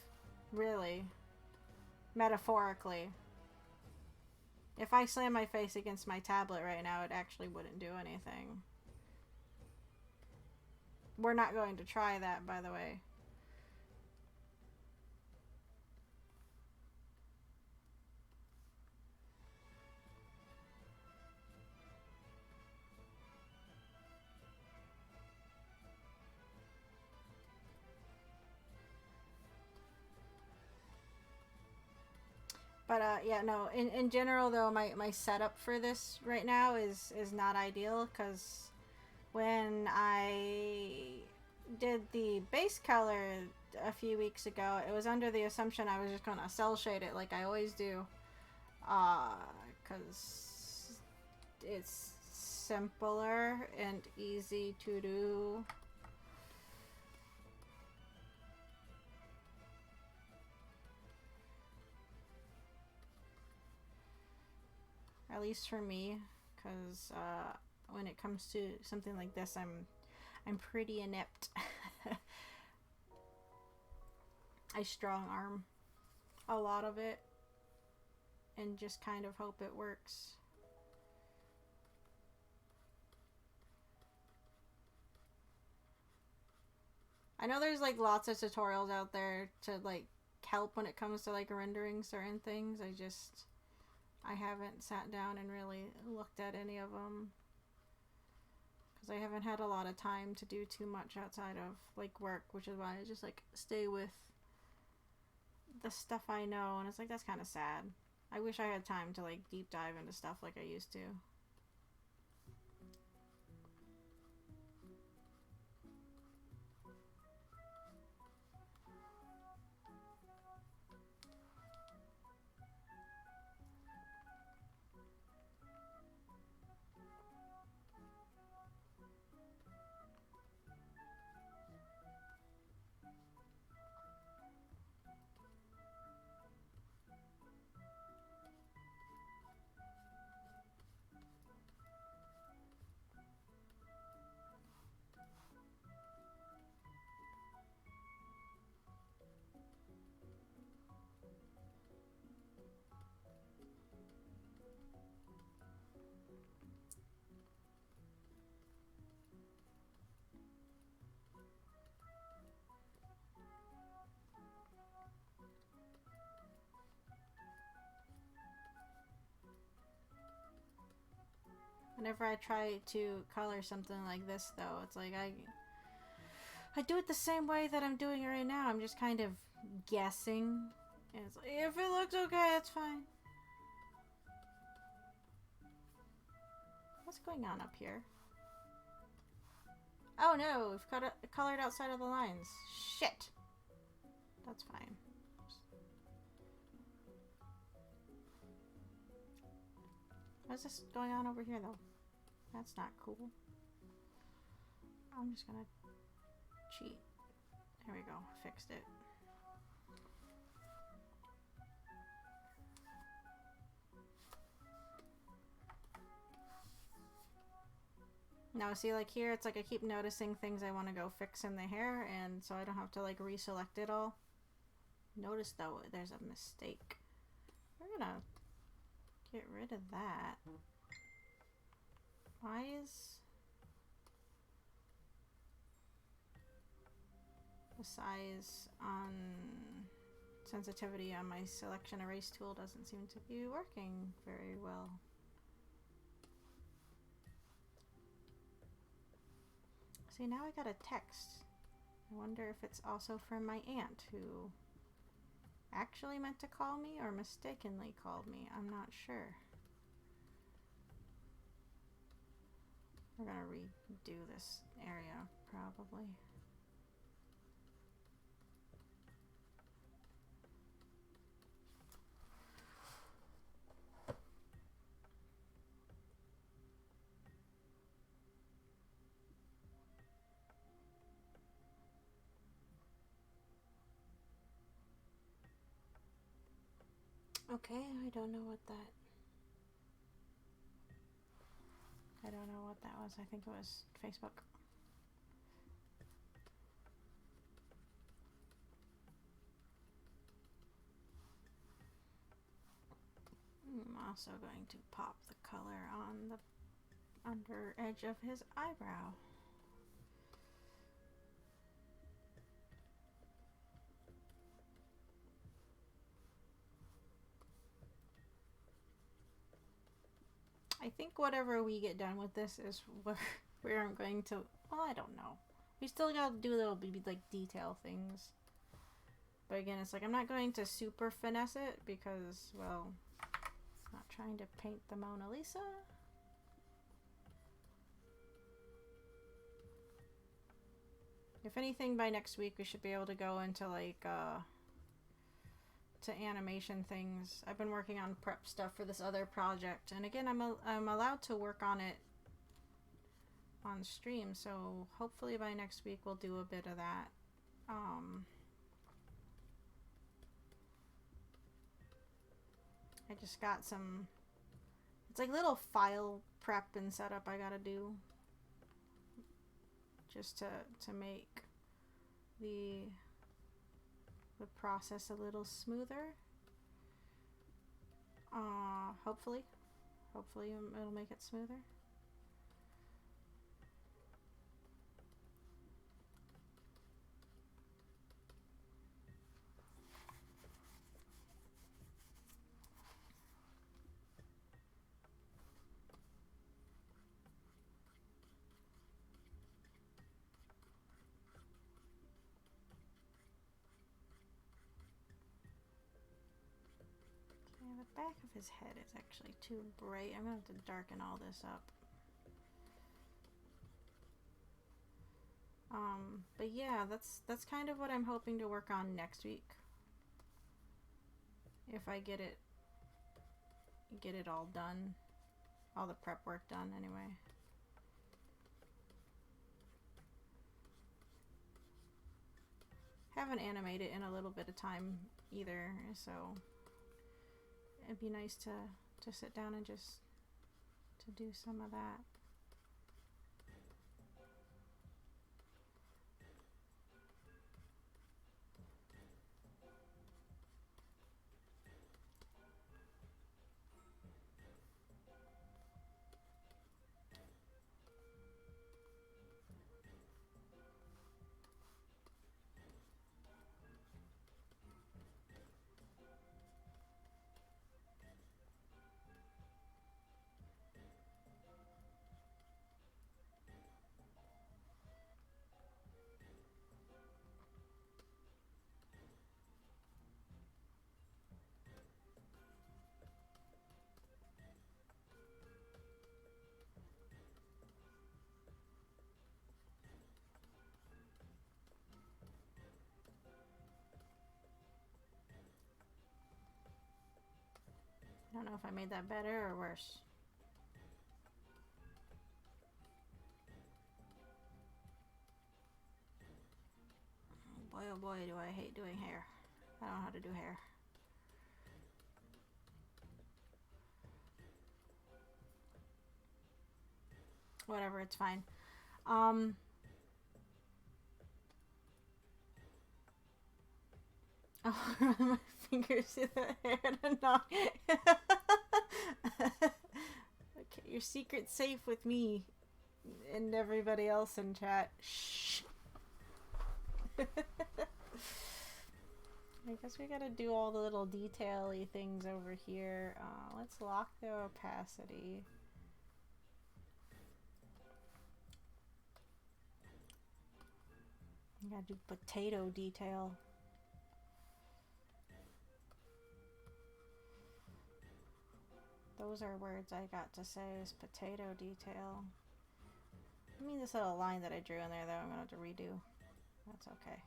really. Metaphorically. If I slam my face against my tablet right now, it actually wouldn't do anything. We're not going to try that, by the way. But yeah, no. In general, though, my setup for this right now is not ideal, because when I did the base color a few weeks ago, it was under the assumption I was just gonna cel shade it like I always do, because it's simpler and easy to do. At least for me, because when it comes to something like this, I'm pretty inept. I strong arm a lot of it and just kind of hope it works. I know there's like lots of tutorials out there to like help when it comes to like rendering certain things. I haven't sat down and really looked at any of them, because I haven't had a lot of time to do too much outside of like work, which is why I just like stay with the stuff I know, and it's like, that's kind of sad. I wish I had time to like deep dive into stuff like I used to. Whenever I try to color something like this, though, it's like I do it the same way that I'm doing it right now. I'm just kind of guessing. And it's like, if it looks okay, it's fine. What's going on up here? Oh no, we've got it colored outside of the lines. Shit. That's fine. What's this going on over here, though? That's not cool. I'm just gonna cheat. There we go. Fixed it. Now, see, like here, it's like I keep noticing things I want to go fix in the hair, and so I don't have to like reselect it all. Notice, though, there's a mistake. We're gonna get rid of that. Why is the size on sensitivity on my selection erase tool doesn't seem to be working very well? See, now I got a text. I wonder if it's also from my aunt, who actually meant to call me or mistakenly called me. I'm not sure. We're gonna redo this area, probably. Okay, I don't know what that was. I think it was Facebook. I'm also going to pop the color on the under edge of his eyebrow. I think whatever we get done with this is where I'm going to, well, I don't know. We still gotta do little like detail things. But again, it's like I'm not going to super finesse it because, well, I'm not trying to paint the Mona Lisa. If anything, by next week we should be able to go into like to animation things. I've been working on prep stuff for this other project, and again, I'm allowed to work on it on stream, so hopefully by next week we'll do a bit of that. I just got some, it's like little file prep and setup I gotta do just to make the process a little smoother. Hopefully it'll make it smoother. The back of his head is actually too bright. I'm gonna have to darken all this up. But yeah, that's kind of what I'm hoping to work on next week. If I get it all done, all the prep work done anyway. Haven't animated in a little bit of time either, so it'd be nice to sit down and just to do some of that. I don't know if I made that better or worse. Boy, oh boy, do I hate doing hair. I don't know how to do hair. Whatever, it's fine. Oh, my fingers in the hair to knock. Okay, your secret's safe with me and everybody else in chat. Shh. I guess we gotta do all the little detail-y things over here. Let's lock the opacity. I gotta do potato detail. Those are words I got to say, is potato detail. I mean, this little line that I drew in there, though, I'm going to have to redo. That's okay.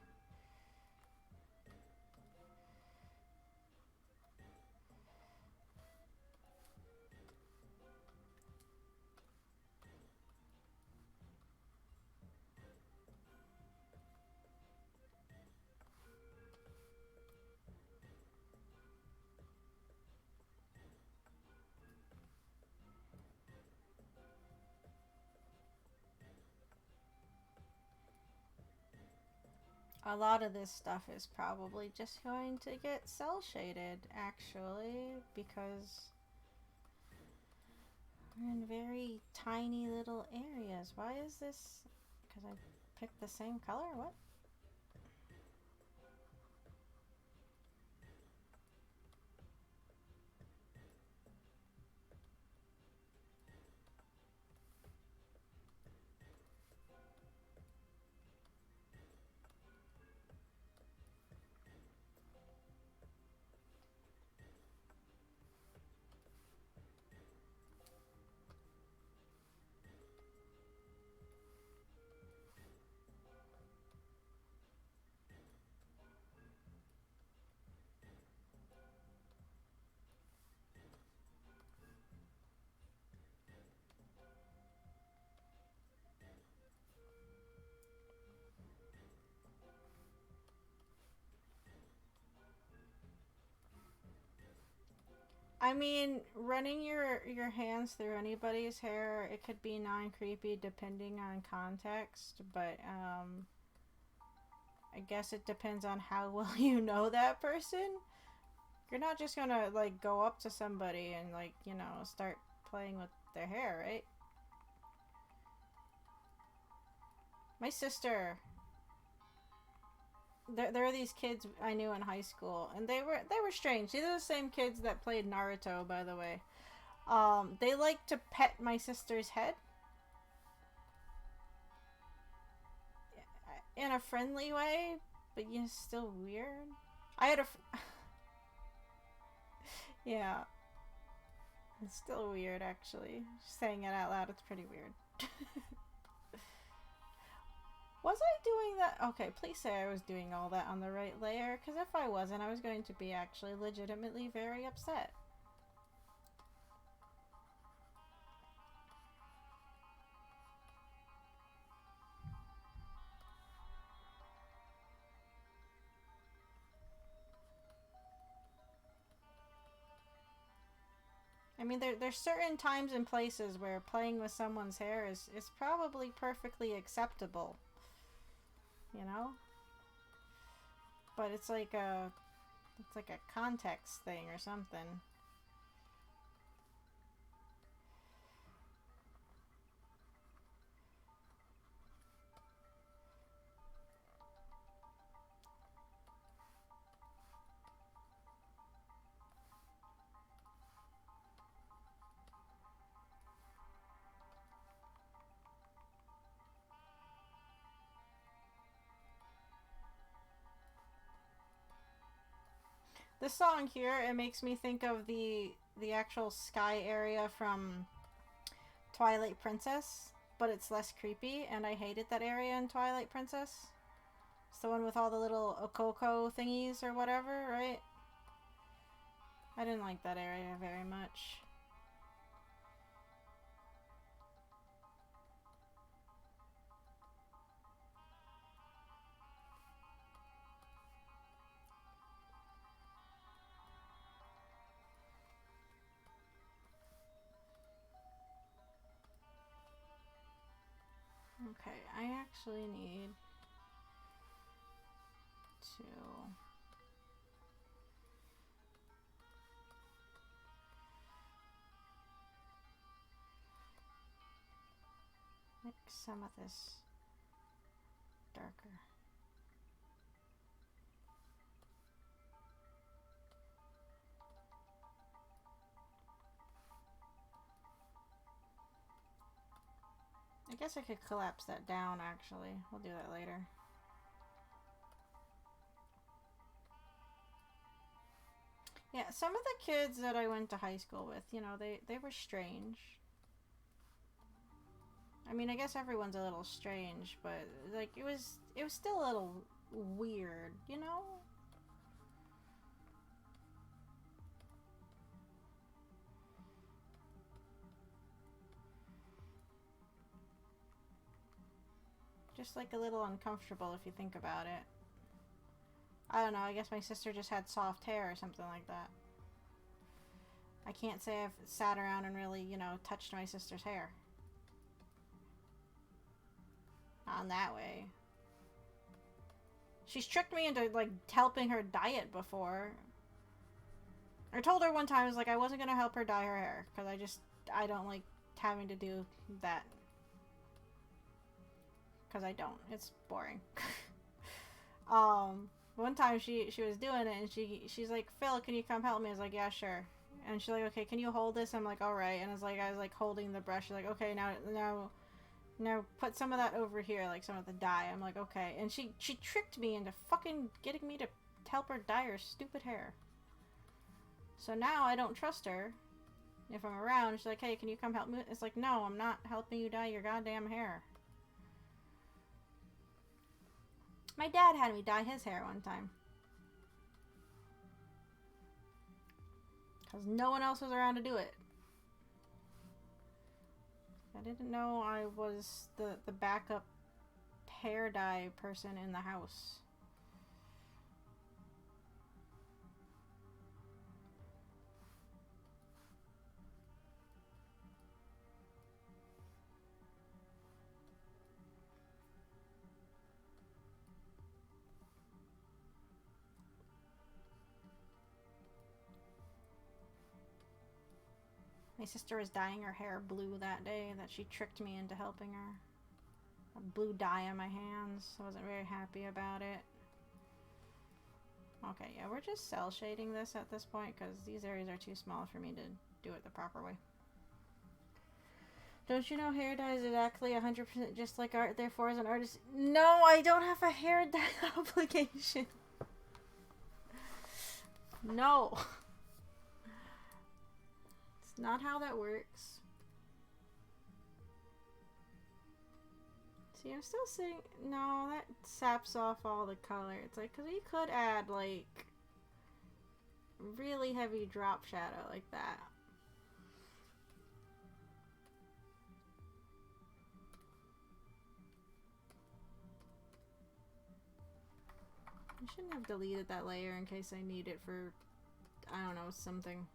A lot of this stuff is probably just going to get cell shaded, actually, because we're in very tiny little areas. Why is this? Because I picked the same color? What? I mean, running your hands through anybody's hair, it could be non-creepy depending on context, but I guess it depends on how well you know that person. You're not just gonna like go up to somebody and like, you know, start playing with their hair, right? My sister, there are these kids I knew in high school, and they were strange. These are the same kids that played Naruto, by the way. They like to pet my sister's head in a friendly way, but yeah, still weird. I had a yeah, it's still weird actually. Saying it out loud, it's pretty weird. Was I doing that? Okay, please say I was doing all that on the right layer, because if I wasn't, I was going to be actually legitimately very upset. I mean, there's certain times and places where playing with someone's hair is probably perfectly acceptable, you know? But it's like a context thing or something. This song here, it makes me think of the actual sky area from Twilight Princess, but it's less creepy, and I hated that area in Twilight Princess. It's the one with all the little Okoko thingies or whatever, right? I didn't like that area very much. Okay, I actually need to make some of this darker. I guess I could collapse that down actually. We'll do that later. Yeah, some of the kids that I went to high school with, you know, they were strange. I mean, I guess everyone's a little strange, but like it was still a little weird, you know? Just like a little uncomfortable if you think about it. I don't know, I guess my sister just had soft hair or something like that. I can't say I've sat around and really, you know, touched my sister's hair. Not in that way. She's tricked me into, like, helping her dye it before. I told her one time, I was like, I wasn't gonna help her dye her hair. Because I don't like having to do that. Because I don't. It's boring. One time she was doing it, and she's like, Phil, can you come help me? I was like, yeah, sure. And she's like, okay, can you hold this? I'm like, alright. And I was like holding the brush. She's like, okay, now put some of that over here, like some of the dye. I'm like, okay. And she tricked me into fucking getting me to help her dye her stupid hair. So now I don't trust her. If I'm around, she's like, hey, can you come help me? It's like, no, I'm not helping you dye your goddamn hair. My dad had me dye his hair one time. Because no one else was around to do it. I didn't know I was the backup hair dye person in the house. My sister was dyeing her hair blue that day that she tricked me into helping her. A blue dye on my hands. I wasn't very happy about it. Okay, yeah, we're just cell shading this at this point because these areas are too small for me to do it the proper way. Don't you know hair dye is exactly 100% just like art, therefore as an artist... No, I don't have a hair dye obligation. No. Not how that works. See, I'm still saying no, that saps off all the color. It's like, because you could add like really heavy drop shadow like that. I shouldn't have deleted that layer in case I need it for, I don't know, something.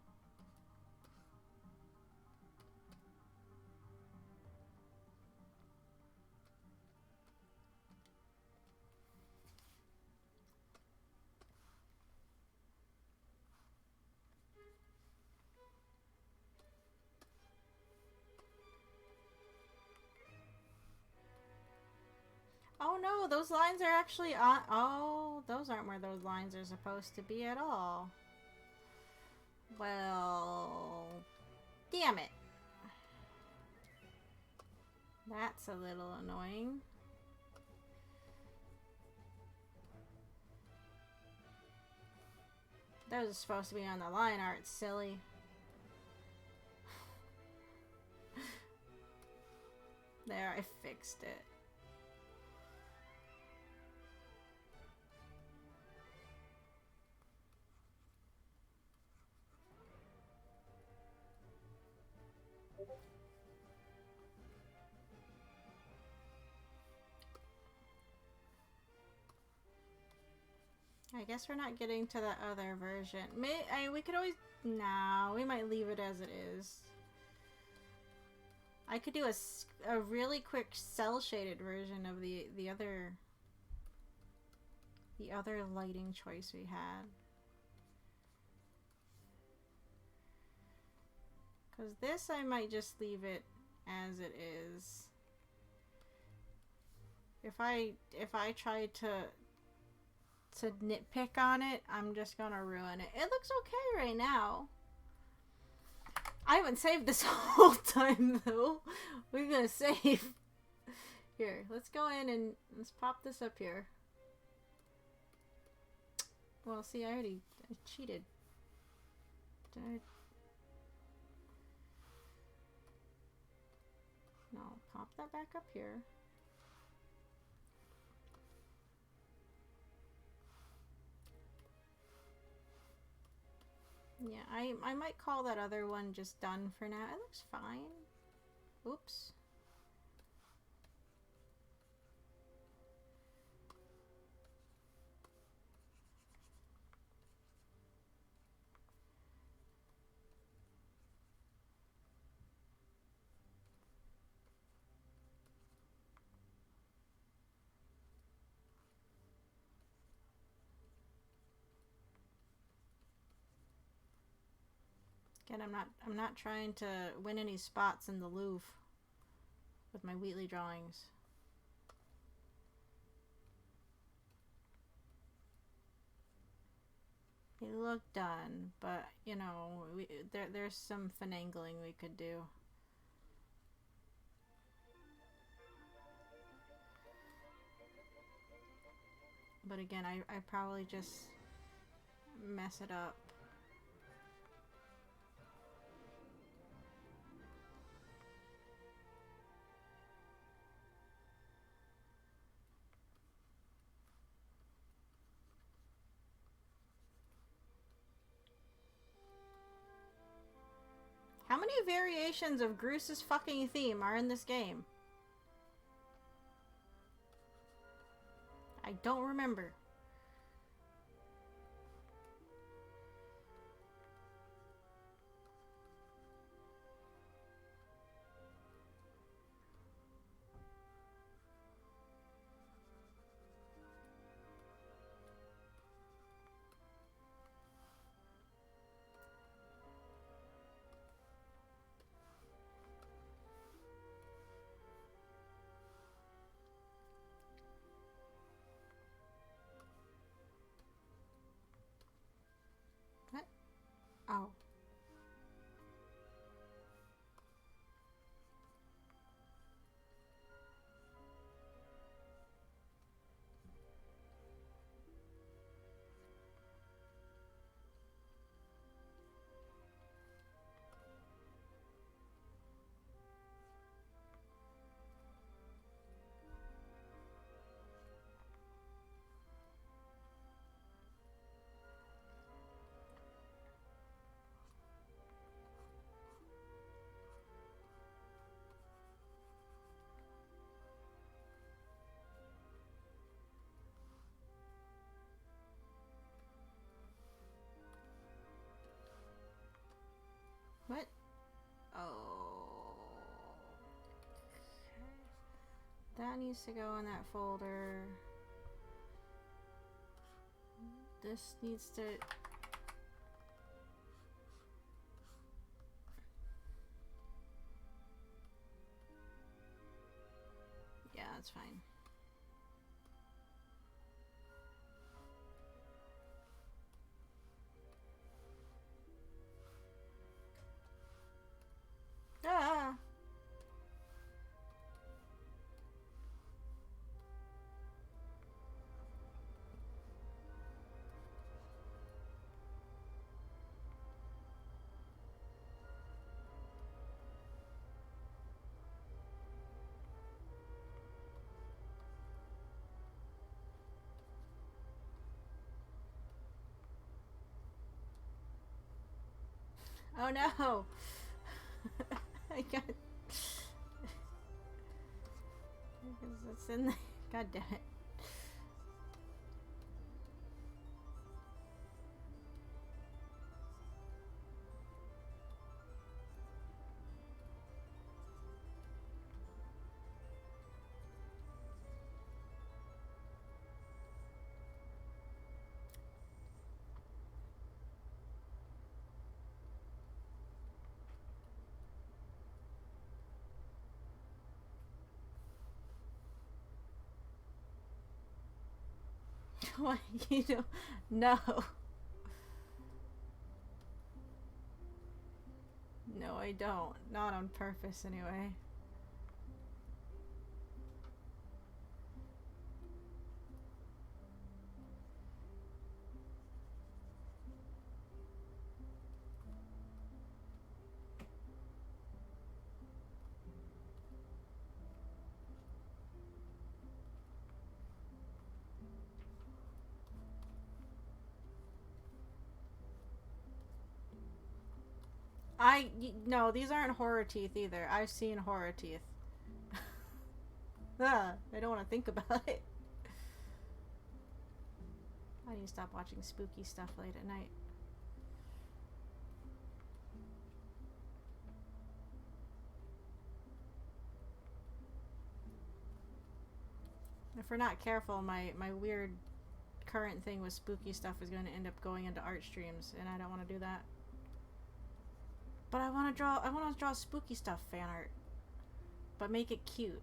Oh no, those lines are actually on. Oh, those aren't where those lines are supposed to be at all. Well, damn it. That's a little annoying. Those are supposed to be on the line art, silly. There, I fixed it. I guess we're not getting to the other version. We could always... No, we might leave it as it is. I could do a really quick cel-shaded version of the other lighting choice we had. Because this I might just leave it as it is. If I try to nitpick on it, I'm just gonna ruin it. It looks okay right now. I haven't saved this whole time though. We're gonna save. Here, let's go in and let's pop this up here. Well, see, I cheated. No, pop that back up here. Yeah, I might call that other one just done for now. It looks fine. Oops. Again, I'm not trying to win any spots in the Louvre with my Wheatley drawings. They look done, but you know, there's some finagling we could do. But again, I probably just mess it up. How many variations of Groos's fucking theme are in this game? I don't remember. What? Oh. What? Oh. Okay. That needs to go in that folder. This needs to... Yeah, that's fine. Ah! Oh no! I got... It's in there. God damn it. What? You don't... No. No, I don't. Not on purpose, anyway. No, these aren't horror teeth either. I've seen horror teeth. I don't want to think about it. I need to stop watching spooky stuff late at night. If we're not careful, my weird current thing with spooky stuff is going to end up going into art streams, and I don't want to do that. But I want to draw spooky stuff fan art, but make it cute.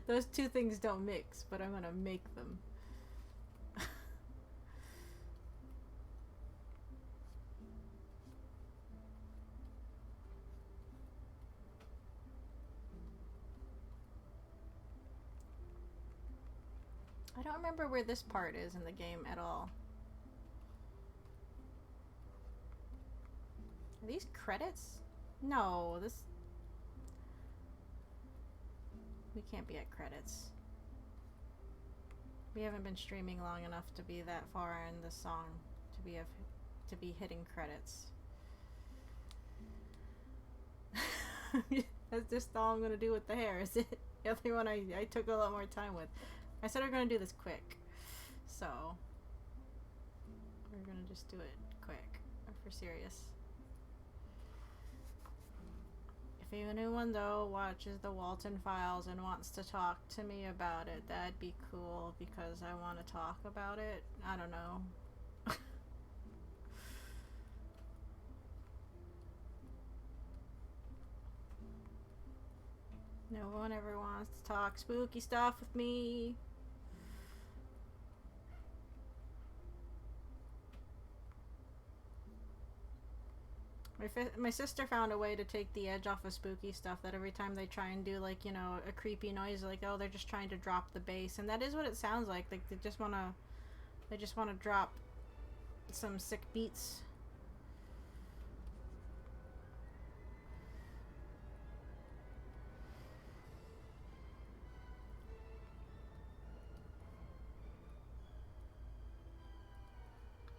Those two things don't mix, but I'm gonna make them. I don't remember where this part is in the game at all. Are these credits? No, this... We can't be at credits. We haven't been streaming long enough to be that far in the song to be hitting credits. That's just all I'm gonna do with the hair, is it? The other one I took a lot more time with. I said we're gonna do this quick, so we're gonna just do it quick, for serious. If anyone though watches the Walton Files and wants to talk to me about it, that'd be cool because I want to talk about it. I don't know. No one ever wants to talk spooky stuff with me. My sister found a way to take the edge off of spooky stuff, that every time they try and do, like, you know, a creepy noise, like, oh, they're just trying to drop the bass, and that is what it sounds like. Like, they just want to drop some sick beats.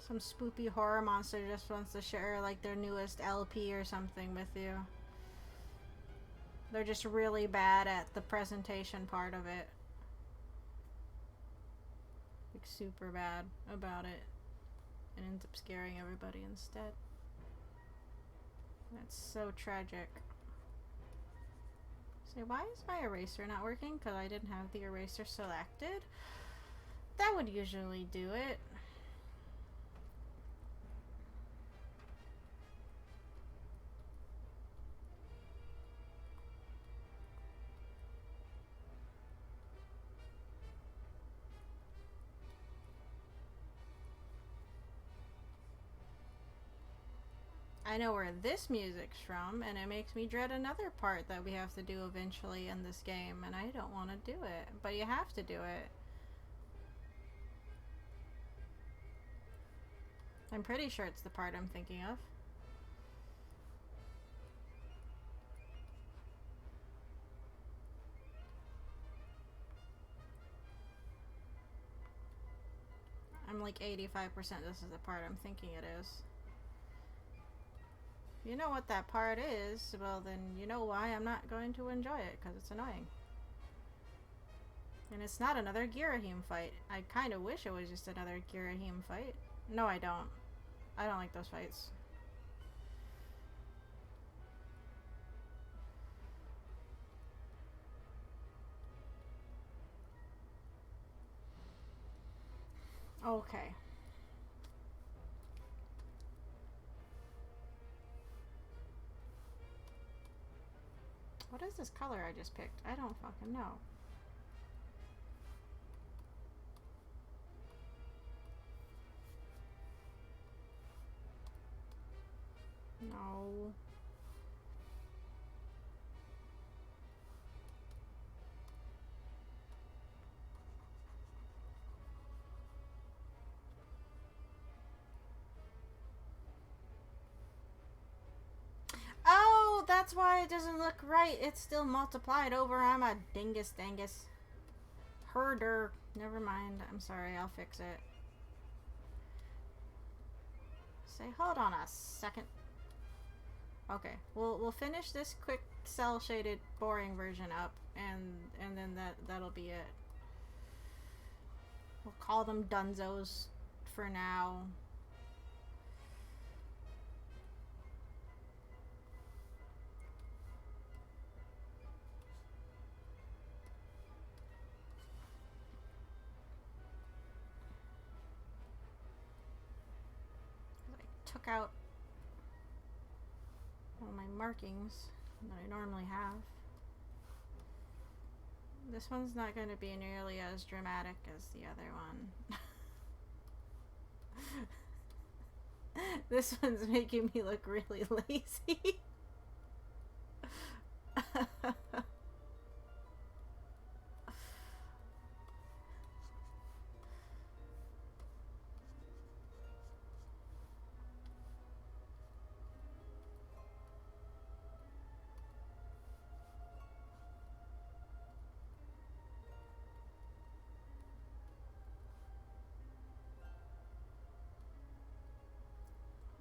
Some spoopy horror monster just wants to share, like, their newest LP or something with you. They're just really bad at the presentation part of it. Like, super bad about it. And ends up scaring everybody instead. That's so tragic. So why is my eraser not working? Because I didn't have the eraser selected? That would usually do it. I know where this music's from, and it makes me dread another part that we have to do eventually in this game, and I don't want to do it, but you have to do it. I'm pretty sure it's the part I'm thinking of. I'm like 85% this is the part I'm thinking it is. You know what that part is, well then you know why I'm not going to enjoy it, because it's annoying. And it's not another Girahim fight. I kind of wish it was just another Girahim fight. No, I don't. I don't like those fights. Okay. What is this color I just picked? I don't fucking know. No. Oh, that's why it doesn't look right. It's still multiplied over. I'm a dingus dangus. Herder. Never mind. I'm sorry. I'll fix it. say, hold on a second. Okay, we'll finish this quick cell shaded boring version up, and then that'll be it. We'll call them Dunzos for now. I took out all my markings that I normally have. This one's not going to be nearly as dramatic as the other one. This one's making me look really lazy.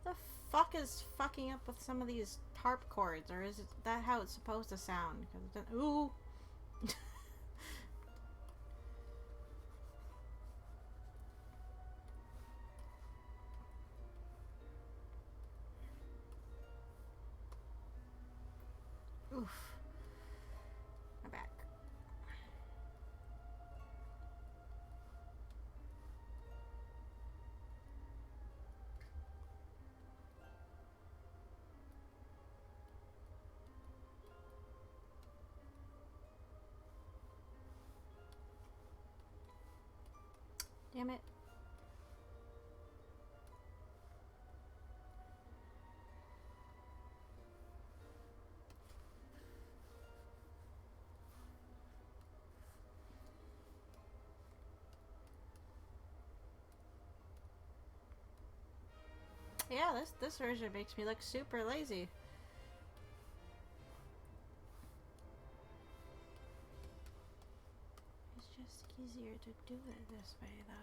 The fuck is fucking up with some of these harp chords, or is that how it's supposed to sound? Ooh. Oof. My back. Damn it. Yeah, this version makes me look super lazy. It's just easier to do it this way, though.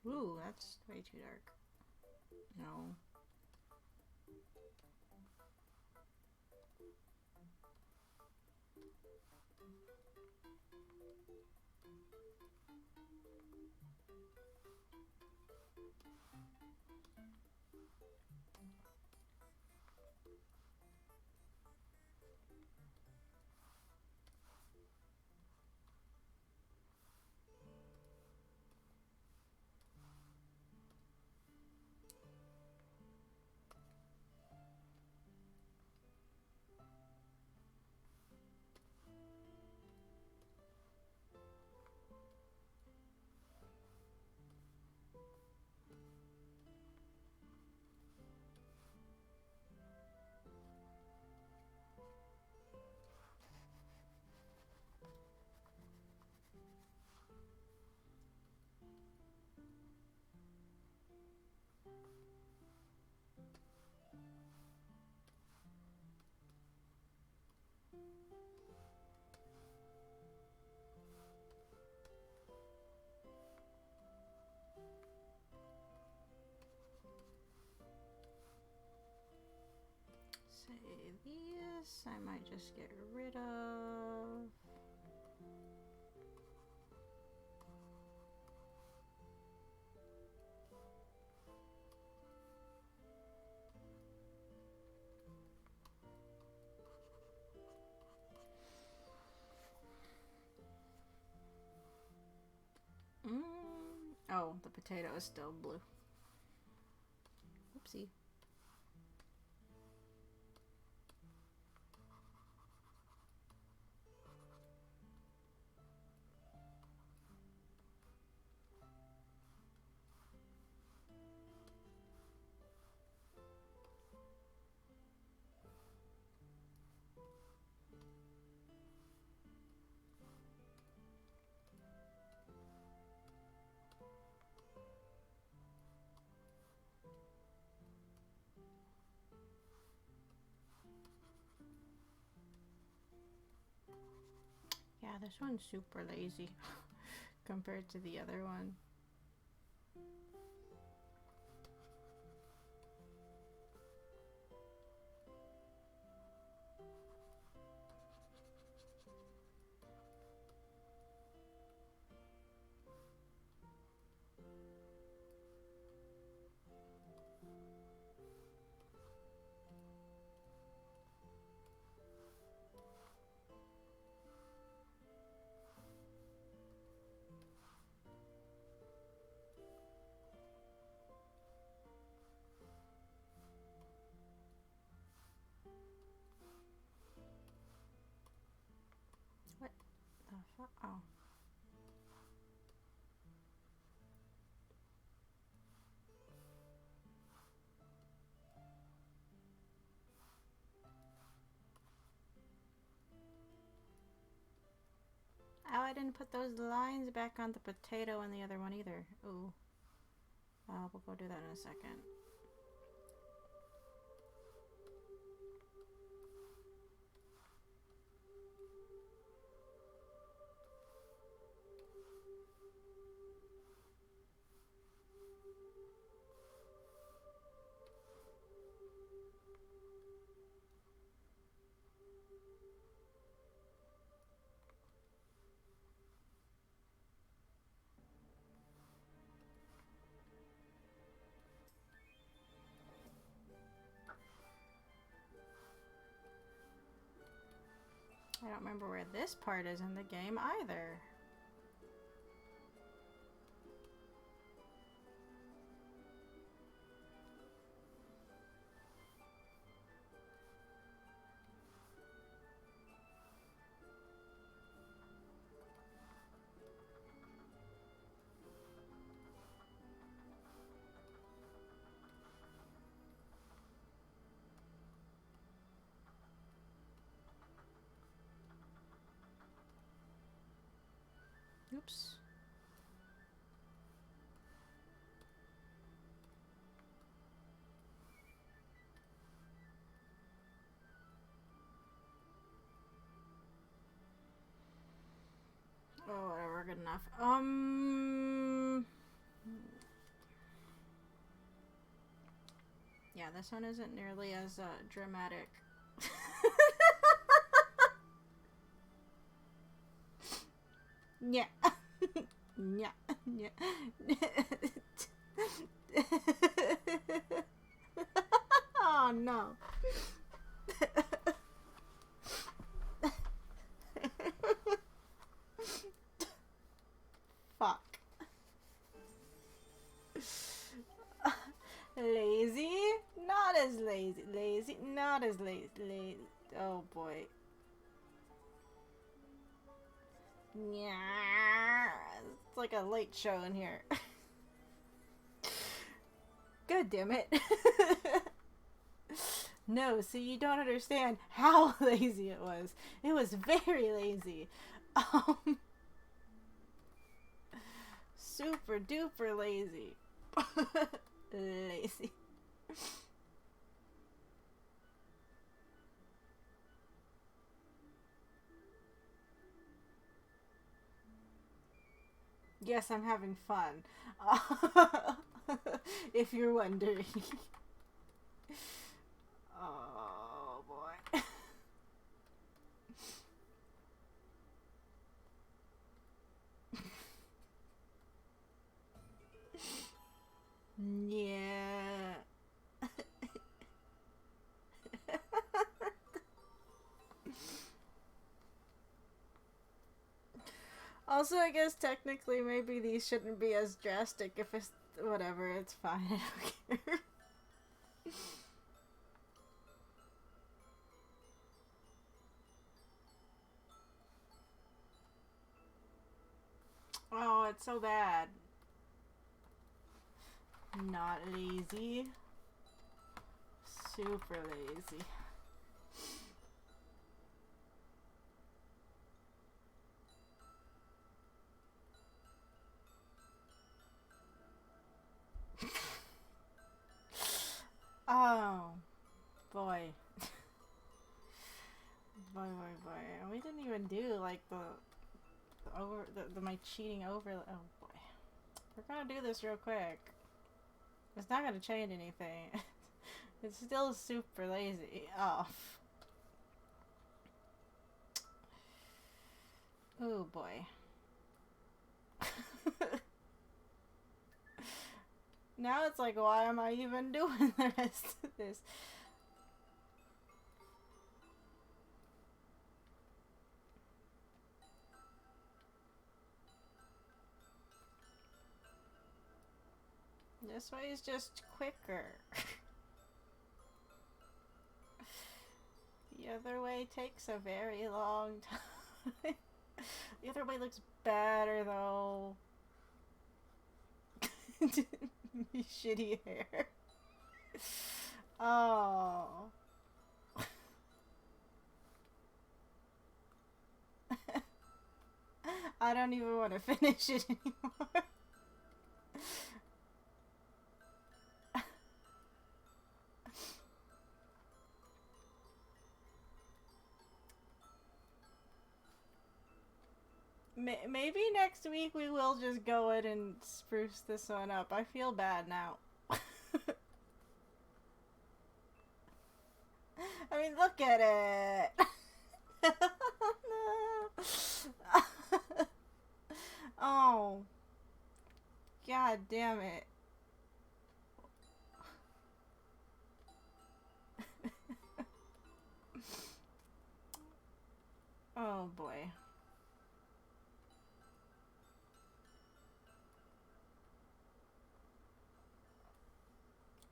Ooh, that's way too dark. No. Say these, I might just get rid of. Oh, the potato is still blue. Oopsie. Yeah, this one's super lazy compared to the other one. What the fuck? Oh. Oh, I didn't put those lines back on the potato and the other one either. Ooh. We'll go do that in a second. I don't remember where this part is in the game either. Oops. Oh, whatever, good enough. Yeah, this one isn't nearly as dramatic. Yeah. Yeah. Yeah. Oh no. Fuck. Lazy? Not as lazy. Lazy? Not as lazy. Oh boy. Yeah. It's like a late show in here. God damn it. No, see, you don't understand how lazy it was. It was very lazy. Super duper lazy. Lazy. Yes, I'm having fun. If you're wondering. Oh boy. Yeah. Also, I guess technically maybe these shouldn't be as drastic if it's... Whatever, it's fine. I don't care. Oh, it's so bad. Not lazy. Super lazy. Oh, boy. Boy. We didn't even do, like, my cheating over... Oh, boy. We're gonna do this real quick. It's not gonna change anything. It's still super lazy. Oh. Oh, boy. Now it's like, why am I even doing the rest of this? This way is just quicker. The other way takes a very long time. The other way looks better, though. Shitty hair. Oh. I don't even want to finish it anymore. Maybe next week we will just go in and spruce this one up. I feel bad now. I mean, look at it. Oh. God damn it. Oh boy.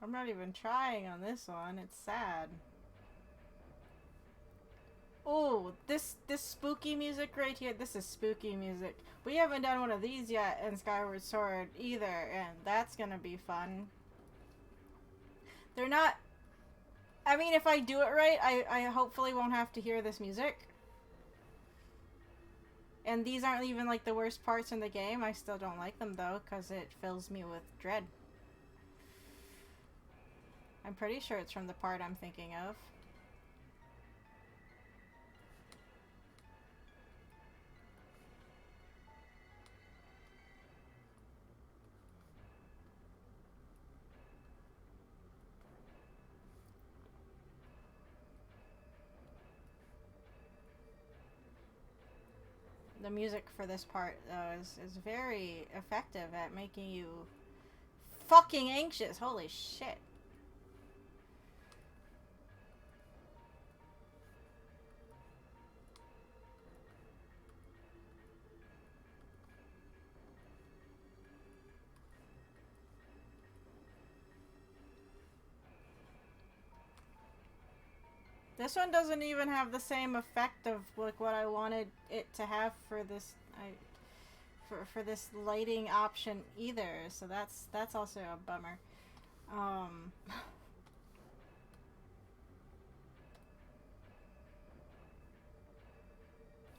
I'm not even trying on this one. It's sad. Oh, this spooky music right here. This is spooky music. We haven't done one of these yet in Skyward Sword either, and that's gonna be fun. They're not... I mean, if I do it right, I hopefully won't have to hear this music. And these aren't even, like, the worst parts in the game. I still don't like them, though, because it fills me with dread. I'm pretty sure it's from the part I'm thinking of. The music for this part, though, is very effective at making you fucking anxious. Holy shit. This one doesn't even have the same effect of like what I wanted it to have for this for this lighting option either. So that's also a bummer.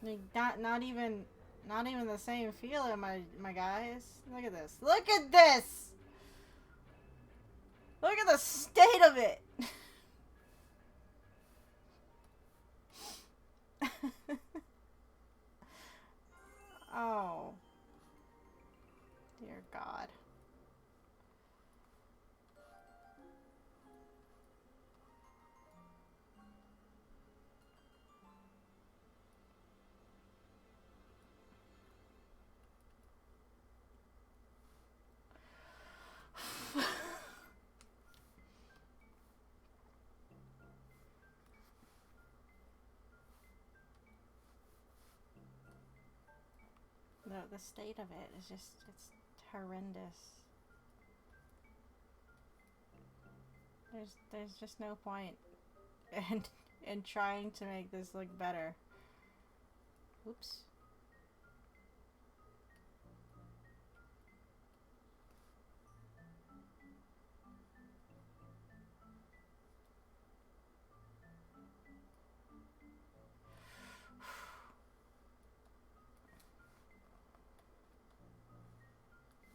Like not even the same feeling, my guys. Look at this. Look at this. Look at the state of it. Oh. Dear God. the state of it is just, it's horrendous. There's just no point in trying to make this look better. Oops.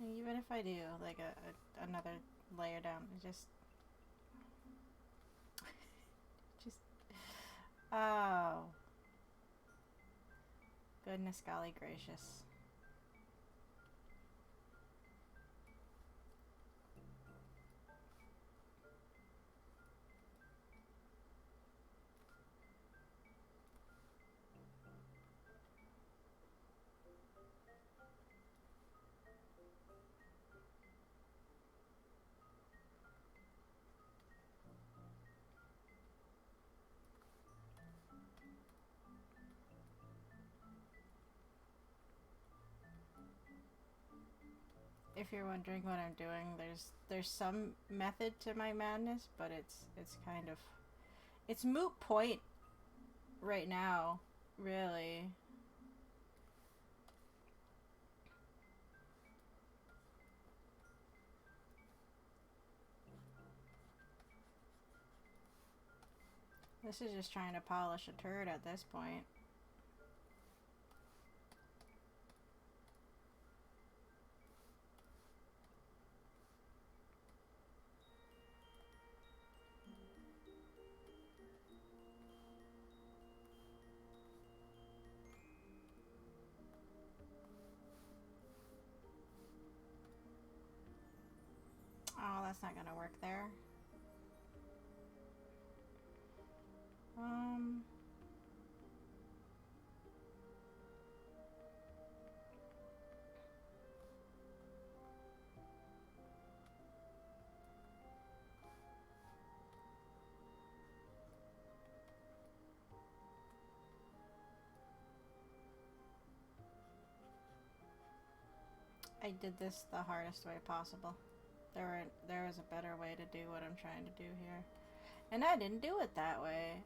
Even if I do like another layer down, it just oh, goodness golly gracious. If you're wondering what I'm doing, there's some method to my madness, but it's kind of, it's moot point right now, really. This is just trying to polish a turd at this point. Oh, that's not gonna work there. I did this the hardest way possible. There was a better way to do what I'm trying to do here. And I didn't do it that way.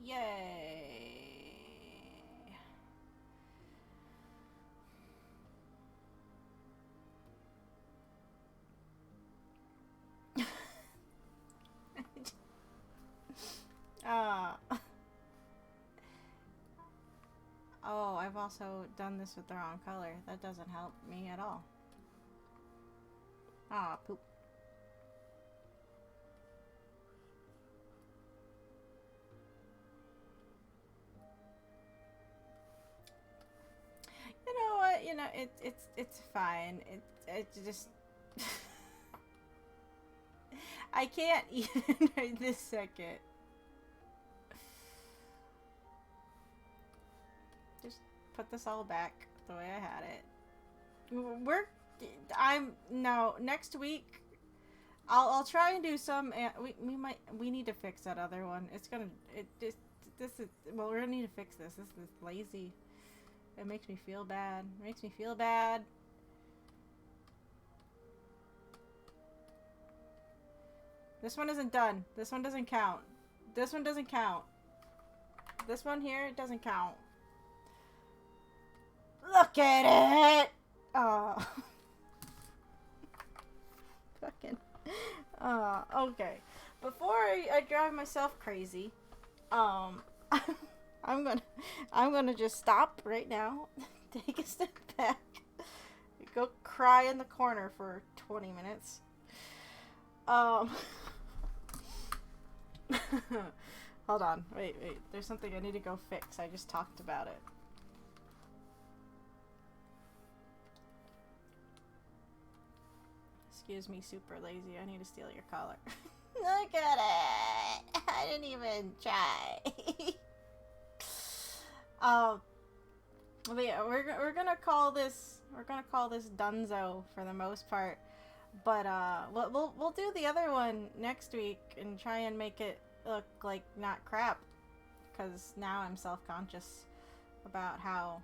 Yay. Oh, I've also done this with the wrong color. That doesn't help me at all. Ah, poop. You know what? You know, it's fine. It just I can't even right this second. Just put this all back the way I had it. No, next week I'll try and do some, we need to fix that other one. We're gonna need to fix this. This is lazy. It makes me feel bad. It makes me feel bad. This one isn't done. This one doesn't count. This one doesn't count. This one here, it doesn't count. Look at it! Oh. Fucking. Okay. Before I drive myself crazy, I'm gonna just stop right now, take a step back, go cry in the corner for 20 minutes. Hold on, wait, there's something I need to go fix. I just talked about it. Excuse me, super lazy. I need to steal your collar. Look at it! I didn't even try. But yeah, we're gonna call this Dunzo for the most part. But we'll do the other one next week and try and make it look like not crap. Because now I'm self-conscious about how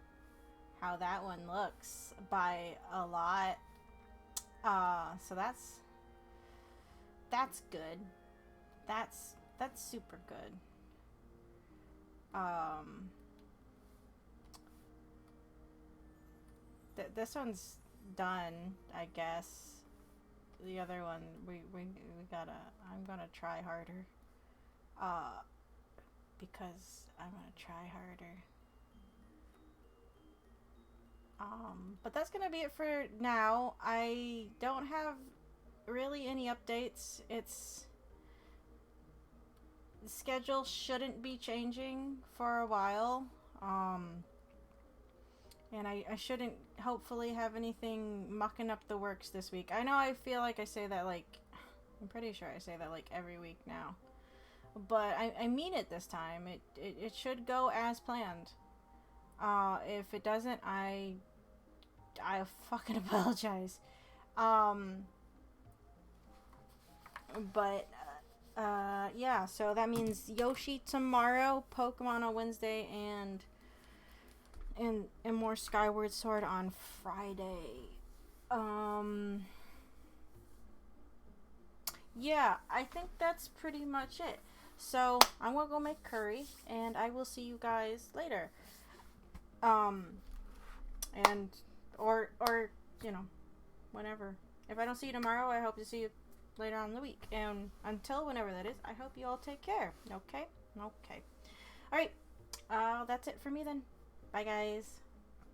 how that one looks by a lot. So that's good. That's super good. This one's done, I guess. The other one, we gotta. I'm gonna try harder. Because I'm gonna try harder. But that's gonna be it for now. I don't have really any updates. The schedule shouldn't be changing for a while. And I shouldn't hopefully have anything mucking up the works this week. I know I feel like I say that like, I'm pretty sure I say that like every week now. But I mean it this time. It should go as planned. If it doesn't, I fucking apologize. But yeah, so that means Yoshi tomorrow, Pokemon on Wednesday, and more Skyward Sword on Friday. Yeah, I think that's pretty much it. So I'm gonna go make curry, and I will see you guys later. And or you know, whenever. If I don't see you tomorrow, I hope to see you later on in the week. And until whenever that is, I hope you all take care. Okay? Okay. Alright. That's it for me then. Bye, guys.